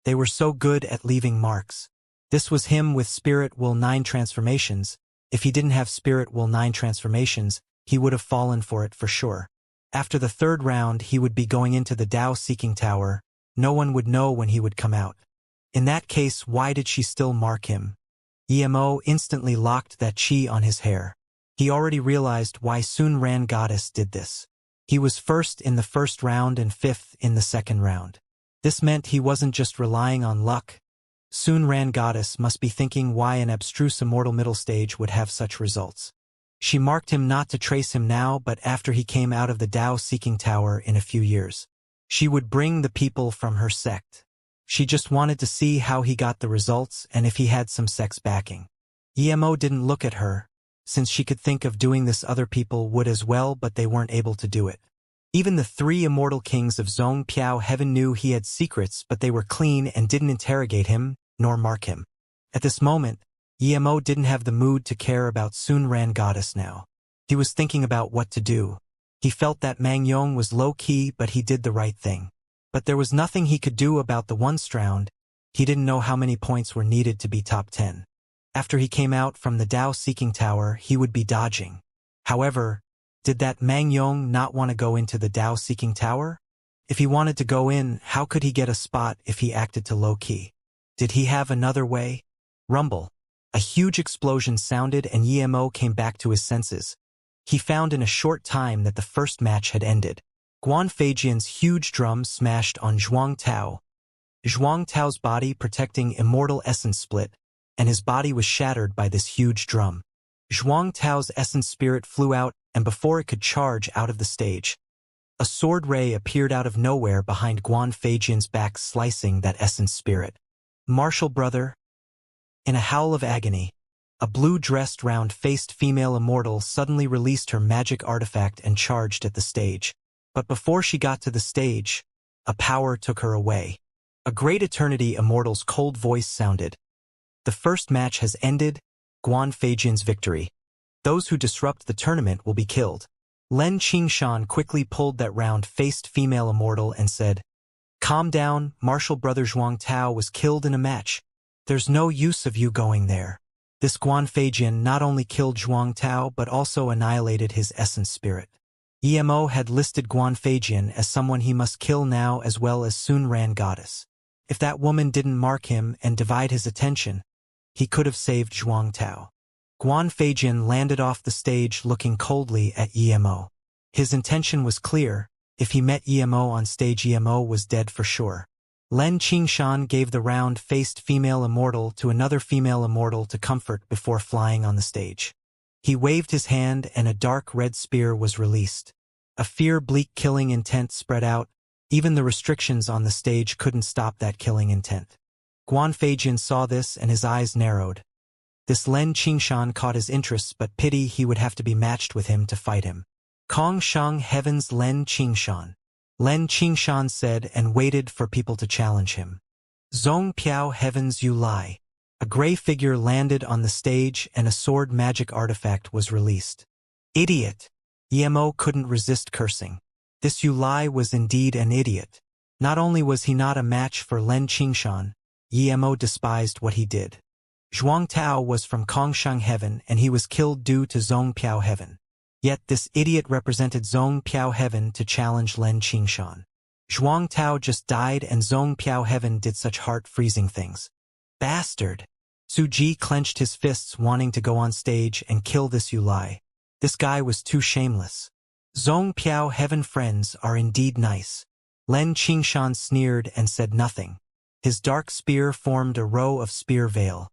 They were so good at leaving marks. This was him with Spirit Will 9 transformations. If he didn't have Spirit Will 9 transformations, he would have fallen for it for sure. After the 3rd round, he would be going into the Dao Seeking Tower. No one would know when he would come out. In that case, why did she still mark him? Yemo instantly locked that qi on his hair. He already realized why Sun Ran Goddess did this. He was 1st in the 1st round and 5th in the 2nd round. This meant he wasn't just relying on luck. Sun Ran Goddess must be thinking why an abstruse immortal middle stage would have such results. She marked him not to trace him now, but after he came out of the Dao Seeking Tower in a few years. She would bring the people from her sect. She just wanted to see how he got the results and if he had some sect's backing. Yemo didn't look at her, since she could think of doing this other people would as well, but they weren't able to do it. Even the 3 immortal kings of Zhongpiao Heaven knew he had secrets, but they were clean and didn't interrogate him, nor mark him. At this moment, Yemo didn't have the mood to care about Sun Ran Goddess now. He was thinking about what to do. He felt that Mang Yong was low-key, but he did the right thing. But there was nothing he could do about the 1st round. He didn't know how many points were needed to be top 10. After he came out from the Dao Seeking Tower, he would be dodging. However, did that Mang Yong not want to go into the Dao Seeking Tower? If he wanted to go in, how could he get a spot if he acted too low-key? Did he have another way? Rumble. A huge explosion sounded and Emo came back to his senses. He found in a short time that the first match had ended. Guan Feijian's huge drum smashed on Zhuang Tao. Zhuang Tao's body protecting Immortal essence split, and his body was shattered by this huge drum. Zhuang Tao's essence spirit flew out, and before it could charge out of the stage, a sword ray appeared out of nowhere behind Guan Feijian's back, slicing that essence spirit. Martial brother. In a howl of agony, a blue-dressed, round-faced female immortal suddenly released her magic artifact and charged at the stage. But before she got to the stage, a power took her away. A great eternity immortal's cold voice sounded. The first match has ended, Guan Feijian's victory. Those who disrupt the tournament will be killed. Lin Qingshan quickly pulled that round-faced female immortal and said, "Calm down, martial brother Zhuang Tao was killed in a match. There's no use of you going there." This Guan Feijian not only killed Zhuang Tao but also annihilated his essence spirit. Emo had listed Guan Feijian as someone he must kill now as well as Sun Ran Goddess. If that woman didn't mark him and divide his attention, he could have saved Zhuang Tao. Guan Feijian landed off the stage looking coldly at Emo. His intention was clear. If he met Emo on stage, Emo was dead for sure. Lin Qingshan gave the round-faced female immortal to another female immortal to comfort before flying on the stage. He waved his hand and a dark red spear was released. A fear-bleak killing intent spread out. Even the restrictions on the stage couldn't stop that killing intent. Guan Feijian saw this and his eyes narrowed. This Lin Qingshan caught his interests, but pity he would have to be matched with him to fight him. Kong Shang Heaven's Lin Qingshan. Lin Qingshan said and waited for people to challenge him. Zong Piao Heaven's Yu Lai. A gray figure landed on the stage and a sword magic artifact was released. Idiot! Emo couldn't resist cursing. This Yu Lai was indeed an idiot. Not only was he not a match for Lin Qingshan, Emo despised what he did. Zhuang Tao was from Kongshang Heaven and he was killed due to Zong Piao Heaven. Yet this idiot represented Zong Piao Heaven to challenge Lin Qingshan. Zhuang Tao just died and Zong Piao Heaven did such heart-freezing things. Bastard! Su Ji clenched his fists wanting to go on stage and kill this Yu Lai. This guy was too shameless. Zong Piao Heaven friends are indeed nice. Lin Qingshan sneered and said nothing. His dark spear formed a row of spear veil.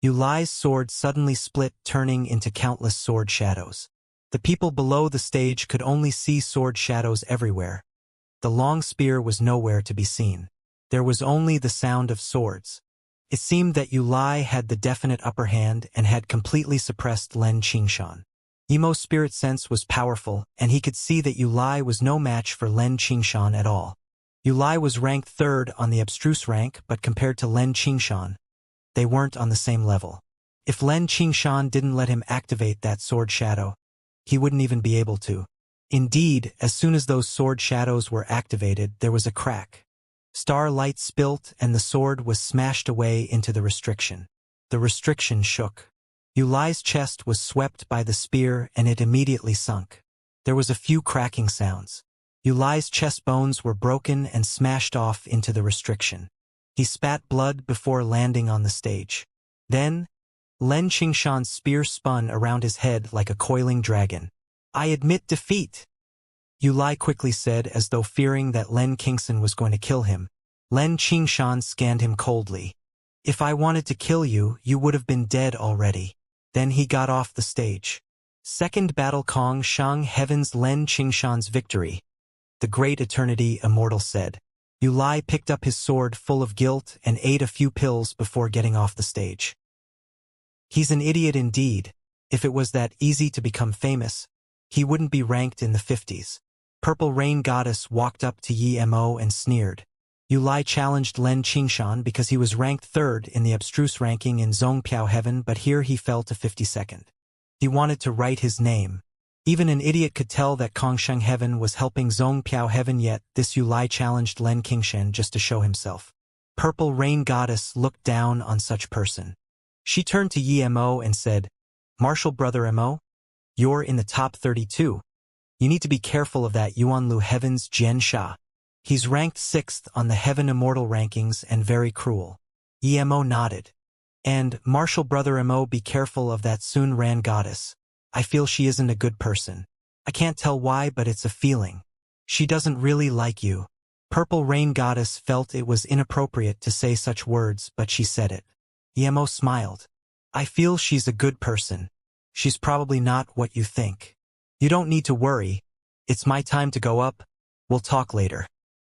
Yu Lai's sword suddenly split, turning into countless sword shadows. The people below the stage could only see sword shadows everywhere. The long spear was nowhere to be seen. There was only the sound of swords. It seemed that Yu Lai had the definite upper hand and had completely suppressed Lin Qingshan. Emo's spirit sense was powerful, and he could see that Yu Lai was no match for Lin Qingshan at all. Yu Lai was ranked third on the abstruse rank, but compared to Lin Qingshan, they weren't on the same level. If Lin Qingshan didn't let him activate that sword shadow, he wouldn't even be able to. Indeed, as soon as those sword shadows were activated, there was a crack. Starlight spilt and the sword was smashed away into the restriction. The restriction shook. Yu Lai's chest was swept by the spear and it immediately sunk. There was a few cracking sounds. Yu Lai's chest bones were broken and smashed off into the restriction. He spat blood before landing on the stage. Then, Lin Qingshan's spear spun around his head like a coiling dragon. "I admit defeat," Yu Lai quickly said, as though fearing that Lin Qingshan was going to kill him. Lin Qingshan scanned him coldly. "If I wanted to kill you, you would have been dead already." Then he got off the stage. Second battle, Kong Shang Heaven's Lin Qingshan's victory. The great eternity immortal said. Yu Lai picked up his sword full of guilt and ate a few pills before getting off the stage. He's an idiot indeed. If it was that easy to become famous, he wouldn't be ranked in the 50s. Purple Rain Goddess walked up to Emo and sneered. Yu Lai challenged Lin Qingshan because he was ranked third in the abstruse ranking in Zong Piao Heaven, but here he fell to 52nd. He wanted to write his name. Even an idiot could tell that Kongsheng Heaven was helping Zong Piao Heaven, yet this Yu Lai challenged Lin Qingshan just to show himself. Purple Rain Goddess looked down on such person. She turned to Emo and said, "Martial brother Mo, you're in the top 32. You need to be careful of that Yuanlu Heaven's Jian Sha." He's ranked 6th on the Heaven Immortal rankings and very cruel. Emo nodded. And, Martial Brother Mo, be careful of that Sun Ran goddess. I feel she isn't a good person. I can't tell why, but it's a feeling. She doesn't really like you. Purple Rain Goddess felt it was inappropriate to say such words, but she said it. Emo smiled. I feel she's a good person. She's probably not what you think. You don't need to worry. It's my time to go up. We'll talk later.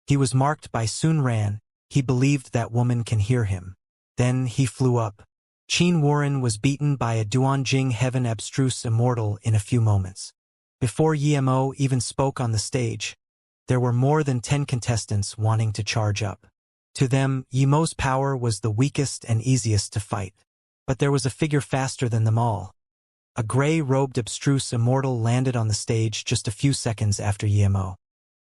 He was marked by Sun Ran. He believed that woman can hear him. Then he flew up. Qin Warren was beaten by a Duanjing Heaven Abstruse Immortal in a few moments. Before Yemo even spoke on the stage, there were more than 10 contestants wanting to charge up. To them, Yemo's power was the weakest and easiest to fight. But there was a figure faster than them all. A gray-robed abstruse immortal landed on the stage just a few seconds after Yemo.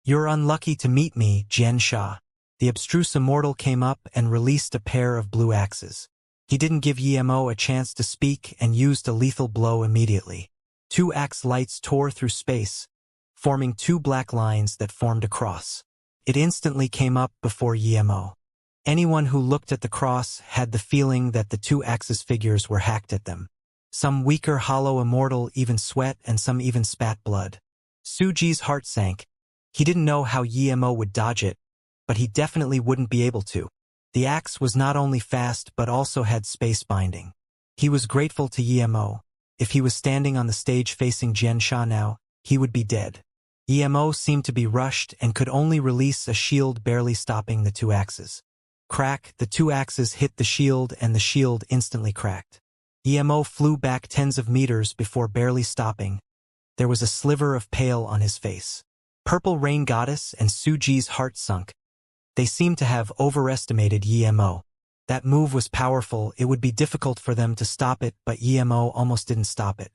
You're unlucky to meet me, Xianxia. The abstruse immortal came up and released a pair of blue axes. He didn't give Yemo a chance to speak and used a lethal blow immediately. 2 axe lights tore through space, forming 2 black lines that formed a cross. It instantly came up before Yemo. Anyone who looked at the cross had the feeling that the 2 axes figures were hacked at them. Some weaker hollow immortal even sweat and some even spat blood. Suji's heart sank. He didn't know how Yemo would dodge it, but he definitely wouldn't be able to. The axe was not only fast but also had space binding. He was grateful to Yemo. If he was standing on the stage facing Xianxia now, he would be dead. Yemo seemed to be rushed and could only release a shield, barely stopping the 2 axes. Crack, the 2 axes hit the shield and the shield instantly cracked. Yemo flew back tens of meters before barely stopping. There was a sliver of pale on his face. Purple Rain Goddess and Suji's heart sunk. They seemed to have overestimated Yemo. That move was powerful. It would be difficult for them to stop it, but Yemo almost didn't stop it.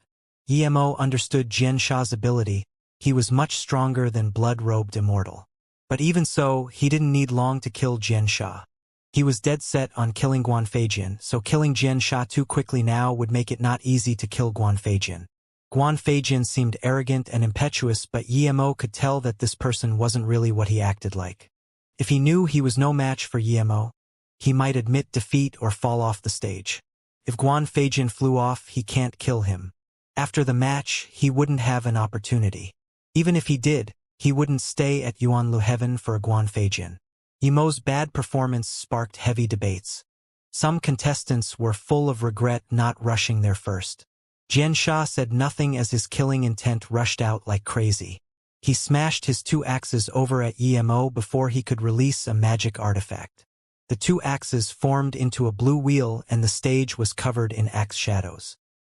Yemo understood Xianxia's ability. He was much stronger than blood-robed immortal. But even so, he didn't need long to kill Xianxia. He was dead set on killing Guanfeijian, so killing Xianxia too quickly now would make it not easy to kill Guanfeijian. Guanfeijian seemed arrogant and impetuous, but Yemo could tell that this person wasn't really what he acted like. If he knew he was no match for Yemo, he might admit defeat or fall off the stage. If Guanfeijian flew off, he can't kill him. After the match, he wouldn't have an opportunity. Even if he did, he wouldn't stay at Yuanlu Heaven for Guanfeijian. Yemo's bad performance sparked heavy debates. Some contestants were full of regret not rushing there first. Xianxia said nothing as his killing intent rushed out like crazy. He smashed his 2 axes over at Yemo before he could release a magic artifact. The 2 axes formed into a blue wheel and the stage was covered in axe shadows.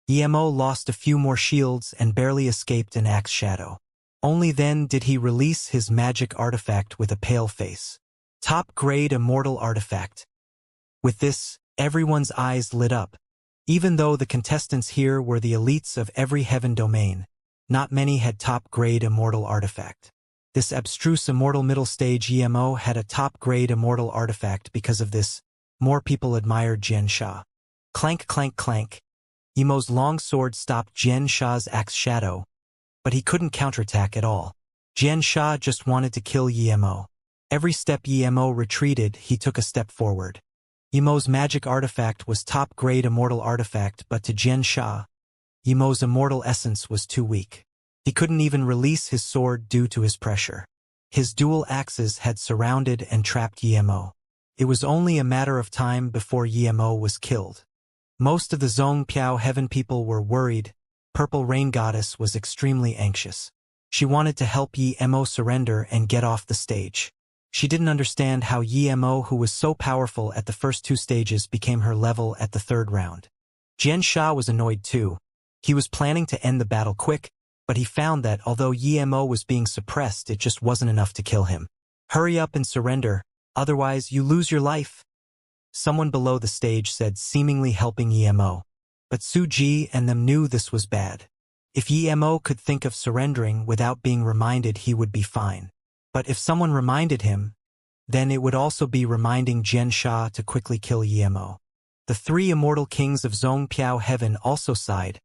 Yemo lost a few more shields and barely escaped an axe shadow. Only then did he release his magic artifact with a pale face. Top-grade immortal artifact. With this, everyone's eyes lit up. Even though the contestants here were the elites of every heaven domain, not many had top-grade immortal artifact. This abstruse immortal middle stage Yemo had a top-grade immortal artifact. Because of this, more people admired Xianxia. Clank, clank, clank. Yemo's long sword stopped Xianxia's axe shadow, but he couldn't counterattack at all. Xianxia just wanted to kill Yemo. Every step Yemo retreated, he took a step forward. Yemo's magic artifact was top-grade immortal artifact, but to Xianxia, Yemo's immortal essence was too weak. He couldn't even release his sword due to his pressure. His dual axes had surrounded and trapped Yemo. It was only a matter of time before Yemo was killed. Most of the Zhongpiao Heaven people were worried. Purple Rain Goddess was extremely anxious. She wanted to help Yemo surrender and get off the stage. She didn't understand how Yemo, who was so powerful at the first 2 stages, became her level at the 3rd round. Xianxia was annoyed too. He was planning to end the battle quick, but he found that although Yemo was being suppressed, it just wasn't enough to kill him. Hurry up and surrender, otherwise you lose your life. Someone below the stage said, seemingly helping Yemo. But Suji and them knew this was bad. If Yemo could think of surrendering without being reminded, he would be fine. But if someone reminded him, then it would also be reminding Xianxia to quickly kill Yemo. The 3 immortal kings of Zhongpiao Heaven also sighed.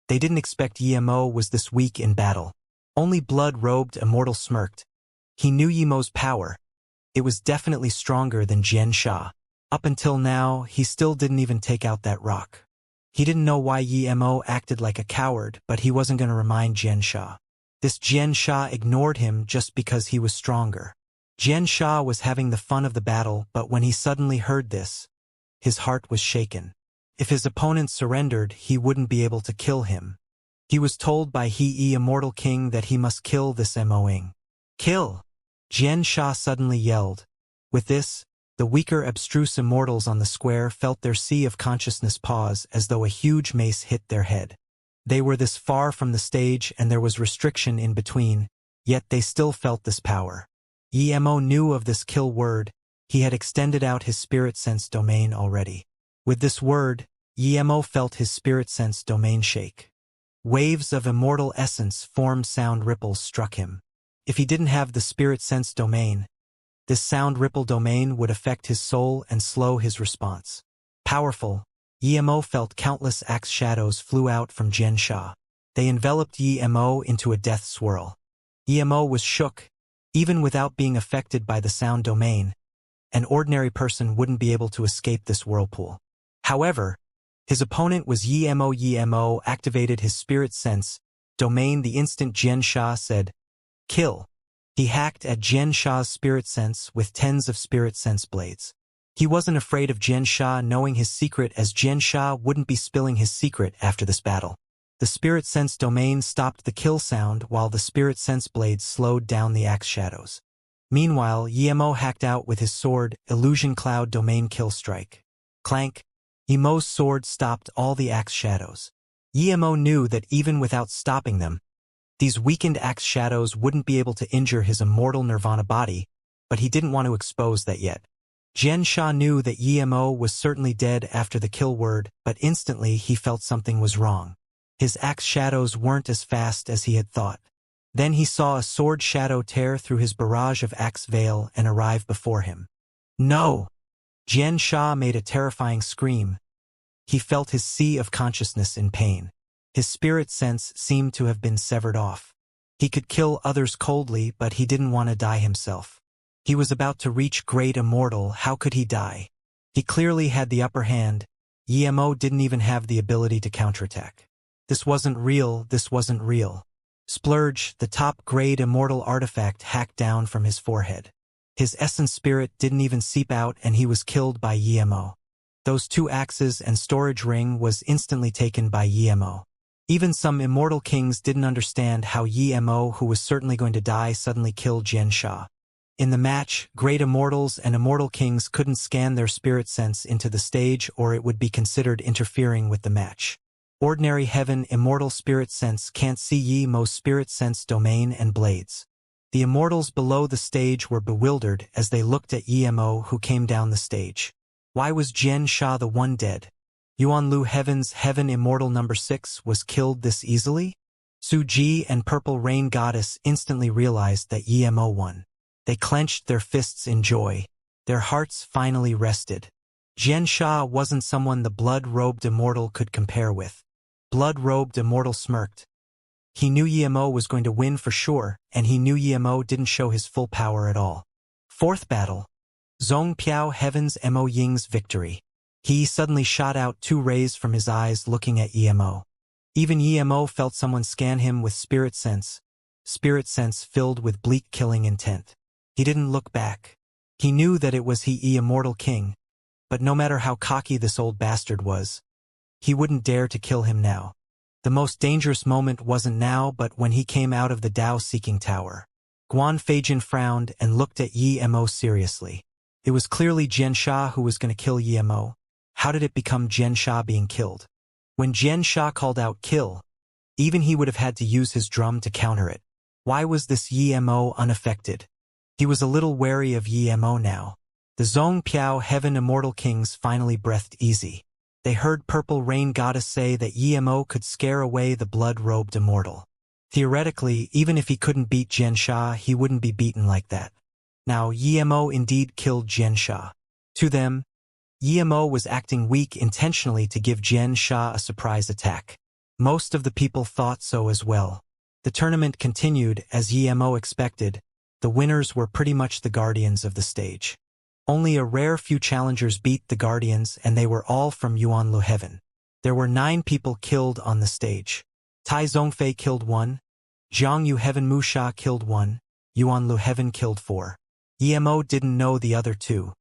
They didn't expect Yemo was this weak in battle. Only blood-robed immortal smirked. He knew Yemo's power. It was definitely stronger than Xianxia. Up until now, he still didn't even take out that rock. He didn't know why Emo acted like a coward, but he wasn't going to remind Xianxia. This Xianxia ignored him just because he was stronger. Xianxia was having the fun of the battle, but when he suddenly heard this, his heart was shaken. If his opponent surrendered, he wouldn't be able to kill him. He was told by He Immortal King that he must kill this Moing. Kill! Xianxia suddenly yelled. With this, the weaker abstruse immortals on the square felt their sea of consciousness pause as though a huge mace hit their head. They were this far from the stage and there was restriction in between, yet they still felt this power. Emo knew of this kill word. He had extended out his spirit sense domain already. With this word, Emo felt his spirit sense domain shake. Waves of immortal essence formed sound ripples struck him. If he didn't have the spirit sense domain, this sound ripple domain would affect his soul and slow his response. Powerful, Emo felt countless axe shadows flew out from Xianxia. They enveloped Emo into a death swirl. Emo was shook. Even without being affected by the sound domain, an ordinary person wouldn't be able to escape this whirlpool. However, his opponent was Emo. Emo activated his spirit sense domain the instant Xianxia said, "Kill." He hacked at Xianxia's spirit sense with tens of spirit sense blades. He wasn't afraid of Xianxia knowing his secret, as Xianxia wouldn't be spilling his secret after this battle. The spirit sense domain stopped the kill sound while the spirit sense blades slowed down the axe shadows. Meanwhile, Emo hacked out with his sword, illusion cloud domain kill strike. Clank! Emo's sword stopped all the axe shadows. Emo knew that even without stopping them, these weakened axe shadows wouldn't be able to injure his immortal nirvana body, but he didn't want to expose that yet. Xianxia knew that Emo was certainly dead after the kill word, but instantly he felt something was wrong. His axe shadows weren't as fast as he had thought. Then he saw a sword shadow tear through his barrage of axe veil and arrive before him. No! Xianxia made a terrifying scream. He felt his sea of consciousness in pain. His spirit sense seemed to have been severed off. He could kill others coldly, but he didn't want to die himself. He was about to reach great immortal. How could he die? He clearly had the upper hand. Emo didn't even have the ability to counterattack. This wasn't real, this wasn't real. Splurge, the top-grade immortal artifact, hacked down from his forehead. His essence spirit didn't even seep out and he was killed by Emo. Those two axes and storage ring was instantly taken by Emo. Even some immortal kings didn't understand how Emo, who was certainly going to die, suddenly killed Xianxia. In the match, great immortals and immortal kings couldn't scan their spirit sense into the stage or it would be considered interfering with the match. Ordinary heaven immortal spirit sense can't see Emo's spirit sense domain and blades. The immortals below the stage were bewildered as they looked at Emo, who came down the stage. Why was Xianxia the one dead? Yuanlu Heaven's Heaven Immortal number 6 was killed this easily? Su Ji and Purple Rain Goddess instantly realized that Emo won. They clenched their fists in joy. Their hearts finally rested. Xianxia wasn't someone the blood-robed immortal could compare with. Blood-robed immortal smirked. He knew Emo was going to win for sure, and he knew Emo didn't show his full power at all. Fourth battle. Zhong Piao Heaven's Mo Ying's victory. He suddenly shot out 2 rays from his eyes looking at Emo. Even Emo felt someone scan him with spirit sense filled with bleak killing intent. He didn't look back. He knew that it was he Immortal King, but no matter how cocky this old bastard was, he wouldn't dare to kill him now. The most dangerous moment wasn't now but when he came out of the Dao-seeking tower. Guan Feijin frowned and looked at Emo seriously. It was clearly Xianxia who was going to kill Emo. How did it become Xianxia being killed? When Xianxia called out kill, even he would have had to use his drum to counter it. Why was this Emo unaffected? He was a little wary of Emo now. The Zhong Piao Heaven Immortal Kings finally breathed easy. They heard Purple Rain Goddess say that Emo could scare away the blood-robed immortal. Theoretically, even if he couldn't beat Xianxia, he wouldn't be beaten like that. Now, Emo indeed killed Xianxia. To them, Emo was acting weak intentionally to give Xianxia a surprise attack. Most of the people thought so as well. The tournament continued as Emo expected. The winners were pretty much the guardians of the stage. Only a rare few challengers beat the guardians, and they were all from Yuanlu Heaven. There were 9 people killed on the stage. Tai Zongfei killed 1, Jiangyu Heaven Musha killed 1, Yuanlu Heaven killed 4. Emo didn't know the other 2.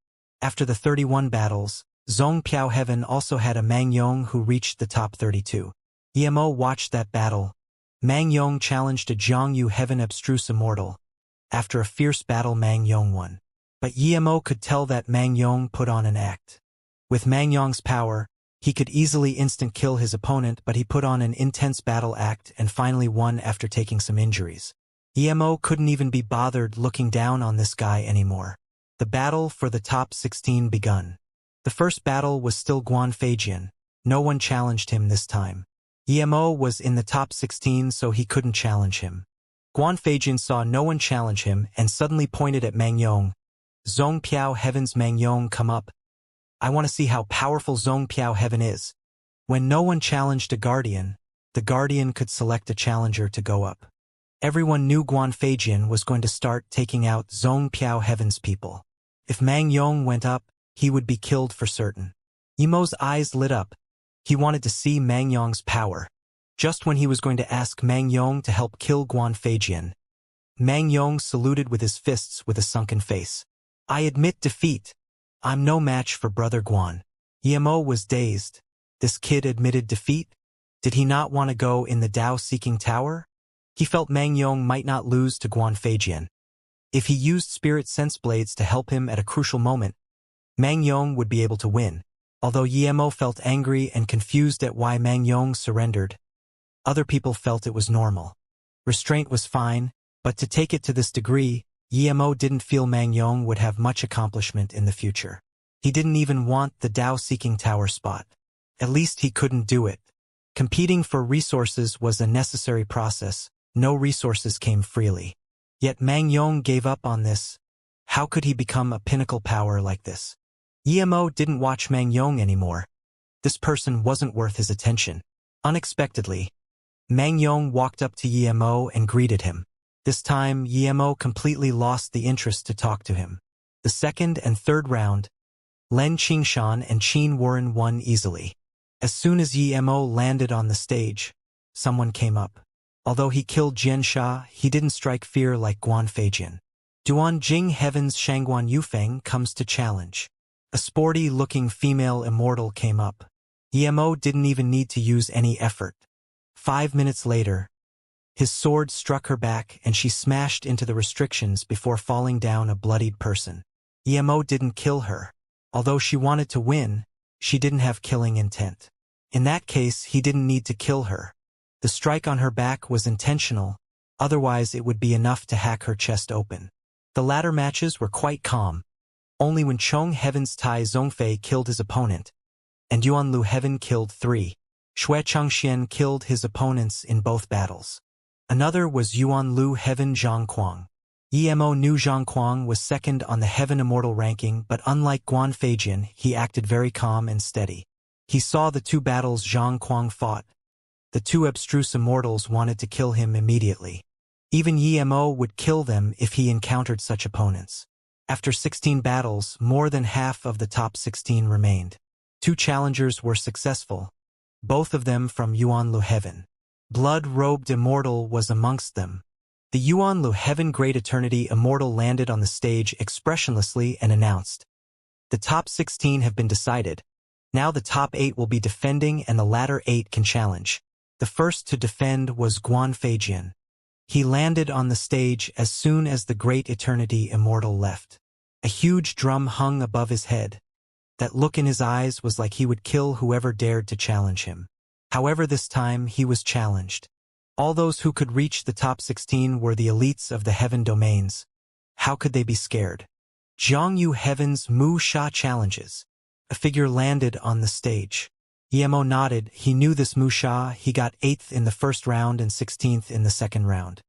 After the 31 battles, Zongpiao Heaven also had a Mang Yong who reached the top 32. Emo watched that battle. Mang Yong challenged a Jiangyu Heaven Abstruse Immortal. After a fierce battle, Mang Yong won. But Emo could tell that Mang Yong put on an act. With Mang Yong's power, he could easily instant kill his opponent, but he put on an intense battle act and finally won after taking some injuries. Emo couldn't even be bothered looking down on this guy anymore. The battle for the top 16 begun. The first battle was still Guan Feijian. No one challenged him this time. Emo was in the top 16, so he couldn't challenge him. Guan Feijian saw no one challenge him and suddenly pointed at Mang Yong. Zongpiao Heaven's Mang Yong, come up. I want to see how powerful Zongpiao Heaven is. When no one challenged a guardian, the guardian could select a challenger to go up. Everyone knew Guan Feijian was going to start taking out Zongpiao Heaven's people. If Mang Yong went up, he would be killed for certain. Emo's eyes lit up. He wanted to see Mang Yong's power. Just when he was going to ask Mang Yong to help kill Guan Feijian, Mang Yong saluted with his fists with a sunken face. I admit defeat. I'm no match for Brother Guan. Emo was dazed. This kid admitted defeat? Did he not want to go in the Dao-seeking tower? He felt Mang Yong might not lose to Guan Feijian. If he used spirit sense blades to help him at a crucial moment, Mang Yong would be able to win. Although Emo felt angry and confused at why Mang Yong surrendered, other people felt it was normal. Restraint was fine, but to take it to this degree, Emo didn't feel Mang Yong would have much accomplishment in the future. He didn't even want the Dao-seeking tower spot. At least he couldn't do it. Competing for resources was a necessary process. No resources came freely. Yet Mang Yong gave up on this. How could he become a pinnacle power like this? Emo didn't watch Mang Yong anymore. This person wasn't worth his attention. Unexpectedly, Mang Yong walked up to Emo and greeted him. This time, Emo completely lost the interest to talk to him. The second and third round, Len Qingshan and Qin Warren won easily. As soon as Emo landed on the stage, someone came up. Although he killed Xianxia, he didn't strike fear like Guan Feijian. Duan Jing Heaven's Shangguan Yufeng comes to challenge. A sporty-looking female immortal came up. Emo didn't even need to use any effort. 5 minutes later, his sword struck her back and she smashed into the restrictions before falling down a bloodied person. Emo didn't kill her. Although she wanted to win, she didn't have killing intent. In that case, he didn't need to kill her. The strike on her back was intentional, otherwise it would be enough to hack her chest open. The latter matches were quite calm. Only when Chong Heaven's Tai Zongfei killed his opponent, and Yuanlu Heaven killed 3. Xue Changxian killed his opponents in both battles. Another was Yuanlu Heaven Zhang Kuang. Emo knew Zhang Kuang was second on the Heaven Immortal ranking, but unlike Guan Feijian, he acted very calm and steady. He saw the 2 battles Zhang Kuang fought. The 2 abstruse immortals wanted to kill him immediately. Even Emo would kill them if he encountered such opponents. After 16 battles, more than half of the top 16 remained. 2 challengers were successful, both of them from Yuanlu Heaven. Blood-robed Immortal was amongst them. The Yuanlu Heaven Great Eternity Immortal landed on the stage expressionlessly and announced, "The top 16 have been decided. Now the top 8 will be defending and the latter 8 can challenge." The first to defend was Guan Feijian. He landed on the stage as soon as the Great Eternity Immortal left. A huge drum hung above his head. That look in his eyes was like he would kill whoever dared to challenge him. However, this time he was challenged. All those who could reach the top 16 were the elites of the heaven domains. How could they be scared? Jiangyu Heaven's Mu Sha challenges. A figure landed on the stage. Emo nodded. He knew this Mu Sha. He got 8th in the first round and 16th in the second round.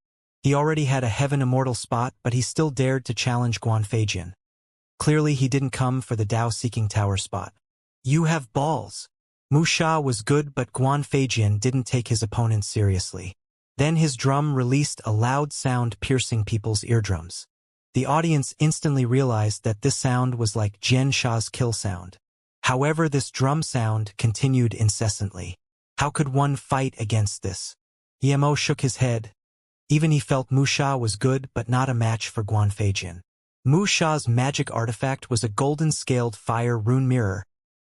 He already had a Heaven Immortal spot, but he still dared to challenge Guan Feijian. Clearly he didn't come for the Dao-seeking tower spot. You have balls. Mu Sha was good, but Guan Feijian didn't take his opponent seriously. Then his drum released a loud sound piercing people's eardrums. The audience instantly realized that this sound was like Xianxia's kill sound. However, this drum sound continued incessantly. How could one fight against this? Emo shook his head. Even he felt Wuxia was good but not a match for Guanfeijian. Wuxia's magic artifact was a golden-scaled fire rune mirror.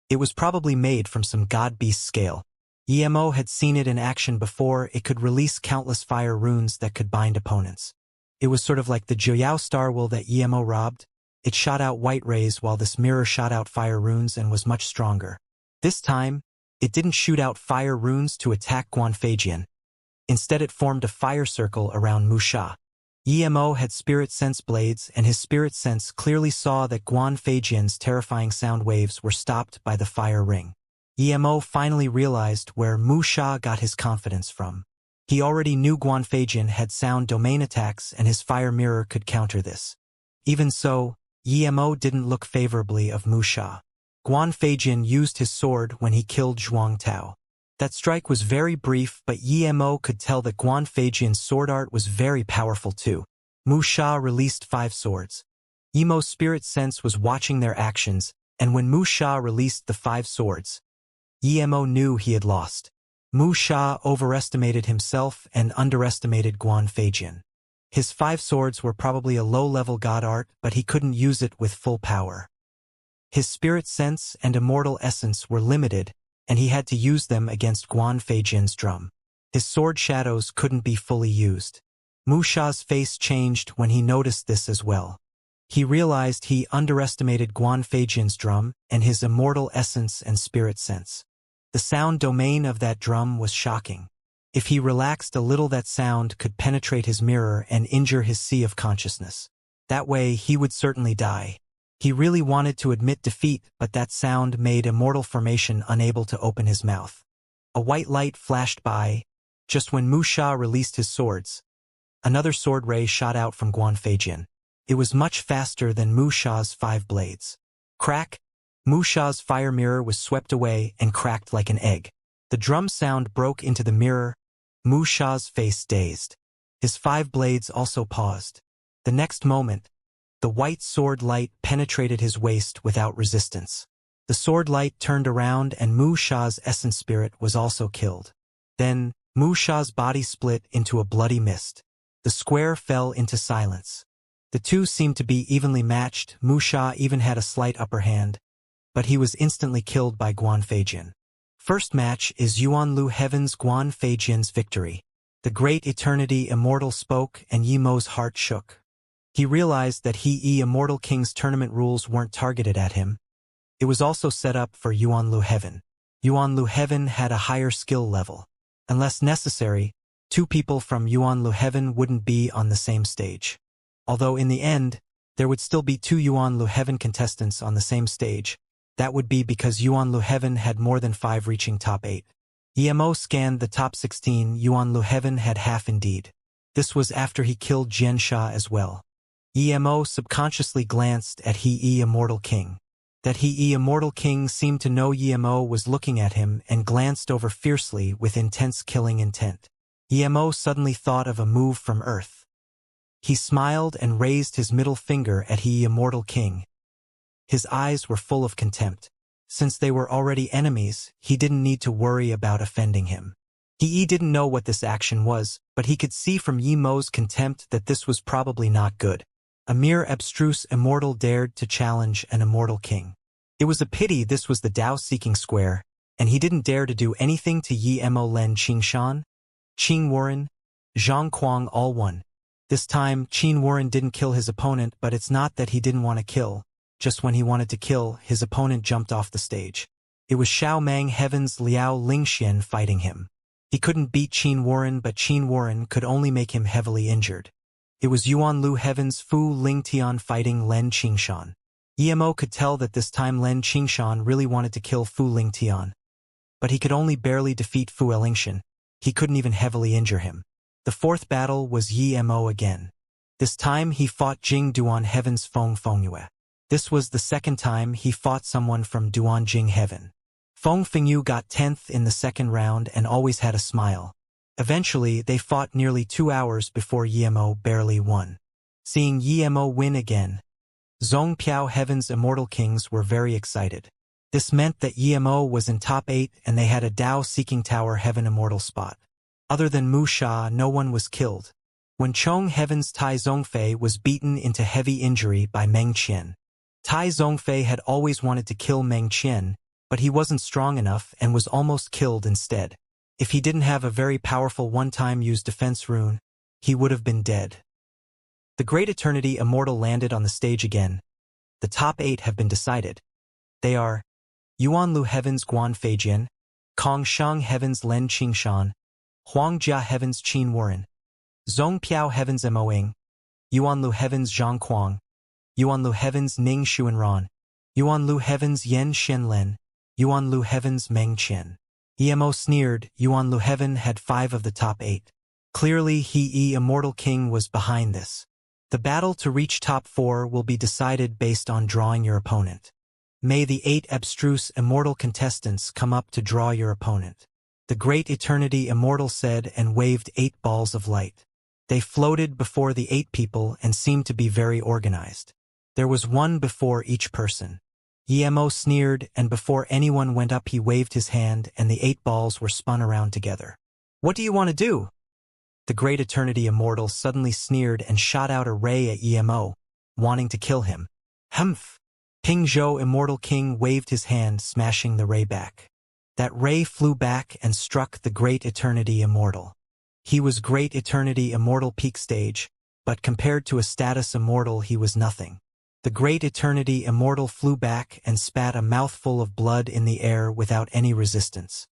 It was probably made from some god-beast scale. Emo had seen it in action before. It could release countless fire runes that could bind opponents. It was sort of like the Joyao Starwill that Emo robbed. It shot out white rays while this mirror shot out fire runes and was much stronger. This time, it didn't shoot out fire runes to attack Guanfeijian. Instead it formed a fire circle around Wuxia. Emo had spirit sense blades, and his spirit sense clearly saw that Guanfeijian's terrifying sound waves were stopped by the fire ring. Emo finally realized where Wuxia got his confidence from. He already knew Guanfeijian had sound domain attacks and his fire mirror could counter this. Even so, Emo didn't look favorably of Wuxia. Guanfeijian used his sword when he killed Zhuang Tao. That strike was very brief, but Emo could tell that Guanfeijian's sword art was very powerful too. Wuxia released 5 swords. Emo's spirit sense was watching their actions, and when Wuxia released the 5 swords, Emo knew he had lost. Wuxia overestimated himself and underestimated Guanfeijian. His 5 swords were probably a low-level god art, but he couldn't use it with full power. His spirit sense and immortal essence were limited, and he had to use them against Guanfeijian's drum. His sword shadows couldn't be fully used. Wuxia's face changed when he noticed this as well. He realized he underestimated Guanfeijian's drum and his immortal essence and spirit sense. The sound domain of that drum was shocking. If he relaxed a little, that sound could penetrate his mirror and injure his sea of consciousness. That way, he would certainly die. He really wanted to admit defeat, but that sound made Immortal Formation unable to open his mouth. A white light flashed by. Just when Wuxia released his swords, another sword ray shot out from Guanfeijian. It was much faster than Wuxia's 5 blades. Crack! Wuxia's fire mirror was swept away and cracked like an egg. The drum sound broke into the mirror. Wuxia's face dazed. His 5 blades also paused. The next moment, the white sword light penetrated his waist without resistance. The sword light turned around and Wuxia's essence spirit was also killed. Then, Wuxia's body split into a bloody mist. The square fell into silence. The two seemed to be evenly matched. Wuxia even had a slight upper hand, but he was instantly killed by Guanfeijian. First match is Yuanlu Heaven's Guanfeijian's victory. The great eternity immortal spoke and Emo's heart shook. He realized that Immortal King's tournament rules weren't targeted at him. It was also set up for Yuanlu Heaven. Yuanlu Heaven had a higher skill level. Unless necessary, 2 people from Yuanlu Heaven wouldn't be on the same stage. Although in the end, there would still be 2 Yuanlu Heaven contestants on the same stage. That would be because Yuanlu Heaven had more than 5 reaching top 8. Emo scanned the top 16. Yuanlu Heaven had half indeed. This was after he killed Xianxia as well. Emo subconsciously glanced at Immortal King. That Immortal King seemed to know Emo was looking at him and glanced over fiercely with intense killing intent. Emo suddenly thought of a move from Earth. He smiled and raised his middle finger at Immortal King. His eyes were full of contempt. Since they were already enemies, he didn't need to worry about offending him. He didn't know what this action was, but he could see from Emo's contempt that this was probably not good. A mere abstruse immortal dared to challenge an immortal king. It was a pity this was the Tao-seeking square, and he didn't dare to do anything to Emo Len Qingshan, Qing Warren, Zhang Kuang all won. This time, Qin Warren didn't kill his opponent, but it's not that he didn't want to kill. Just when he wanted to kill, his opponent jumped off the stage. It was Xiao Mang Heaven's Liao Lingxian fighting him. He couldn't beat Qin Warren, but Qin Warren could only make him heavily injured. It was Yuanlu Heaven's Fu Lingtian fighting Len Qingshan. Emo could tell that this time Len Qingshan really wanted to kill Fu Lingtian. But he could only barely defeat Fu Lingxian. He couldn't even heavily injure him. The 4th battle was Emo again. This time he fought Jing Duan Heaven's Feng Fengyue. This was the 2nd time he fought someone from Duan Jing Heaven. Feng Fengyue got 10th in the 2nd round and always had a smile. Eventually, they fought nearly 2 hours before Emo barely won. Seeing Emo win again, Zhong Piao Heaven's immortal kings were very excited. This meant that Emo was in top 8 and they had a Dao Seeking Tower Heaven immortal spot. Other than Mu Sha, no one was killed. When Chong Heaven's Tai Zhongfei was beaten into heavy injury by Meng Qian. Tai Zhongfei had always wanted to kill Meng Qian, but he wasn't strong enough and was almost killed instead. If he didn't have a very powerful one-time use defense rune, he would have been dead. The Great Eternity Immortal landed on the stage again. The top 8 have been decided. They are Yuanlu Heaven's Guan Feijian, Kong Shang Heaven's Len Qingshan, Huangjia Heaven's Qin Warren, Zhong Piao Heaven's Moing, Yuanlu Heaven's Zhang Kuang, Yuanlu Heaven's Ning Xuanran, Yuanlu Heaven's Yen Shenlen, Yuanlu Heaven's Meng Qian. Emo sneered. Yuanlu Heaven had 5 of the top 8. Clearly he Immortal King was behind this. The battle to reach top 4 will be decided based on drawing your opponent. May the 8 abstruse immortal contestants come up to draw your opponent. The Great Eternity Immortal said and waved 8 balls of light. They floated before the 8 people and seemed to be very organized. There was one before each person. Emo sneered, and before anyone went up he waved his hand and the 8 balls were spun around together. What do you want to do? The Great Eternity Immortal suddenly sneered and shot out a ray at Emo, wanting to kill him. Humph! Ping Zhou Immortal King waved his hand, smashing the ray back. That ray flew back and struck the Great Eternity Immortal. He was Great Eternity Immortal peak stage, but compared to a status immortal he was nothing. The Great Eternity Immortal flew back and spat a mouthful of blood in the air without any resistance.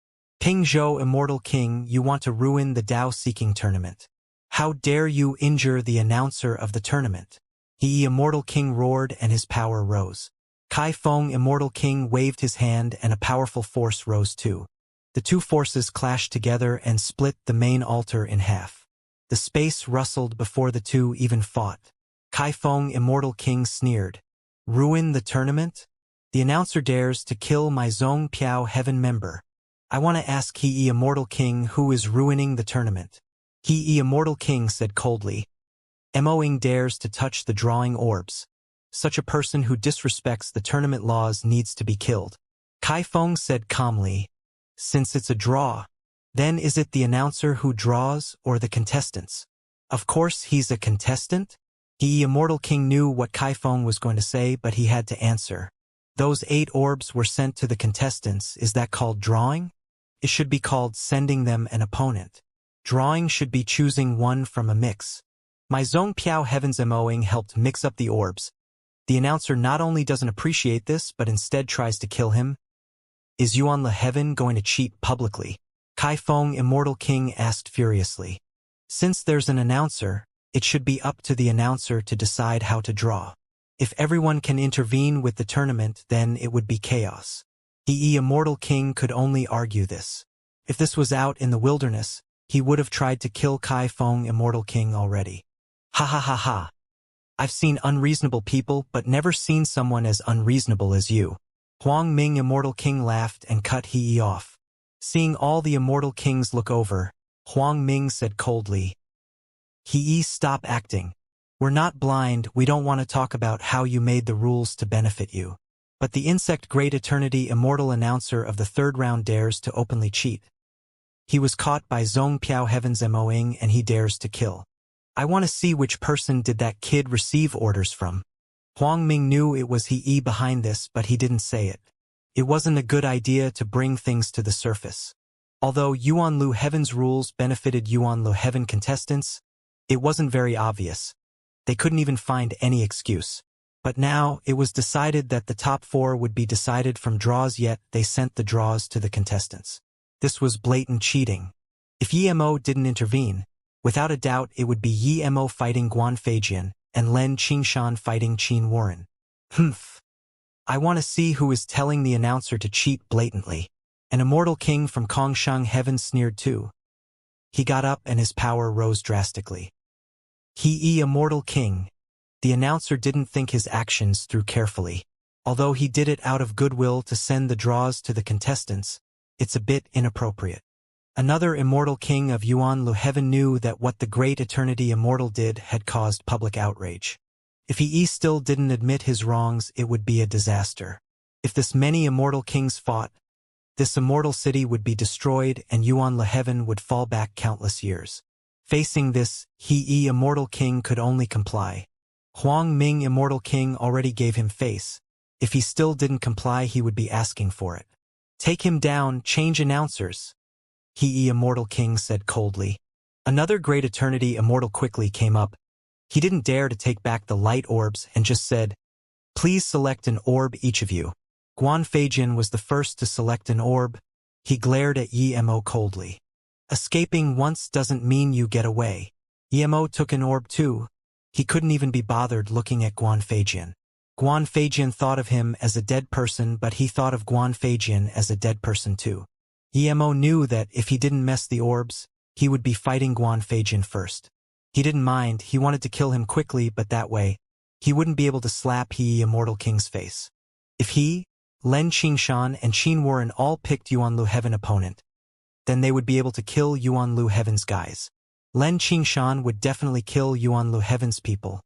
Ping Zhou Immortal King, you want to ruin the Dao Seeking tournament. How dare you injure the announcer of the tournament? He Immortal King roared and his power rose. Kai Feng Immortal King waved his hand and a powerful force rose too. The 2 forces clashed together and split the main altar in half. The space rustled before the 2 even fought. Kai Feng Immortal King sneered. Ruin the tournament? The announcer dares to kill my Zhong Piao Heaven member. I want to ask He Immortal King who is ruining the tournament. He Immortal King said coldly. Moing dares to touch the drawing orbs. Such a person who disrespects the tournament laws needs to be killed. Kai Feng said calmly. Since it's a draw, then is it the announcer who draws or the contestants? Of course he's a contestant. He Immortal King knew what Kai Feng was going to say, but he had to answer. Those 8 orbs were sent to the contestants. Is that called drawing? It should be called sending them an opponent. Drawing should be choosing one from a mix. My Zhong Piao Heaven's Moing helped mix up the orbs. The announcer not only doesn't appreciate this, but instead tries to kill him. Is Yuan Le Heaven going to cheat publicly? Kai Feng Immortal King asked furiously. Since there's an announcer, it should be up to the announcer to decide how to draw. If everyone can intervene with the tournament, then it would be chaos. He Immortal King could only argue this. If this was out in the wilderness, he would have tried to kill Kai Feng Immortal King already. Ha ha ha ha. I've seen unreasonable people, but never seen someone as unreasonable as you. Huang Ming Immortal King laughed and cut He off. Seeing all the Immortal Kings look over, Huang Ming said coldly. He stop acting. We're not blind, we don't want to talk about how you made the rules to benefit you. But the insect Great Eternity Immortal announcer of the 3rd round dares to openly cheat. He was caught by Zhong Piao Heaven's Moing and he dares to kill. I want to see which person did that kid receive orders from. Huang Ming knew it was He behind this, but he didn't say it. It wasn't a good idea to bring things to the surface. Although Yuan Lu Heaven's rules benefited Yuan Lu Heaven contestants, it wasn't very obvious. They couldn't even find any excuse. But now, it was decided that the top 4 would be decided from draws, yet they sent the draws to the contestants. This was blatant cheating. If Emo didn't intervene, without a doubt it would be Emo fighting Guan Feijian and Len Qingshan fighting Qin Warren. Humph. I want to see who is telling the announcer to cheat blatantly. An Immortal King from Kongshang Heaven sneered too. He got up and his power rose drastically. He Immortal King. The announcer didn't think his actions through carefully. Although he did it out of goodwill to send the draws to the contestants, it's a bit inappropriate. Another immortal king of Yuan-Lu heaven knew that what the great eternity immortal did had caused public outrage. If he still didn't admit his wrongs, it would be a disaster. If this many immortal kings fought, this immortal city would be destroyed and Yuan-Lu heaven would fall back countless years. Facing this, he immortal king could only comply. Huang Ming immortal king already gave him face. If he still didn't comply, he would be asking for it. Take him down, change announcers. He immortal king said coldly. Another great eternity immortal quickly came up. He didn't dare to take back the light orbs and just said, "Please select an orb each of you." Guan Feijian was the first to select an orb. He glared at Emo coldly. Escaping once doesn't mean you get away. Emo took an orb too. He couldn't even be bothered looking at Guan Feijian. Guan Feijian thought of him as a dead person, but he thought of Guan Feijian as a dead person too. Emo knew that if he didn't mess the orbs, he would be fighting Guan Feijian first. He didn't mind, he wanted to kill him quickly, but that way, he wouldn't be able to slap he immortal king's face. If he, Lin Qingshan and Qin Warren all picked Yuan-Lu heaven opponent, then they would be able to kill Yuan-Lu heaven's guys. Lin Qingshan would definitely kill Yuan-Lu heaven's people.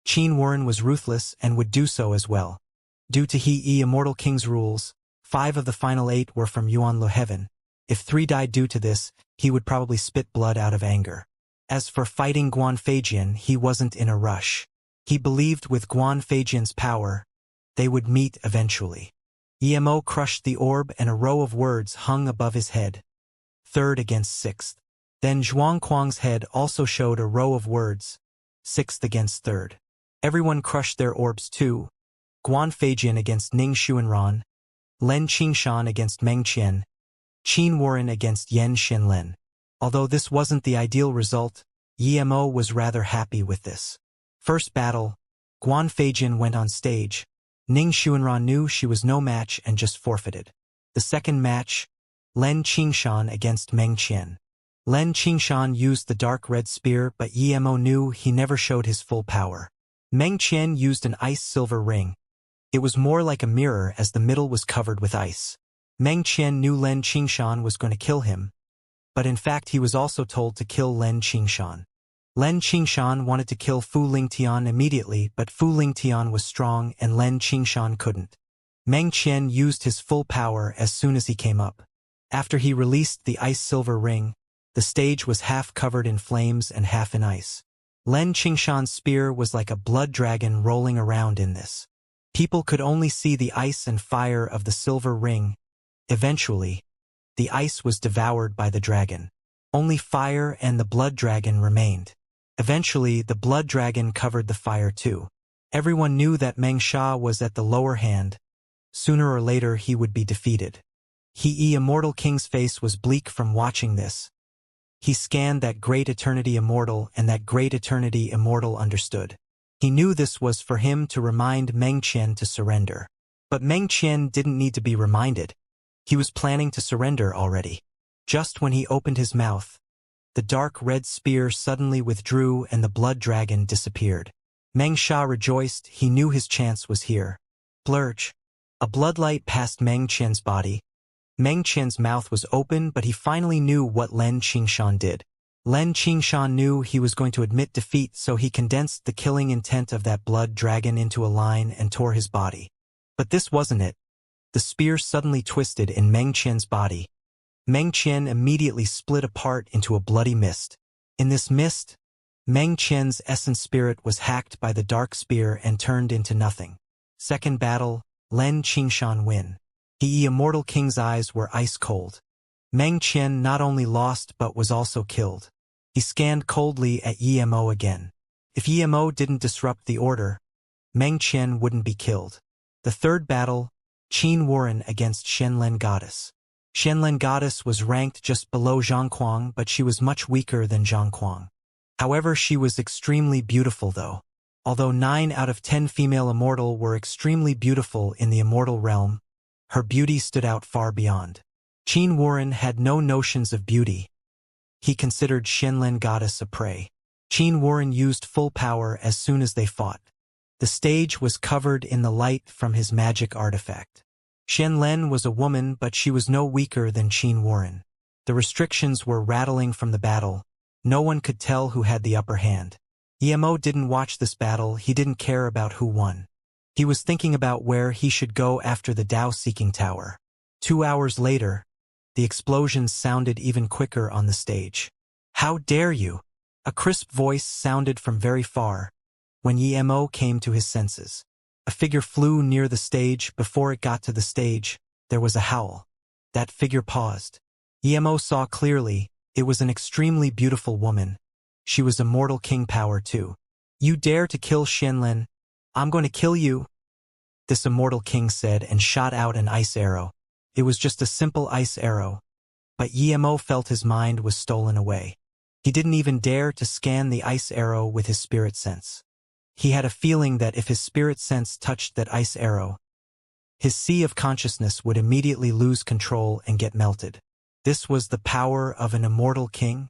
Qin Warren was ruthless and would do so as well. Due to he immortal king's rules, 5 of the final 8 were from Yuan-Lu heaven. If 3 died due to this, he would probably spit blood out of anger. As for fighting Guan Feijian, he wasn't in a rush. He believed with Guan Feijian's power, they would meet eventually. Emo crushed the orb and a row of words hung above his head. 3rd against 6th. Then Zhuangquang's head also showed a row of words. 6th against 3rd. Everyone crushed their orbs too. Guan Feijian against Ning Xuanran. Lin Qingshan against Meng Qian. Qin Warren against Yen Xinlen. Although this wasn't the ideal result, Emo was rather happy with this. First battle, Guan Feijian went on stage. Ning Xuanran knew she was no match and just forfeited. The second match, Lin Qingshan against Meng Qian. Lin Qingshan used the dark red spear, but Emo knew he never showed his full power. Meng Qian used an ice silver ring. It was more like a mirror as the middle was covered with ice. Meng Qian knew Lin Qingshan was going to kill him, but in fact he was also told to kill Lin Qingshan. Lin Qingshan wanted to kill Fu Lingtian immediately, but Fu Lingtian was strong and Lin Qingshan couldn't. Meng Qian used his full power as soon as he came up. After he released the ice silver ring, the stage was half covered in flames and half in ice. Lin Qingshan's spear was like a blood dragon rolling around in this. People could only see the ice and fire of the silver ring. Eventually, the ice was devoured by the dragon. Only fire and the blood dragon remained. Eventually, the blood dragon covered the fire too. Everyone knew that Meng Sha was at the lower hand. Sooner or later he would be defeated. He immortal king's face was bleak from watching this. He scanned that great eternity immortal, and that great eternity immortal understood. He knew this was for him to remind Meng Qian to surrender. But Meng Qian didn't need to be reminded. He was planning to surrender already. Just when he opened his mouth, the dark red spear suddenly withdrew and the blood dragon disappeared. Meng Sha rejoiced, he knew his chance was here. Blurch. A bloodlight passed Meng Qian's body. Meng Qian's mouth was open, but he finally knew what Lin Qingshan did. Lin Qingshan knew he was going to admit defeat, so he condensed the killing intent of that blood dragon into a line and tore his body. But this wasn't it. The spear suddenly twisted in Meng Qian's body. Meng Qian immediately split apart into a bloody mist. In this mist, Meng Qian's essence spirit was hacked by the dark spear and turned into nothing. Second battle, Lin Qingshan win. The immortal king's eyes were ice cold. Meng Qian not only lost but was also killed. He scanned coldly at Emo again. If Emo didn't disrupt the order, Meng Qian wouldn't be killed. The third battle, Qin Warren against Shenlen Goddess. Shenlen Goddess was ranked just below Zhangquang, but she was much weaker than Zhangquang. However, she was extremely beautiful though. Although 9 out of 10 female immortal were extremely beautiful in the immortal realm, her beauty stood out far beyond. Qin Warren had no notions of beauty. He considered Shenlen Goddess a prey. Qin Warren used full power as soon as they fought. The stage was covered in the light from his magic artifact. Shenlen was a woman, but she was no weaker than Qin Warren. The restrictions were rattling from the battle. No one could tell who had the upper hand. Emo didn't watch this battle, he didn't care about who won. He was thinking about where he should go after the Tao-seeking tower. 2 hours later, the explosions sounded even quicker on the stage. "How dare you!" A crisp voice sounded from very far. When Emo came to his senses, a figure flew near the stage. Before it got to the stage, there was a howl. That figure paused. Emo saw clearly, it was an extremely beautiful woman. She was Immortal King power too. "You dare to kill Xianlen? I'm going to kill you," this Immortal King said and shot out an ice arrow. It was just a simple ice arrow. But Emo felt his mind was stolen away. He didn't even dare to scan the ice arrow with his spirit sense. He had a feeling that if his spirit sense touched that ice arrow, his sea of consciousness would immediately lose control and get melted. This was the power of an Immortal King?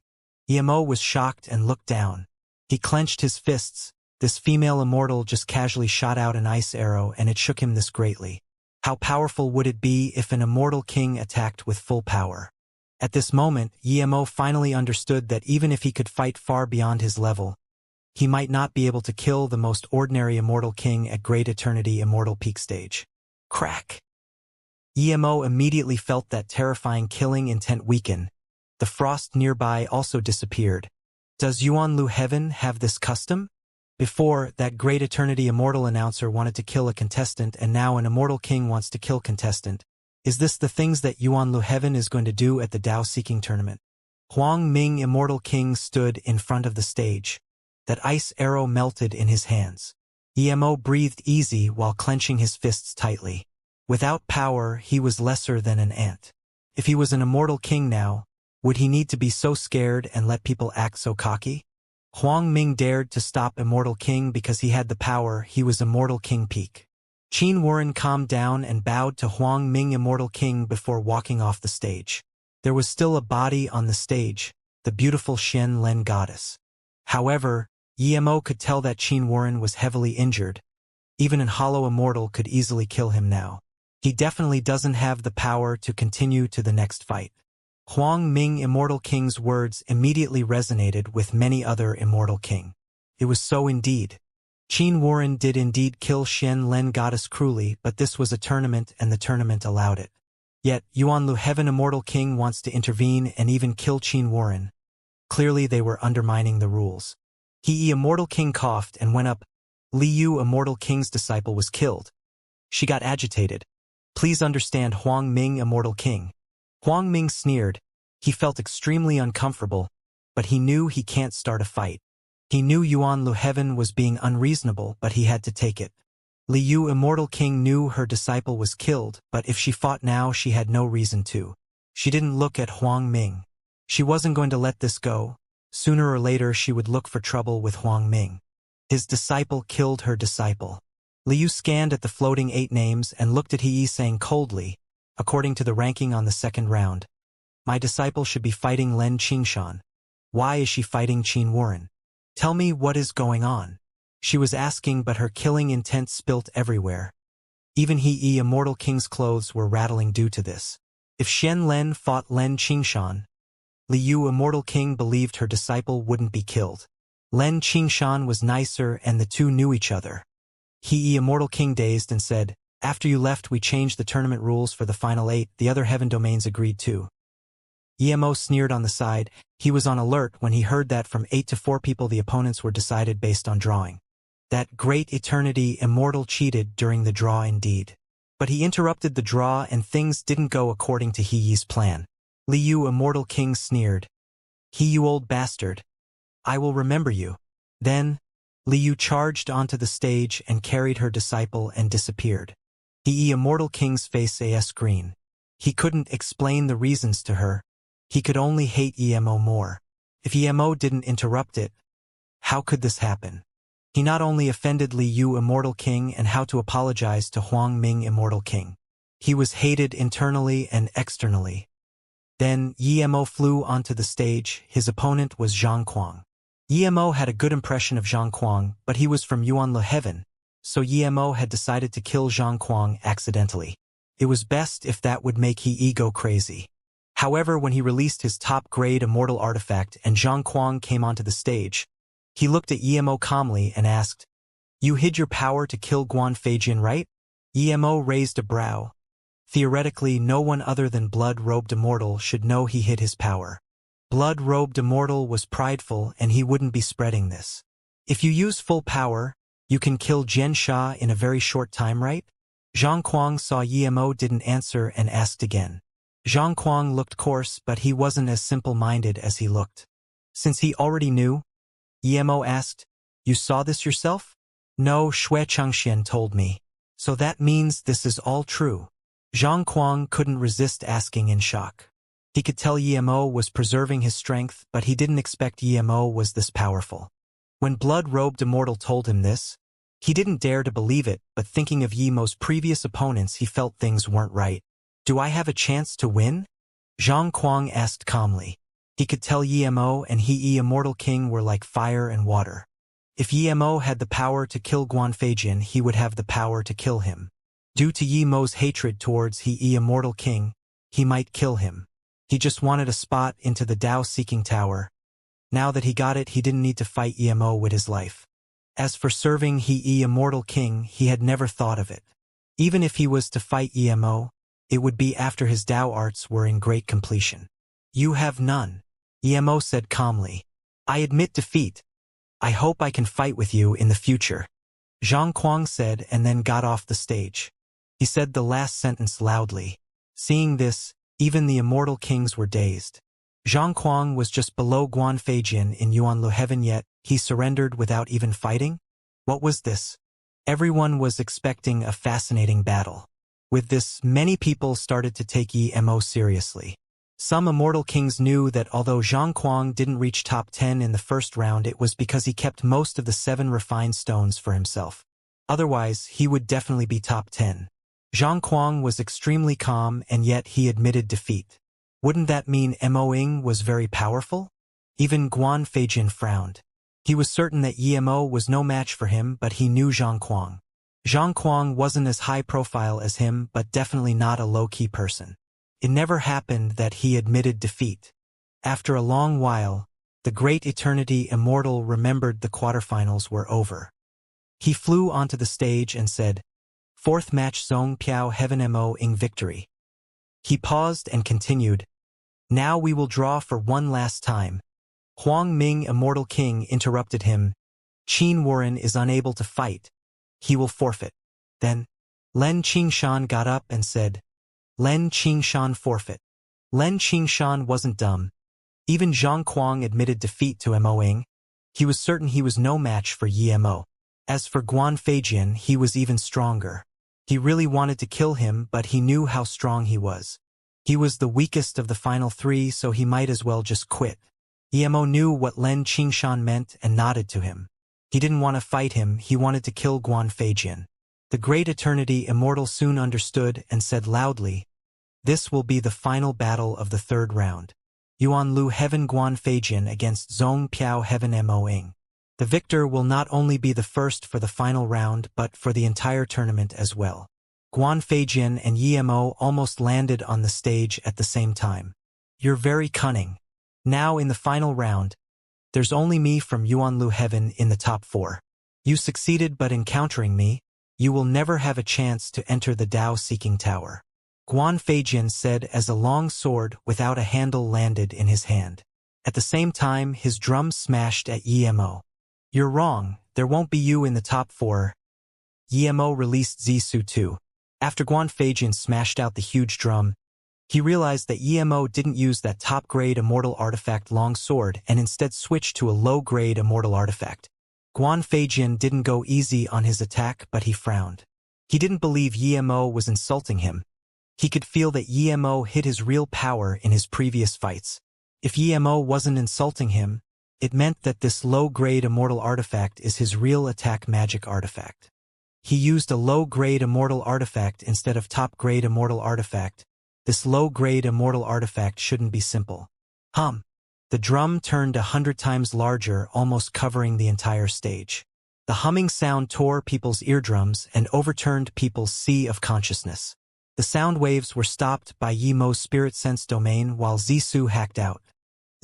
Emo was shocked and looked down. He clenched his fists. This female immortal just casually shot out an ice arrow, and it shook him this greatly. How powerful would it be if an Immortal King attacked with full power? At this moment, Emo finally understood that even if he could fight far beyond his level, he might not be able to kill the most ordinary Immortal King at Great Eternity Immortal Peak stage. Crack! Emo immediately felt that terrifying killing intent weaken. The frost nearby also disappeared. Does Yuanlu Heaven have this custom? Before, that Great Eternity Immortal announcer wanted to kill a contestant, and now an Immortal King wants to kill contestant. Is this the things that Yuanlu Heaven is going to do at the Tao-seeking tournament? Huang Ming Immortal King stood in front of the stage. That ice arrow melted in his hands. Emo breathed easy while clenching his fists tightly. Without power, he was lesser than an ant. If he was an Immortal King now, would he need to be so scared and let people act so cocky? Huang Ming dared to stop Immortal King because he had the power. He was Immortal King peak. Qin Wuren calmed down and bowed to Huang Ming Immortal King before walking off the stage. There was still a body on the stage, the beautiful Xianlen goddess. However, Emo could tell that Qin Wuren was heavily injured. Even an hollow immortal could easily kill him now. He definitely doesn't have the power to continue to the next fight. Huang Ming Immortal King's words immediately resonated with many other Immortal King. It was so indeed. Qin Wuren did indeed kill Xianlen goddess cruelly, but this was a tournament and the tournament allowed it. Yet, Yuanlu Heaven Immortal King wants to intervene and even kill Qin Wuren. Clearly they were undermining the rules. He Immortal King coughed and went up. Liu Immortal King's disciple was killed. She got agitated. Please understand, Huang Ming Immortal King. Huang Ming sneered. He felt extremely uncomfortable, but he knew he can't start a fight. He knew Yuanlu Heaven was being unreasonable, but he had to take it. Liu Immortal King knew her disciple was killed, but if she fought now, she had no reason to. She didn't look at Huang Ming. She wasn't going to let this go. Sooner or later, she would look for trouble with Huang Ming. His disciple killed her disciple. Liu scanned at the floating 8 names and looked at He saying coldly, according to the ranking on the second round, my disciple should be fighting Len Qingshan. Why is she fighting Qin Wuren? Tell me what is going on. She was asking, but her killing intent spilt everywhere. Even He Immortal King's clothes were rattling due to this. If Xian Len fought Len Qingshan, Liu Immortal King believed her disciple wouldn't be killed. Len Qingshan was nicer and the two knew each other. He Immortal King dazed and said, after you left we changed the tournament rules for the final 8, the other heaven domains agreed too. Emo sneered on the side. He was on alert when he heard that from 8 to 4 people the opponents were decided based on drawing. That Great Eternity Immortal cheated during the draw indeed. But he interrupted the draw and things didn't go according to He's plan. Liu Immortal King sneered. He, you old bastard. I will remember you. Then, Liu charged onto the stage and carried her disciple and disappeared. He Immortal King's face as green. He couldn't explain the reasons to her. He could only hate Emo more. If Emo didn't interrupt it, how could this happen? He not only offended Liu Immortal King and how to apologize to Huang Ming Immortal King. He was hated internally and externally. Then, Emo flew onto the stage. His opponent was Zhang Kuang. Emo had a good impression of Zhang Kuang, but he was from Yuanlu Heaven, so Emo had decided to kill Zhang Kuang accidentally. It was best if that would make He go crazy. However, when he released his top-grade immortal artifact and Zhang Kuang came onto the stage, he looked at Emo calmly and asked, "You hid your power to kill Guan Feijian, right?" Emo raised a brow. Theoretically, no one other than Blood-Robed Immortal should know he hid his power. Blood-Robed Immortal was prideful and he wouldn't be spreading this. If you use full power, you can kill Xianxia in a very short time, right? Zhang Kuang saw Emo didn't answer and asked again. Zhang Kuang looked coarse, but he wasn't as simple-minded as he looked. Since he already knew, Emo asked, "You saw this yourself?" "No, Shui Changxian told me." "So that means this is all true." Zhang Kuang couldn't resist asking in shock. He could tell Emo was preserving his strength, but he didn't expect Emo was this powerful. When Blood-Robed Immortal told him this, he didn't dare to believe it, but thinking of Yemo's previous opponents he felt things weren't right. "Do I have a chance to win?" Zhang Kuang asked calmly. He could tell Emo and he Immortal King were like fire and water. If Emo had the power to kill Guan Feijian, he would have the power to kill him. Due to Yemo's hatred towards he Immortal King, he might kill him. He just wanted a spot into the Dao-seeking tower. Now that he got it, he didn't need to fight Emo with his life. As for serving he Immortal King, he had never thought of it. Even if he was to fight Emo, it would be after his Dao arts were in great completion. "You have none," Emo said calmly. "I admit defeat. I hope I can fight with you in the future," Zhang Kuang said and then got off the stage. He said the last sentence loudly. Seeing this, even the Immortal Kings were dazed. Zhang Kuang was just below Guan Feijian in Yuanlu heaven, yet he surrendered without even fighting? What was this? Everyone was expecting a fascinating battle. With this, many people started to take Emo seriously. Some Immortal Kings knew that although Zhang Kuang didn't reach top 10 in the first round, it was because he kept most of the 7 refined stones for himself. Otherwise, he would definitely be top 10. Zhang Kuang was extremely calm, and yet he admitted defeat. Wouldn't that mean Mo-ing was very powerful? Even Guan Feijian frowned. He was certain that Emo was no match for him, but he knew Zhang Kuang. Zhang Kuang wasn't as high profile as him, but definitely not a low-key person. It never happened that he admitted defeat. After a long while, the great Eternity Immortal remembered the quarterfinals were over. He flew onto the stage and said, "Fourth match, Zong Piao Heaven Mo-ing victory." He paused and continued, "Now we will draw for one last time." Huang Ming Immortal King interrupted him. "Qin Warren is unable to fight. He will forfeit." Then, Len Qingshan got up and said, "Len Qingshan forfeit." Len Qingshan wasn't dumb. Even Zhang Kuang admitted defeat to Mo-ing. He was certain he was no match for Emo. As for Guan Feijian, he was even stronger. He really wanted to kill him, but he knew how strong he was. He was the weakest of the final 3, so he might as well just quit. Emo knew what Len Qingshan meant and nodded to him. He didn't want to fight him, he wanted to kill Guan Feijian. The Great Eternity Immortal soon understood and said loudly, "This will be the final battle of the 3rd round. Yuanlu Heaven Guan Feijian against Zong Piao Heaven Mo-ing. The victor will not only be the first for the final round, but for the entire tournament as well." Guan Feijian and Emo almost landed on the stage at the same time. "You're very cunning. Now in the final round, there's only me from Yuanlu Heaven in the top 4. You succeeded, but encountering me, you will never have a chance to enter the Dao-seeking tower," Guan Feijian said as a long sword without a handle landed in his hand. At the same time, his drum smashed at Emo. "You're wrong, there won't be you in the top 4. Emo released Zisu too. After Guan Feijian smashed out the huge drum, he realized that Emo didn't use that top-grade immortal artifact long sword and instead switched to a low-grade immortal artifact. Guan Feijian didn't go easy on his attack, but he frowned. He didn't believe Emo was insulting him. He could feel that Emo hid his real power in his previous fights. If Emo wasn't insulting him, it meant that this low-grade immortal artifact is his real attack magic artifact. He used a low-grade immortal artifact instead of top-grade immortal artifact. This low-grade immortal artifact shouldn't be simple. Hum. The drum turned 100 times larger, almost covering the entire stage. The humming sound tore people's eardrums and overturned people's sea of consciousness. The sound waves were stopped by Yimo's spirit sense domain while Zisu hacked out.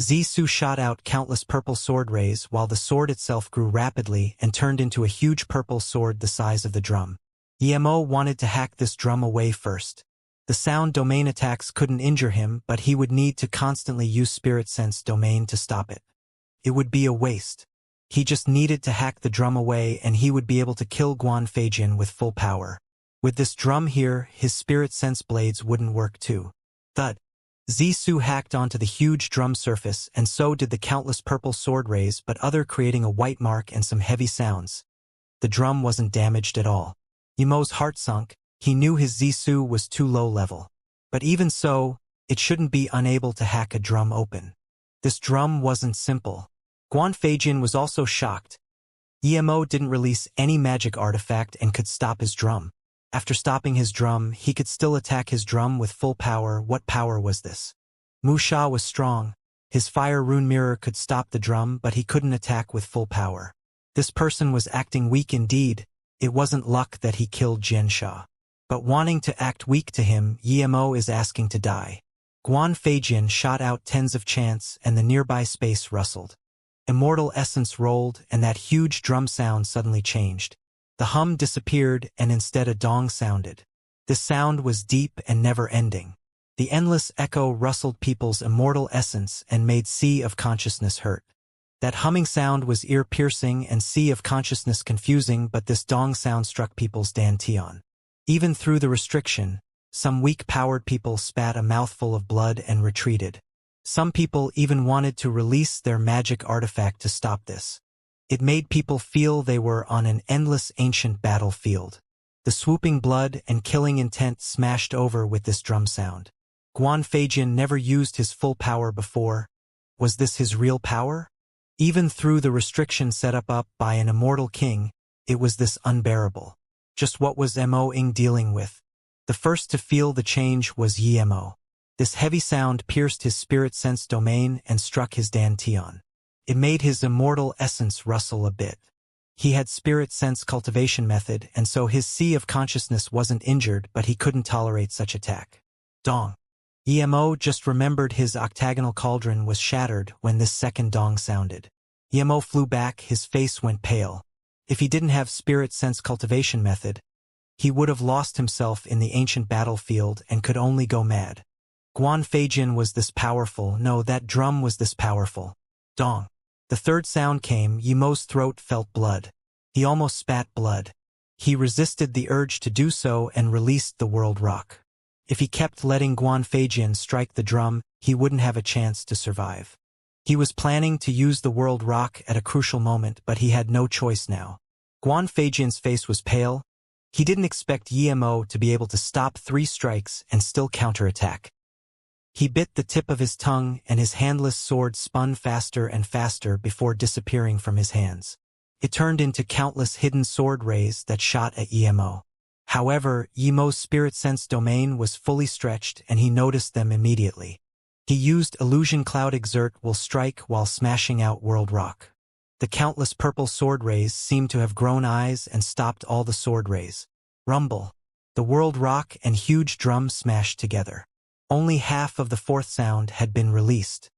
Zisu shot out countless purple sword rays while the sword itself grew rapidly and turned into a huge purple sword the size of the drum. Yimo wanted to hack this drum away first. The sound domain attacks couldn't injure him, but he would need to constantly use spirit sense domain to stop it. It would be a waste. He just needed to hack the drum away and he would be able to kill Guan Feijin with full power. With this drum here, his spirit sense blades wouldn't work too. Thud. Zisu hacked onto the huge drum surface and so did the countless purple sword rays but other creating a white mark and some heavy sounds. The drum wasn't damaged at all. Yimo's heart sunk. He knew his Zisu was too low level. But even so, it shouldn't be unable to hack a drum open. This drum wasn't simple. Guan Feijin was also shocked. Yimo didn't release any magic artifact and could stop his drum. After stopping his drum, he could still attack his drum with full power. What power was this? Wuxia was strong. His fire rune mirror could stop the drum, but he couldn't attack with full power. This person was acting weak indeed. It wasn't luck that he killed Xianxia. But wanting to act weak to him, Yimo is asking to die. Guan Feijin shot out tens of chants and the nearby space rustled. Immortal essence rolled and that huge drum sound suddenly changed. The hum disappeared and instead a dong sounded. This sound was deep and never-ending. The endless echo rustled people's immortal essence and made Sea of Consciousness hurt. That humming sound was ear-piercing and Sea of Consciousness confusing, but this dong sound struck people's dantian. Even through the restriction, some weak-powered people spat a mouthful of blood and retreated. Some people even wanted to release their magic artifact to stop this. It made people feel they were on an endless ancient battlefield. The swooping blood and killing intent smashed over with this drum sound. Guan Feijin never used his full power before. Was this his real power? Even through the restriction set up by an immortal king, it was this unbearable. Just what was Mo Ing dealing with? The first to feel the change was Yimo. This heavy sound pierced his spirit sense domain and struck his dantian. It made his immortal essence rustle a bit. He had spirit sense cultivation method, and so his Sea of Consciousness wasn't injured, but he couldn't tolerate such attack. Dong. Yimo just remembered his octagonal cauldron was shattered when this second dong sounded. Yimo flew back, his face went pale. If he didn't have spirit sense cultivation method, he would have lost himself in the ancient battlefield and could only go mad. Guan Feijin was this powerful. No, that drum was this powerful. Dong. The third sound came. Yimo's throat felt blood. He almost spat blood. He resisted the urge to do so and released the world rock. If he kept letting Guan Feijin strike the drum, he wouldn't have a chance to survive. He was planning to use the world rock at a crucial moment, but he had no choice now. Guan Feijin's face was pale. He didn't expect Yimo to be able to stop 3 strikes and still counterattack. He bit the tip of his tongue and his handless sword spun faster and faster before disappearing from his hands. It turned into countless hidden sword rays that shot at Yimo. However, Yimo's spirit sense domain was fully stretched and he noticed them immediately. He used Illusion Cloud Exert will strike while smashing out World Rock. The countless purple sword rays seemed to have grown eyes and stopped all the sword rays. Rumble. The World Rock and huge drum smashed together. Only half of the fourth sound had been released.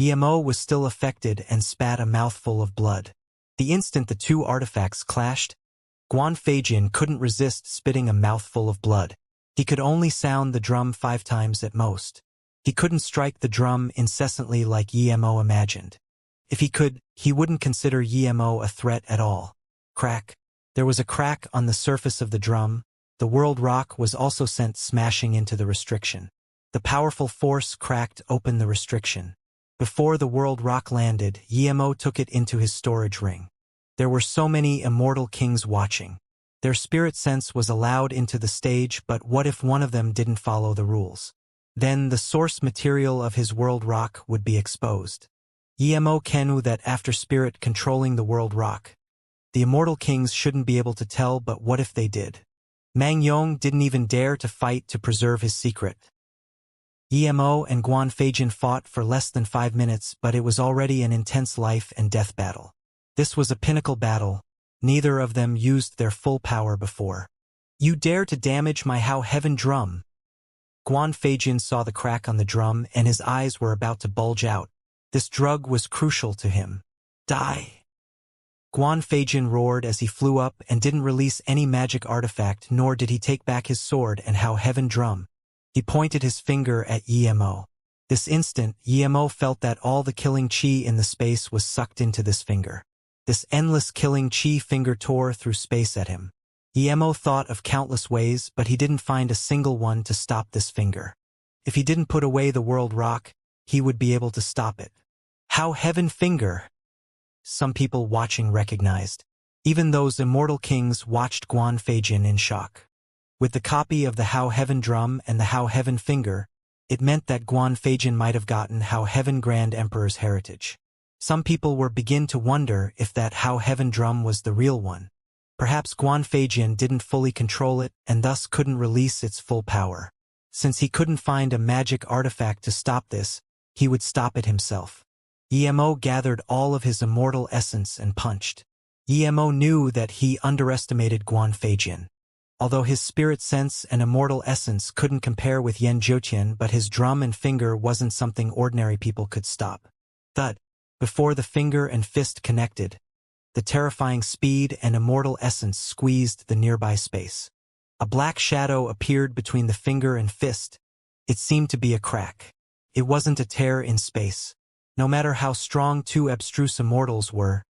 Yimo was still affected and spat a mouthful of blood. The instant the 2 artifacts clashed, Guan Feijin couldn't resist spitting a mouthful of blood. He could only sound the drum 5 times at most. He couldn't strike the drum incessantly like Yimo imagined. If he could, he wouldn't consider Yimo a threat at all. Crack. There was a crack on the surface of the drum. The world rock was also sent smashing into the restriction. The powerful force cracked open the restriction. Before the world rock landed, Yimo took it into his storage ring. There were so many immortal kings watching. Their spirit sense was allowed into the stage, but what if one of them didn't follow the rules? Then the source material of his world rock would be exposed. Yimo knew that after spirit controlling the world rock, the immortal kings shouldn't be able to tell, but what if they did? Mang Yong didn't even dare to fight to preserve his secret. Yimo and Guan Feijin fought for less than 5 minutes, but it was already an intense life and death battle. This was a pinnacle battle. Neither of them used their full power before. You dare to damage my How Heaven drum? Guan Feijin saw the crack on the drum and his eyes were about to bulge out. This drug was crucial to him. Die! Guan Feijin roared as he flew up and didn't release any magic artifact, nor did he take back his sword and Hao Heaven drum. He pointed his finger at Emo. This instant, Emo felt that all the killing chi in the space was sucked into this finger. This endless killing chi finger tore through space at him. Emo thought of countless ways, but he didn't find a single one to stop this finger. If he didn't put away the world rock, he would be able to stop it. Hao Heaven finger! Some people watching recognized. Even those immortal kings watched Guan Feijin in shock. With the copy of the Hao Heaven drum and the Hao Heaven finger, it meant that Guan Feijin might have gotten Hao Heaven Grand Emperor's heritage. Some people were begin to wonder if that Hao Heaven drum was the real one. Perhaps Guan Feijin didn't fully control it and thus couldn't release its full power. Since he couldn't find a magic artifact to stop this, he would stop it himself. Emo gathered all of his immortal essence and punched. Emo knew that he underestimated Guan Feijin. Although his spirit sense and immortal essence couldn't compare with Yan Zhoutian, but his drum and finger wasn't something ordinary people could stop. Thud! Before the finger and fist connected, the terrifying speed and immortal essence squeezed the nearby space. A black shadow appeared between the finger and fist. It seemed to be a crack. It wasn't a tear in space. No matter how strong two abstruse immortals were,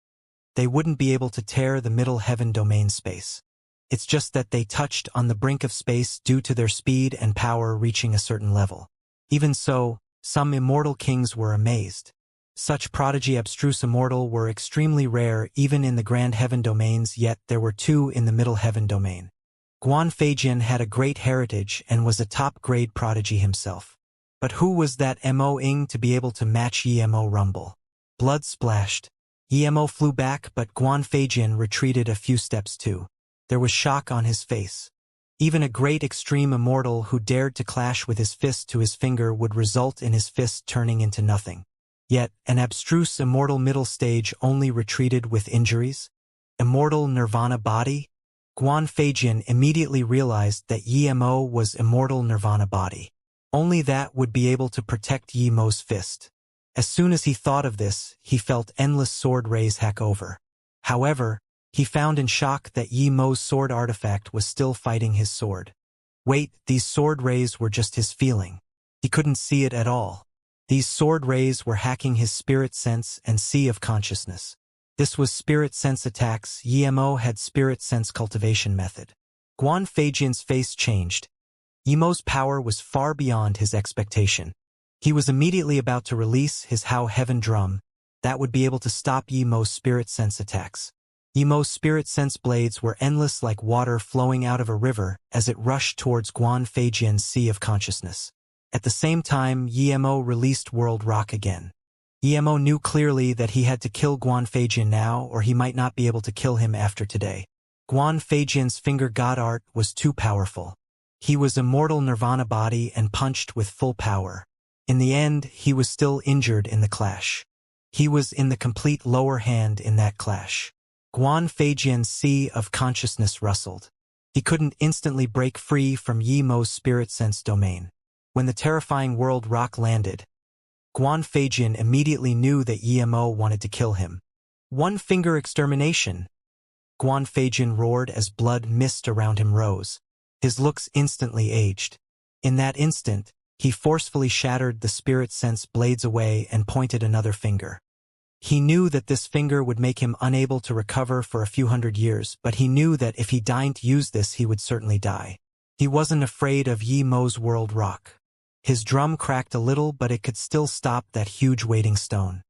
they wouldn't be able to tear the middle heaven domain space. It's just that they touched on the brink of space due to their speed and power reaching a certain level. Even so, some immortal kings were amazed. Such prodigy abstruse immortal were extremely rare even in the grand heaven domains, yet there were two in the middle heaven domain. Guan Feijin had a great heritage and was a top-grade prodigy himself. But who was that Mo-ing to be able to match Emo rumble? Blood splashed. Emo flew back, but Guan Feijin retreated a few steps too. There was shock on his face. Even a great extreme immortal who dared to clash with his fist to his finger would result in his fist turning into nothing. Yet, an abstruse immortal middle stage only retreated with injuries? Immortal nirvana body? Guan Feijin immediately realized that Emo was immortal nirvana body. Only that would be able to protect Yemo's fist. As soon as he thought of this, he felt endless sword rays hack over. However, he found in shock that Yemo's sword artifact was still fighting his sword. Wait, these sword rays were just his feeling. He couldn't see it at all. These sword rays were hacking his spirit sense and sea of consciousness. This was spirit sense attacks. Emo had spirit sense cultivation method. Guan Feijin's face changed. Yemo's power was far beyond his expectation. He was immediately about to release his Hao Heaven drum that would be able to stop Yemo's spirit sense attacks. Yemo's spirit sense blades were endless like water flowing out of a river as it rushed towards Guan Feijin's sea of consciousness. At the same time, Emo released World Rock again. Emo knew clearly that he had to kill Guan Feijin now or he might not be able to kill him after today. Guan Feijin's finger god art was too powerful. He was immortal nirvana body and punched with full power. In the end, he was still injured in the clash. He was in the complete lower hand in that clash. Guan Feijin's sea of consciousness rustled. He couldn't instantly break free from Yemo's spirit sense domain. When the terrifying world rock landed, Guan Feijin immediately knew that Emo wanted to kill him. One finger extermination! Guan Feijin roared as blood mist around him rose. His looks instantly aged. In that instant, he forcefully shattered the spirit sense blades away and pointed another finger. He knew that this finger would make him unable to recover for a few hundred years, but he knew that if he didn't use this he would certainly die. He wasn't afraid of Yemo's world rock. His drum cracked a little, but it could still stop that huge weighting stone.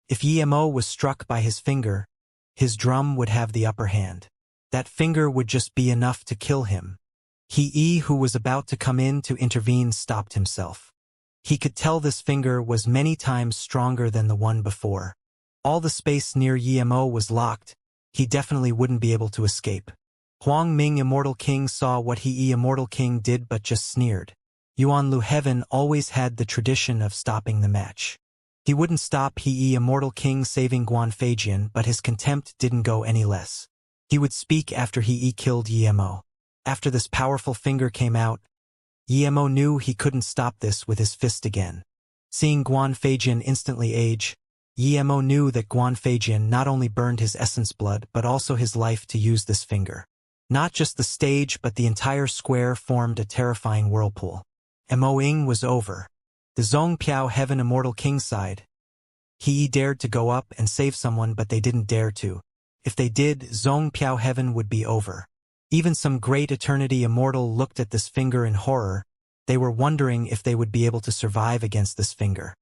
If Emo was struck by his finger, his drum would have the upper hand. That finger would just be enough to kill him. He who was about to come in to intervene stopped himself. He could tell this finger was many times stronger than the one before. All the space near Emo was locked. He definitely wouldn't be able to escape. Huang Ming Immortal King saw what he Immortal King did but just sneered. Yuan Lu Heaven always had the tradition of stopping the match. He wouldn't stop he Immortal King saving Guan Feijin, but his contempt didn't go any less. He would speak after he killed Emo. After this powerful finger came out, Yemo knew he couldn't stop this with his fist again. Seeing Guan Feijin instantly age, Yemo knew that Guan Feijin not only burned his essence blood but also his life to use this finger. Not just the stage but the entire square formed a terrifying whirlpool. Mo-ing was over. The Zhong Piao Heaven Immortal King sighed. He dared to go up and save someone but they didn't dare to. If they did, Zhong Piao Heaven would be over. Even some great eternity immortal looked at this finger in horror. They were wondering if they would be able to survive against this finger.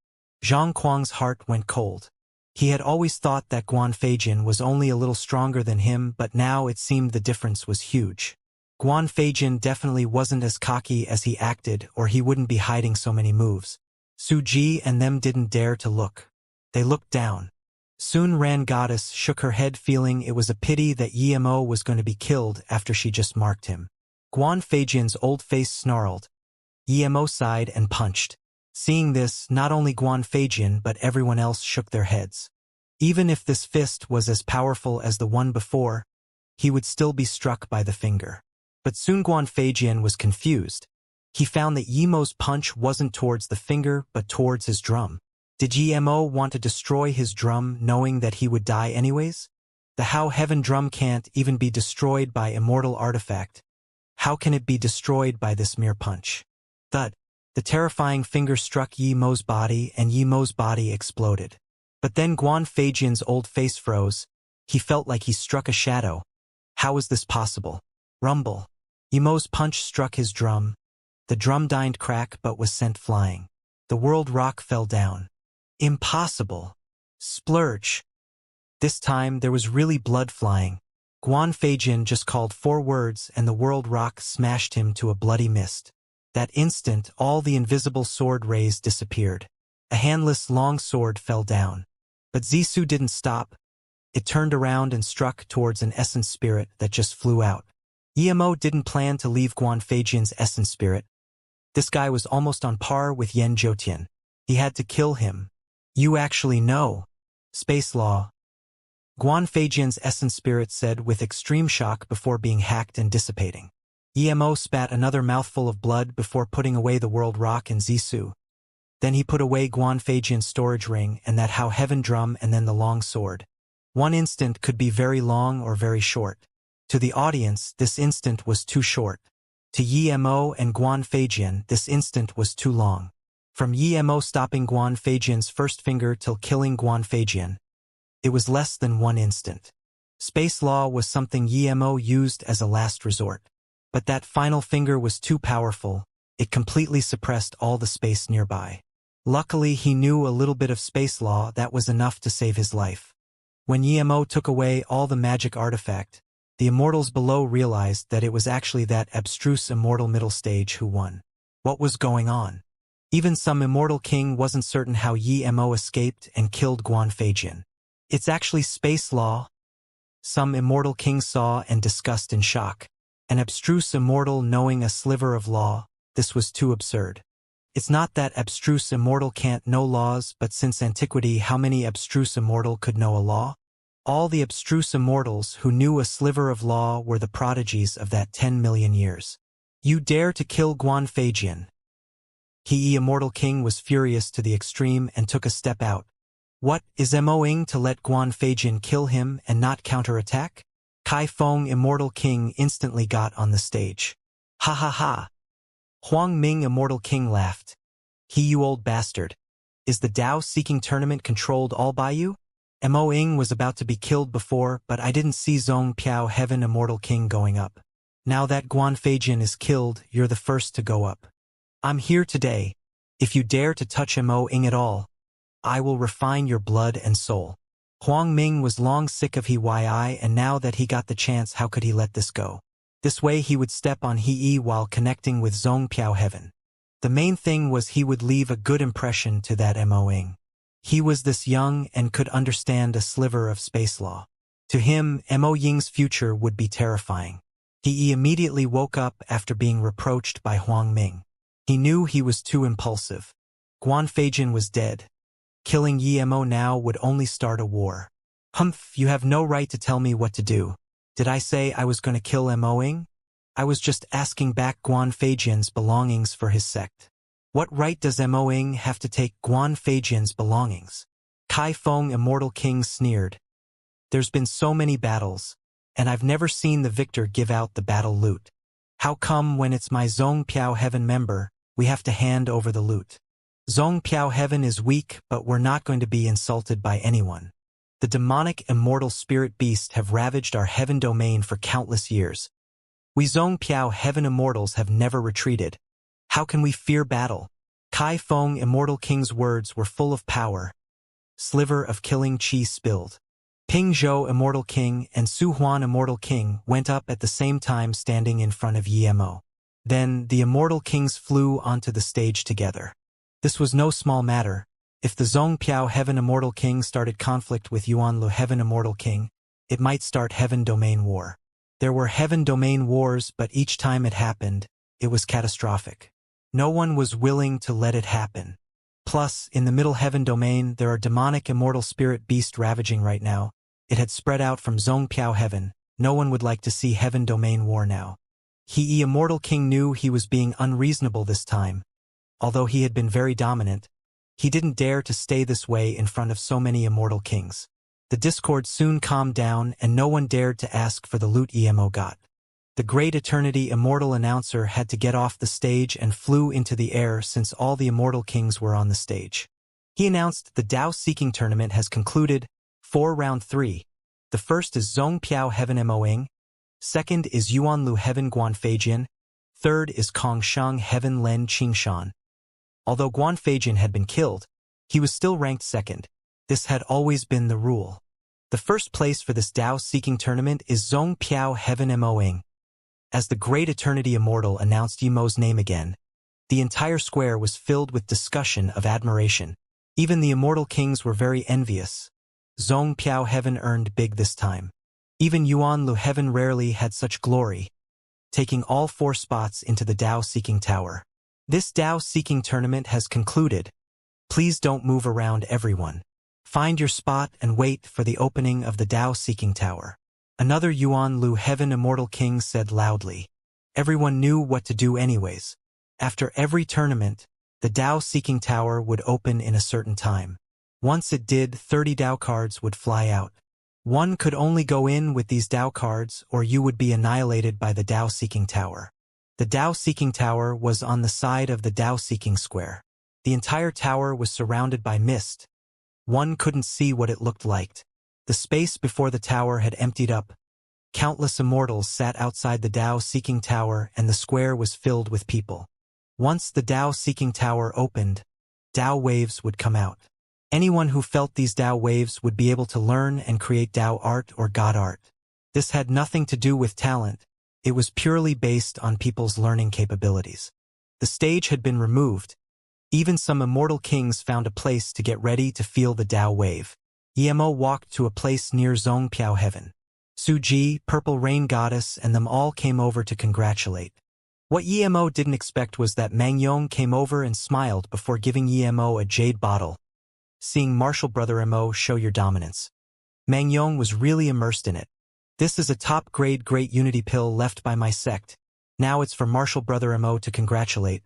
Zhang Kuang's heart went cold. He had always thought that Guan Feijin was only a little stronger than him, but now it seemed the difference was huge. Guan Feijin definitely wasn't as cocky as he acted, or he wouldn't be hiding so many moves. Su Ji and them didn't dare to look. They looked down. Sun Ran Goddess shook her head, feeling it was a pity that Yemo was going to be killed after she just marked him. Guan Feijin's old face snarled. Yemo sighed and punched. Seeing this, not only Guan Feijin but everyone else shook their heads. Even if this fist was as powerful as the one before, he would still be struck by the finger. But soon Guan Feijin was confused. He found that Yemo's punch wasn't towards the finger but towards his drum. Did Yemo want to destroy his drum knowing that he would die anyways? The How Heaven drum can't even be destroyed by immortal artifact. How can it be destroyed by this mere punch? Thud. The terrifying finger struck Yemo's body and Yemo's body exploded. But then Guan Feijin's old face froze. He felt like he struck a shadow. How was this possible? Rumble. Yemo's punch struck his drum. The drum didn't crack but was sent flying. The world rock fell down. Impossible. Splurge. This time there was really blood flying. Guan Feijin just called 4 words and the world rock smashed him to a bloody mist. That instant, all the invisible sword rays disappeared. A handless long sword fell down. But Zissou didn't stop. It turned around and struck towards an essence spirit that just flew out. Yemo didn't plan to leave Guan Feijin's essence spirit. This guy was almost on par with Yen Zhoutian. He had to kill him. You actually know. Space law. Guan Feijin's essence spirit said with extreme shock before being hacked and dissipating. Yemo spat another mouthful of blood before putting away the world rock and Zissou. Then he put away Guan Feijin's storage ring and that How Heaven drum and then the long sword. One instant could be very long or very short. To the audience, this instant was too short. To Yemo and Guan Feijin, this instant was too long. From Yemo stopping Guan Feijin's first finger till killing Guan Feijin, it was less than 1 instant. Space law was something Yemo used as a last resort. But that final finger was too powerful. It completely suppressed all the space nearby. Luckily, he knew a little bit of space law that was enough to save his life. When Yemo took away all the magic artifact, the immortals below realized that it was actually that abstruse immortal middle stage who won. What was going on? Even some immortal king wasn't certain how Yemo escaped and killed Guan Feijin. It's actually space law. Some immortal king saw and discussed in shock. An abstruse immortal knowing a sliver of law, this was too absurd. It's not that abstruse immortal can't know laws, but since antiquity, how many abstruse immortal could know a law? All the abstruse immortals who knew a sliver of law were the prodigies of that 10 million years. You dare to kill Guan Feijin? He immortal king was furious to the extreme and took a step out. What, is Mo-ing to let Guan Feijin kill him and not counterattack? Kai Feng immortal king instantly got on the stage. Ha ha ha. Huang Ming immortal king laughed. You old bastard. Is the Dao-seeking tournament controlled all by you? Mo-ing was about to be killed before, but I didn't see Zhong Piao Heaven immortal king going up. Now that Guan Feijin is killed, you're the first to go up. I'm here today. If you dare to touch Mo-ing at all, I will refine your blood and soul. Huang Ming was long sick of Hei, and now that he got the chance, how could he let this go? This way he would step on Hei while connecting with Zhong Piao Heaven. The main thing was he would leave a good impression to that Mo-ing. He was this young and could understand a sliver of space law. To him, Mo-ying's future would be terrifying. He immediately woke up after being reproached by Huang Ming. He knew he was too impulsive. Guan Feijin was dead. Killing Mo now would only start a war. Humph, you have no right to tell me what to do. Did I say I was going to kill Mo-ing? I was just asking back Guan Feijian's belongings for his sect. What right does Mo Ying have to take Guan Feijian's belongings? Kai Feng Immortal King sneered. There's been so many battles, and I've never seen the victor give out the battle loot. How come when it's my Zong Piao Heaven member, we have to hand over the loot? Zong Piao Heaven is weak, but we're not going to be insulted by anyone. The demonic immortal spirit beast have ravaged our heaven domain for countless years. We Zong Piao Heaven immortals have never retreated. How can we fear battle? Kai Feng Immortal King's words were full of power. Sliver of killing chi spilled. Ping Zhou Immortal King and Su Huan Immortal King went up at the same time standing in front of Mo. Then the Immortal Kings flew onto the stage together. This was no small matter. If the Zong Piao Heaven Immortal King started conflict with Yuan Lu Heaven Immortal King, it might start Heaven Domain War. There were Heaven Domain Wars, but each time it happened, it was catastrophic. No one was willing to let it happen. Plus, in the Middle Heaven Domain, there are demonic immortal spirit beast ravaging right now. It had spread out from Zong Piao Heaven. No one would like to see Heaven Domain War now. He Immortal King knew he was being unreasonable this time. Although he had been very dominant, he didn't dare to stay this way in front of so many immortal kings. The discord soon calmed down and no one dared to ask for the loot Mo got. The Great Eternity Immortal Announcer had to get off the stage and flew into the air since all the immortal kings were on the stage. He announced the Dao Seeking Tournament has concluded, for round 3. The first is Zong Piao Heaven Mo Ying. Second is Yuan Lu Heaven Guan Feijian. Third is Kongshang Heaven Len Qingshan. Although Guan Feijian had been killed, he was still ranked second. This had always been the rule. The first place for this Dao Seeking Tournament is Zong Piao Heaven Mo Ying. As the Great Eternity Immortal announced Mo's name again, the entire square was filled with discussion of admiration. Even the immortal kings were very envious. Zong Piao Heaven earned big this time. Even Yuan Lu Heaven rarely had such glory, taking all 4 spots into the Dao Seeking Tower. This Dao Seeking Tournament has concluded. Please don't move around, everyone. Find your spot and wait for the opening of the Dao Seeking Tower. Another Yuan Lu Heaven Immortal King said loudly. Everyone knew what to do anyways. After every tournament, the Dao Seeking Tower would open in a certain time. Once it did, 30 Dao cards would fly out. One could only go in with these Dao cards or you would be annihilated by the Dao Seeking Tower. The Dao Seeking Tower was on the side of the Dao Seeking Square. The entire tower was surrounded by mist. One couldn't see what it looked like. The space before the tower had emptied up. Countless immortals sat outside the Dao Seeking Tower and the square was filled with people. Once the Dao Seeking Tower opened, Dao waves would come out. Anyone who felt these Dao waves would be able to learn and create Dao art or God art. This had nothing to do with talent. It was purely based on people's learning capabilities. The stage had been removed. Even some immortal kings found a place to get ready to feel the Dao wave. Mo walked to a place near Zong Piao Heaven. Su Ji, Purple Rain Goddess, and them all came over to congratulate. What Mo didn't expect was that Mang Yong came over and smiled before giving Mo a jade bottle. Seeing Martial Brother Mo show your dominance. Mang Yong was really immersed in it. This is a top-grade Great Unity pill left by my sect. Now it's for Martial Brother Mo to congratulate.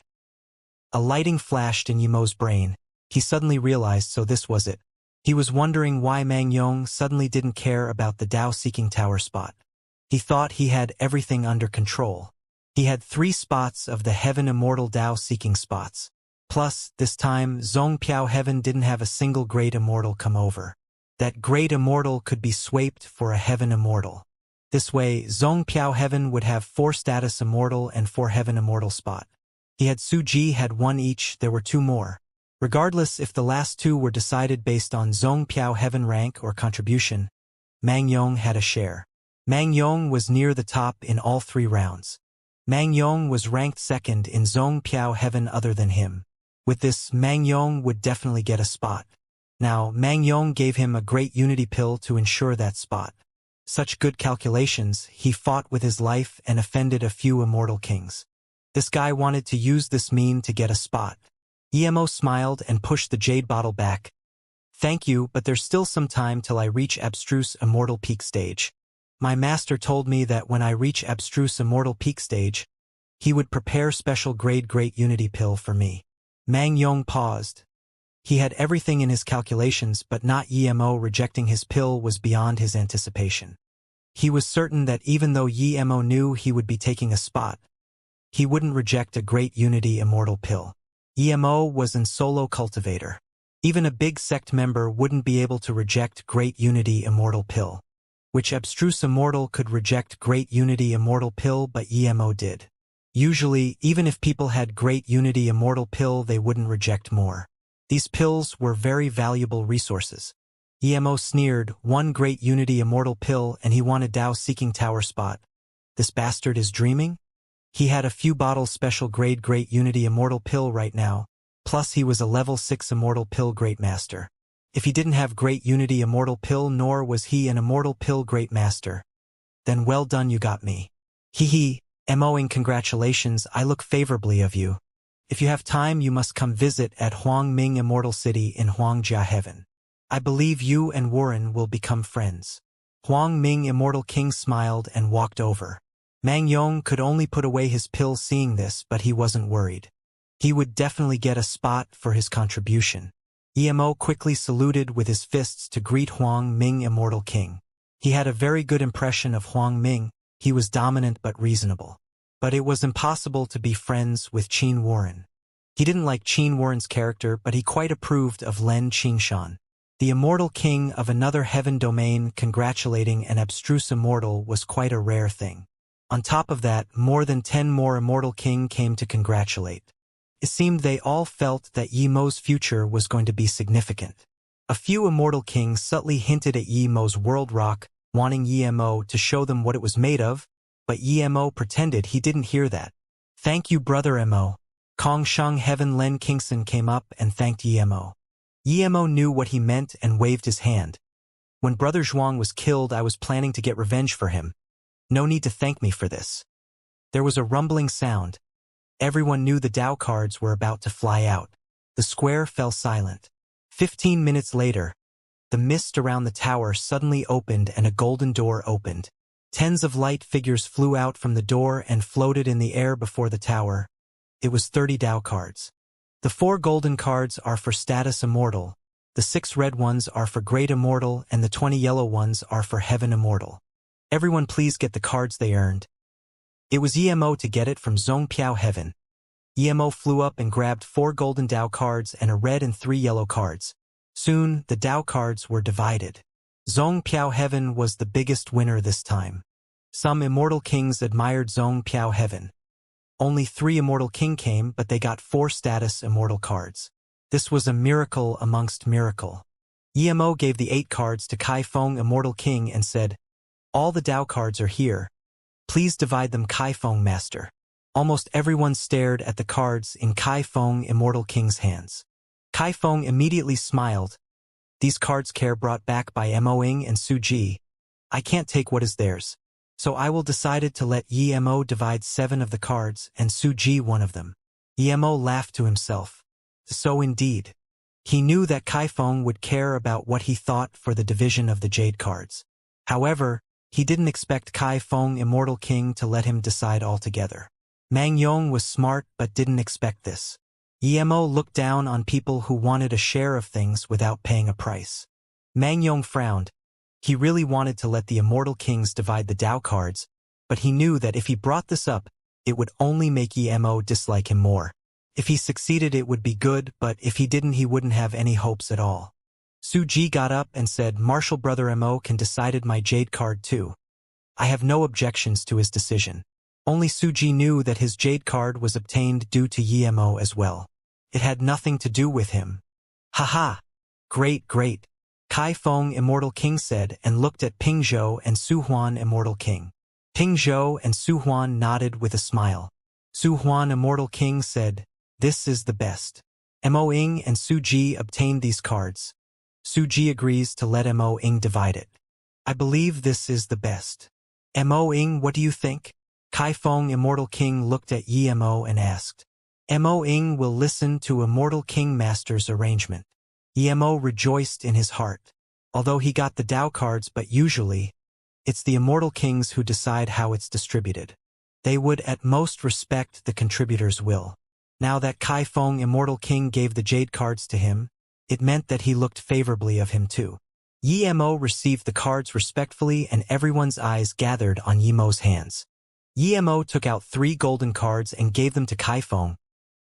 A lighting flashed in Mo's brain. He suddenly realized so this was it. He was wondering why Mang Yong suddenly didn't care about the Dao Seeking Tower spot. He thought he had everything under control. He had 3 spots of the Heaven Immortal Dao Seeking spots. Plus, this time, Zong Piao Heaven didn't have a single Great Immortal come over. That Great Immortal could be swaped for a Heaven Immortal. This way, Zong Piao Heaven would have 4 Status Immortal and 4 Heaven Immortal spot. He had Su Ji had 1 each, there were 2 more. Regardless if the last 2 were decided based on Zong Piao Heaven rank or contribution, Mang Yong had a share. Mang Yong was near the top in all 3 rounds. Mang Yong was ranked second in Zong Piao Heaven other than him. With this, Mang Yong would definitely get a spot. Now, Mang Yong gave him a Great Unity pill to ensure that spot. Such good calculations, he fought with his life and offended a few immortal kings. This guy wanted to use this mean to get a spot. Mo smiled and pushed the jade bottle back. Thank you, but there's still some time till I reach abstruse immortal peak stage. My master told me that when I reach abstruse immortal peak stage, he would prepare special grade great unity pill for me. Mang Yong paused. He had everything in his calculations, but not Emo rejecting his pill was beyond his anticipation. He was certain that even though Emo knew he would be taking a spot, he wouldn't reject a great unity immortal pill. Emo was in solo cultivator. Even a big sect member wouldn't be able to reject great unity immortal pill. Which abstruse immortal could reject great unity immortal pill, but Emo did. Usually, even if people had great unity immortal pill, they wouldn't reject more. These pills were very valuable resources. Emo sneered, one great unity immortal pill and he wanted Dao seeking tower spot. This bastard is dreaming? He had a few bottles special grade great unity immortal pill right now, plus he was a level 6 immortal pill great master. If he didn't have great unity immortal pill nor was he an immortal pill great master, then well done, you got me. Hee Emoing, congratulations, I look favorably of you. If you have time you must come visit at Huang Ming Immortal City in Huangjia Heaven. I believe you and Warren will become friends. Huang Ming Immortal King smiled and walked over. Mang Yong could only put away his pill seeing this, but he wasn't worried. He would definitely get a spot for his contribution. Emo quickly saluted with his fists to greet Huang Ming Immortal King. He had a very good impression of Huang Ming. He was dominant but reasonable. But it was impossible to be friends with Qin Warren. He didn't like Qin Warren's character, but he quite approved of Len Qingshan. The immortal king of another heaven domain congratulating an abstruse immortal was quite a rare thing. On top of that, more than 10 more immortal king came to congratulate. It seemed they all felt that Yemo's future was going to be significant. A few immortal kings subtly hinted at Yemo's world rock, wanting Yemo to show them what it was made of, but Yemo pretended he didn't hear that. Thank you, brother Emo. Kong Shang Heaven Len Kingson came up and thanked Yemo. Yemo knew what he meant and waved his hand. When brother Zhuang was killed, I was planning to get revenge for him. No need to thank me for this. There was a rumbling sound. Everyone knew the Dao cards were about to fly out. The square fell silent. 15 minutes later, the mist around the tower suddenly opened and a golden door opened. Tens of light figures flew out from the door and floated in the air before the tower. It was 30 Dao cards. The 4 golden cards are for status immortal, the 6 red ones are for great immortal, and the 20 yellow ones are for heaven immortal. Everyone please get the cards they earned. It was Emo to get it from Zhong Piao Heaven. Emo flew up and grabbed 4 golden Dao cards and a red and 3 yellow cards. Soon, the Dao cards were divided. Zhong Piao Heaven was the biggest winner this time. Some immortal kings admired Zhong Piao Heaven. Only 3 immortal king came, but they got 4 status immortal cards. This was a miracle amongst miracle. Emo gave the 8 cards to Kai Feng Immortal King and said, all the Dao cards are here. Please divide them, Kai Feng Master. Almost everyone stared at the cards in Kai Feng Immortal King's hands. Kai Feng immediately smiled. These cards care brought back by Moing and Su Ji. I can't take what is theirs. So I will decided to let Emo divide 7 of the cards and Su Ji 1 of them. Emo laughed to himself. So indeed. He knew that Kai Feng would care about what he thought for the division of the jade cards. However, he didn't expect Kai Feng Immortal King to let him decide altogether. Mang Yong was smart but didn't expect this. Emo looked down on people who wanted a share of things without paying a price. Mang Yong frowned. He really wanted to let the Immortal Kings divide the Dao cards, but he knew that if he brought this up, it would only make Emo dislike him more. If he succeeded it would be good, but if he didn't he wouldn't have any hopes at all. Su Ji got up and said, Marshal Brother Mo can decided my jade card too. I have no objections to his decision. Only Su Ji knew that his jade card was obtained due to Emo as well. It had nothing to do with him. Haha! Great, great! Kai Feng Immortal King said and looked at Ping Zhou and Su Huan Immortal King. Ping Zhou and Su Huan nodded with a smile. Su Huan Immortal King said, this is the best. Mo Ing and Su Ji obtained these cards. Su Ji agrees to let Mo Ing divide it. I believe this is the best. Mo Ing, what do you think? Kai Feng Immortal King looked at Mo and asked. Mo Ing will listen to Immortal King Master's arrangement. Mo rejoiced in his heart. Although he got the Dao cards, but usually, It's the Immortal Kings who decide how it's distributed. They would at most respect the contributor's will. Now that Kai Feng Immortal King gave the jade cards to him, it meant that he looked favorably of him too. Yi Mo received the cards respectfully and everyone's eyes gathered on Yi Mo's hands. Yi Mo took out 3 golden cards and gave them to Kai Feng,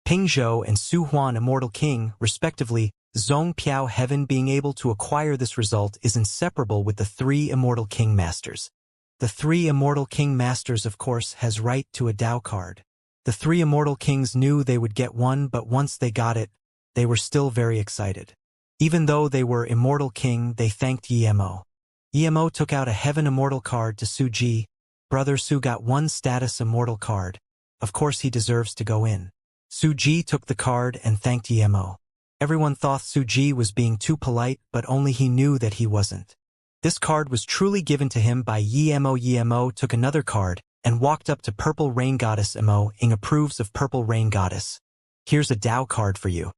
Ping Zhou and Su Huan Immortal King, respectively. Zhong Piao Heaven being able to acquire this result is inseparable with the 3 Immortal King Masters. The 3 Immortal King Masters, of course, has right to a Dao card. The 3 Immortal Kings knew they would get one, but once they got it, they were still very excited. Even though they were Immortal King, they thanked Yi Mo. Yi Mo took out a Heaven Immortal card to Su Ji. Brother Su got 1 status Immortal card. Of course he deserves to go in. Su Ji took the card and thanked Yi Mo. Everyone thought Su Ji was being too polite, but only he knew that he wasn't. This card was truly given to him by Yi Mo. Yi Mo took another card and walked up to Purple Rain Goddess. Mo Ing approves of Purple Rain Goddess. Here's a Dao card for you.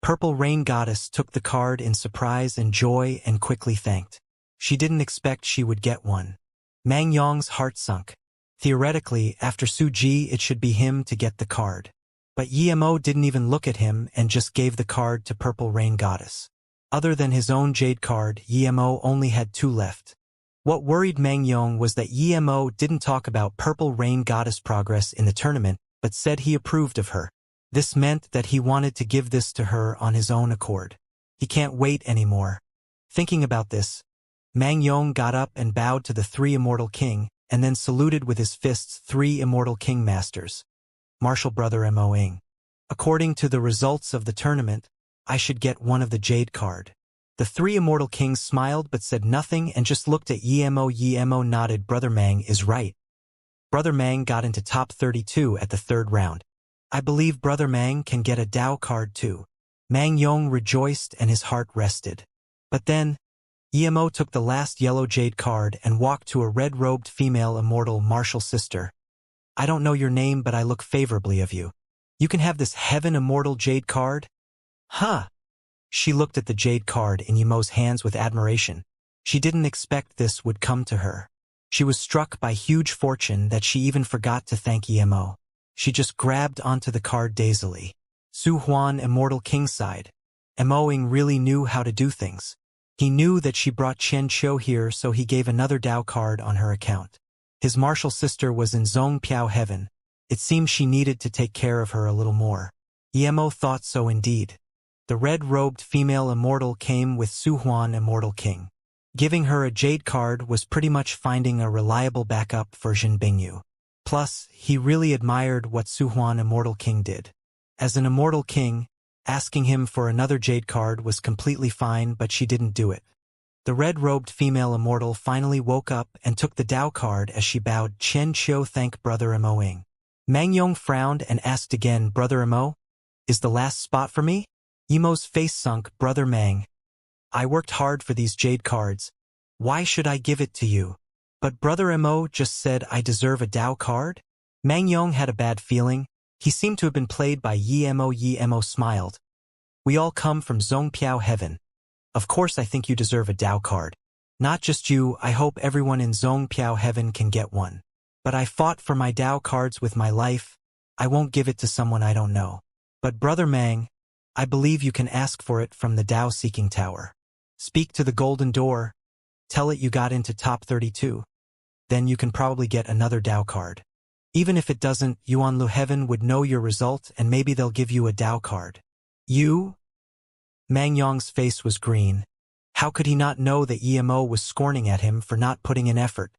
Purple Rain Goddess took the card in surprise and joy and quickly thanked. She didn't expect she would get one. Mang Yong's heart sunk. Theoretically, after Su Ji, it should be him to get the card. But Yi Mo didn't even look at him and just gave the card to Purple Rain Goddess. Other than his own jade card, Yi Mo only had 2 left. What worried Mang Yong was that Yi Mo didn't talk about Purple Rain Goddess' progress in the tournament, but said he approved of her. This meant that he wanted to give this to her on his own accord. He can't wait anymore. Thinking about this, Mang Yong got up and bowed to the 3 Immortal King, and then saluted with his fists 3 Immortal King Masters. Martial Brother Mo Ing. According to the results of the tournament, I should get one of the jade card. The 3 Immortal Kings smiled but said nothing and just looked at Yi Mo. Yi Mo nodded. Brother Mang is right. Brother Mang got into top 32 at the 3rd round. I believe Brother Mang can get a Dao card too. Mang Yong rejoiced and his heart rested. But then, Yi Mo took the last yellow jade card and walked to a red-robed female immortal martial sister. I don't know your name, but I look favorably of you. You can have this Heaven Immortal jade card? Huh. She looked at the jade card in Yi Mo's hands with admiration. She didn't expect this would come to her. She was struck by huge fortune that she even forgot to thank Yi Mo. She just grabbed onto the card dazedly. Su Huan Immortal King sighed. Mo Ing really knew how to do things. He knew that she brought Xianxia here, so he gave another Dao card on her account. His martial sister was in Zhong Piao Heaven. It seemed she needed to take care of her a little more. Yi Mo thought so indeed. The red-robed female immortal came with Su Huan Immortal King. Giving her a jade card was pretty much finding a reliable backup for Jin Bingyu. Plus, he really admired what Su Huan Immortal King did. As an Immortal King, asking him for another jade card was completely fine, but she didn't do it. The red-robed female immortal finally woke up and took the Dao card as she bowed. Chen Qiu thank Brother Mo Ing. Mang Yong frowned and asked again, Brother Mo, is the last spot for me? Yi Mo's face sunk. Brother Mang, I worked hard for these jade cards. Why should I give it to you? But Brother Mo just said I deserve a Dao card? Mang Yong had a bad feeling. He seemed to have been played by Yi Mo. Yi Mo smiled. We all come from Zhong Piao Heaven. Of course I think you deserve a Dao card. Not just you, I hope everyone in Zhong Piao Heaven can get one. But I fought for my Dao cards with my life. I won't give it to someone I don't know. But Brother Mang, I believe you can ask for it from the Dao Seeking Tower. Speak to the Golden Door. Tell it you got into top 32. Then you can probably get another Dao card. Even if it doesn't, Yuanlu Heaven would know your result and maybe they'll give you a Dao card. You? Mang Yong's face was green. How could he not know that Yi Mo was scorning at him for not putting in effort?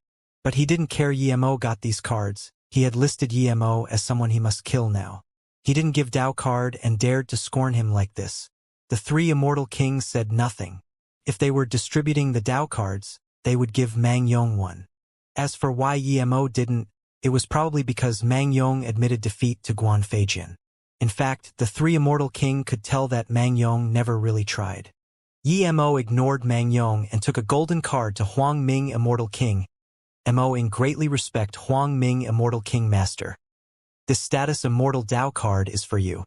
But he didn't care. Yi Mo got these cards. He had listed Yi Mo as someone he must kill now. He didn't give Dao card and dared to scorn him like this. The 3 Immortal Kings said nothing. If they were distributing the Dao cards, they would give Mang Yong one. As for why Yi Mo didn't, it was probably because Mang Yong admitted defeat to Guan Feijian. In fact, the 3 Immortal King could tell that Mang Yong never really tried. Yi Mo ignored Mang Yong and took a golden card to Huang Ming Immortal King. Mo in greatly respect Huang Ming Immortal King Master. This status Immortal Dao card is for you.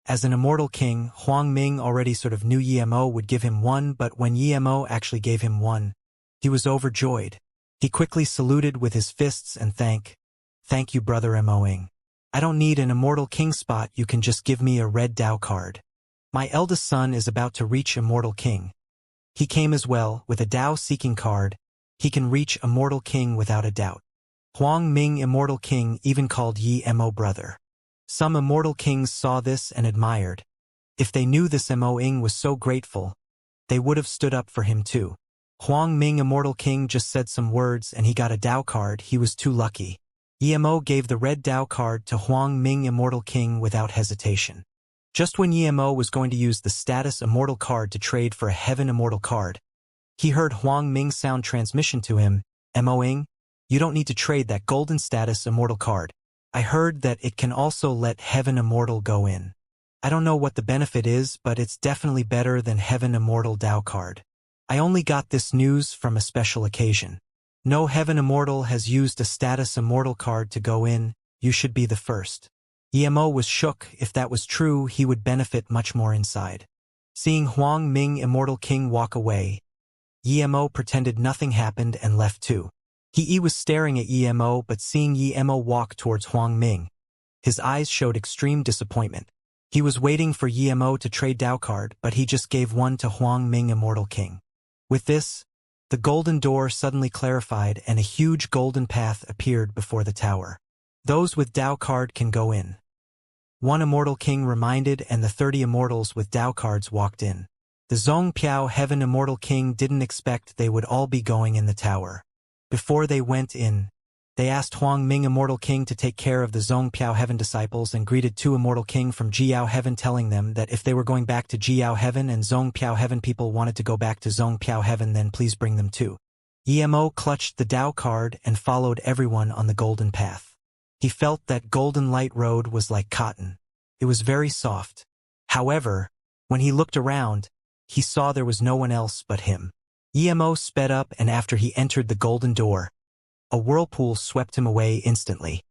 As an Immortal King, Huang Ming already sort of knew Yi Mo would give him one, but when Yi Mo actually gave him one, he was overjoyed. He quickly saluted with his fists and Thank you, brother Moing. I don't need an immortal king spot, you can just give me a red Dao card. My eldest son is about to reach Immortal King. He came as well, with a Dao-seeking card. He can reach Immortal King without a doubt. Huang Ming Immortal King, even called Yi Mo brother. Some immortal kings saw this and admired. If they knew this Mo Ing was so grateful, they would have stood up for him too. Huang Ming Immortal King just said some words and he got a Dao card, he was too lucky. Mo gave the red Dao card to Huang Ming Immortal King without hesitation. Just when Mo was going to use the status Immortal card to trade for a Heaven Immortal card, he heard Huang Ming sound transmission to him, Mo Ing, you don't need to trade that golden status Immortal card. I heard that it can also let Heaven Immortal go in. I don't know what the benefit is, but it's definitely better than Heaven Immortal Dao card. I only got this news from a special occasion. No Heaven Immortal has used a status Immortal card to go in, you should be the first. Mo was shook, if that was true he would benefit much more inside. Seeing Huang Ming Immortal King walk away, Mo pretended nothing happened and left too. He was staring at Mo but seeing Mo walk towards Huang Ming, his eyes showed extreme disappointment. He was waiting for Mo to trade Dao card, but he just gave one to Huang Ming Immortal King. With this, the golden door suddenly clarified and a huge golden path appeared before the tower. Those with Dao card can go in. One Immortal King reminded and the 30 immortals with Dao cards walked in. The Zhong Piao Heaven Immortal King didn't expect they would all be going in the tower. Before they went in, they asked Huang Ming Immortal King to take care of the Zhong Piao Heaven disciples and greeted 2 Immortal King from Jiao Heaven telling them that if they were going back to Jiao Heaven and Zhong Piao Heaven people wanted to go back to Zhong Piao Heaven then please bring them too. Mo clutched the Dao card and followed everyone on the golden path. He felt that golden light road was like cotton. It was very soft. However, when he looked around, he saw there was no one else but him. Mo sped up and after he entered the golden door, a whirlpool swept him away instantly.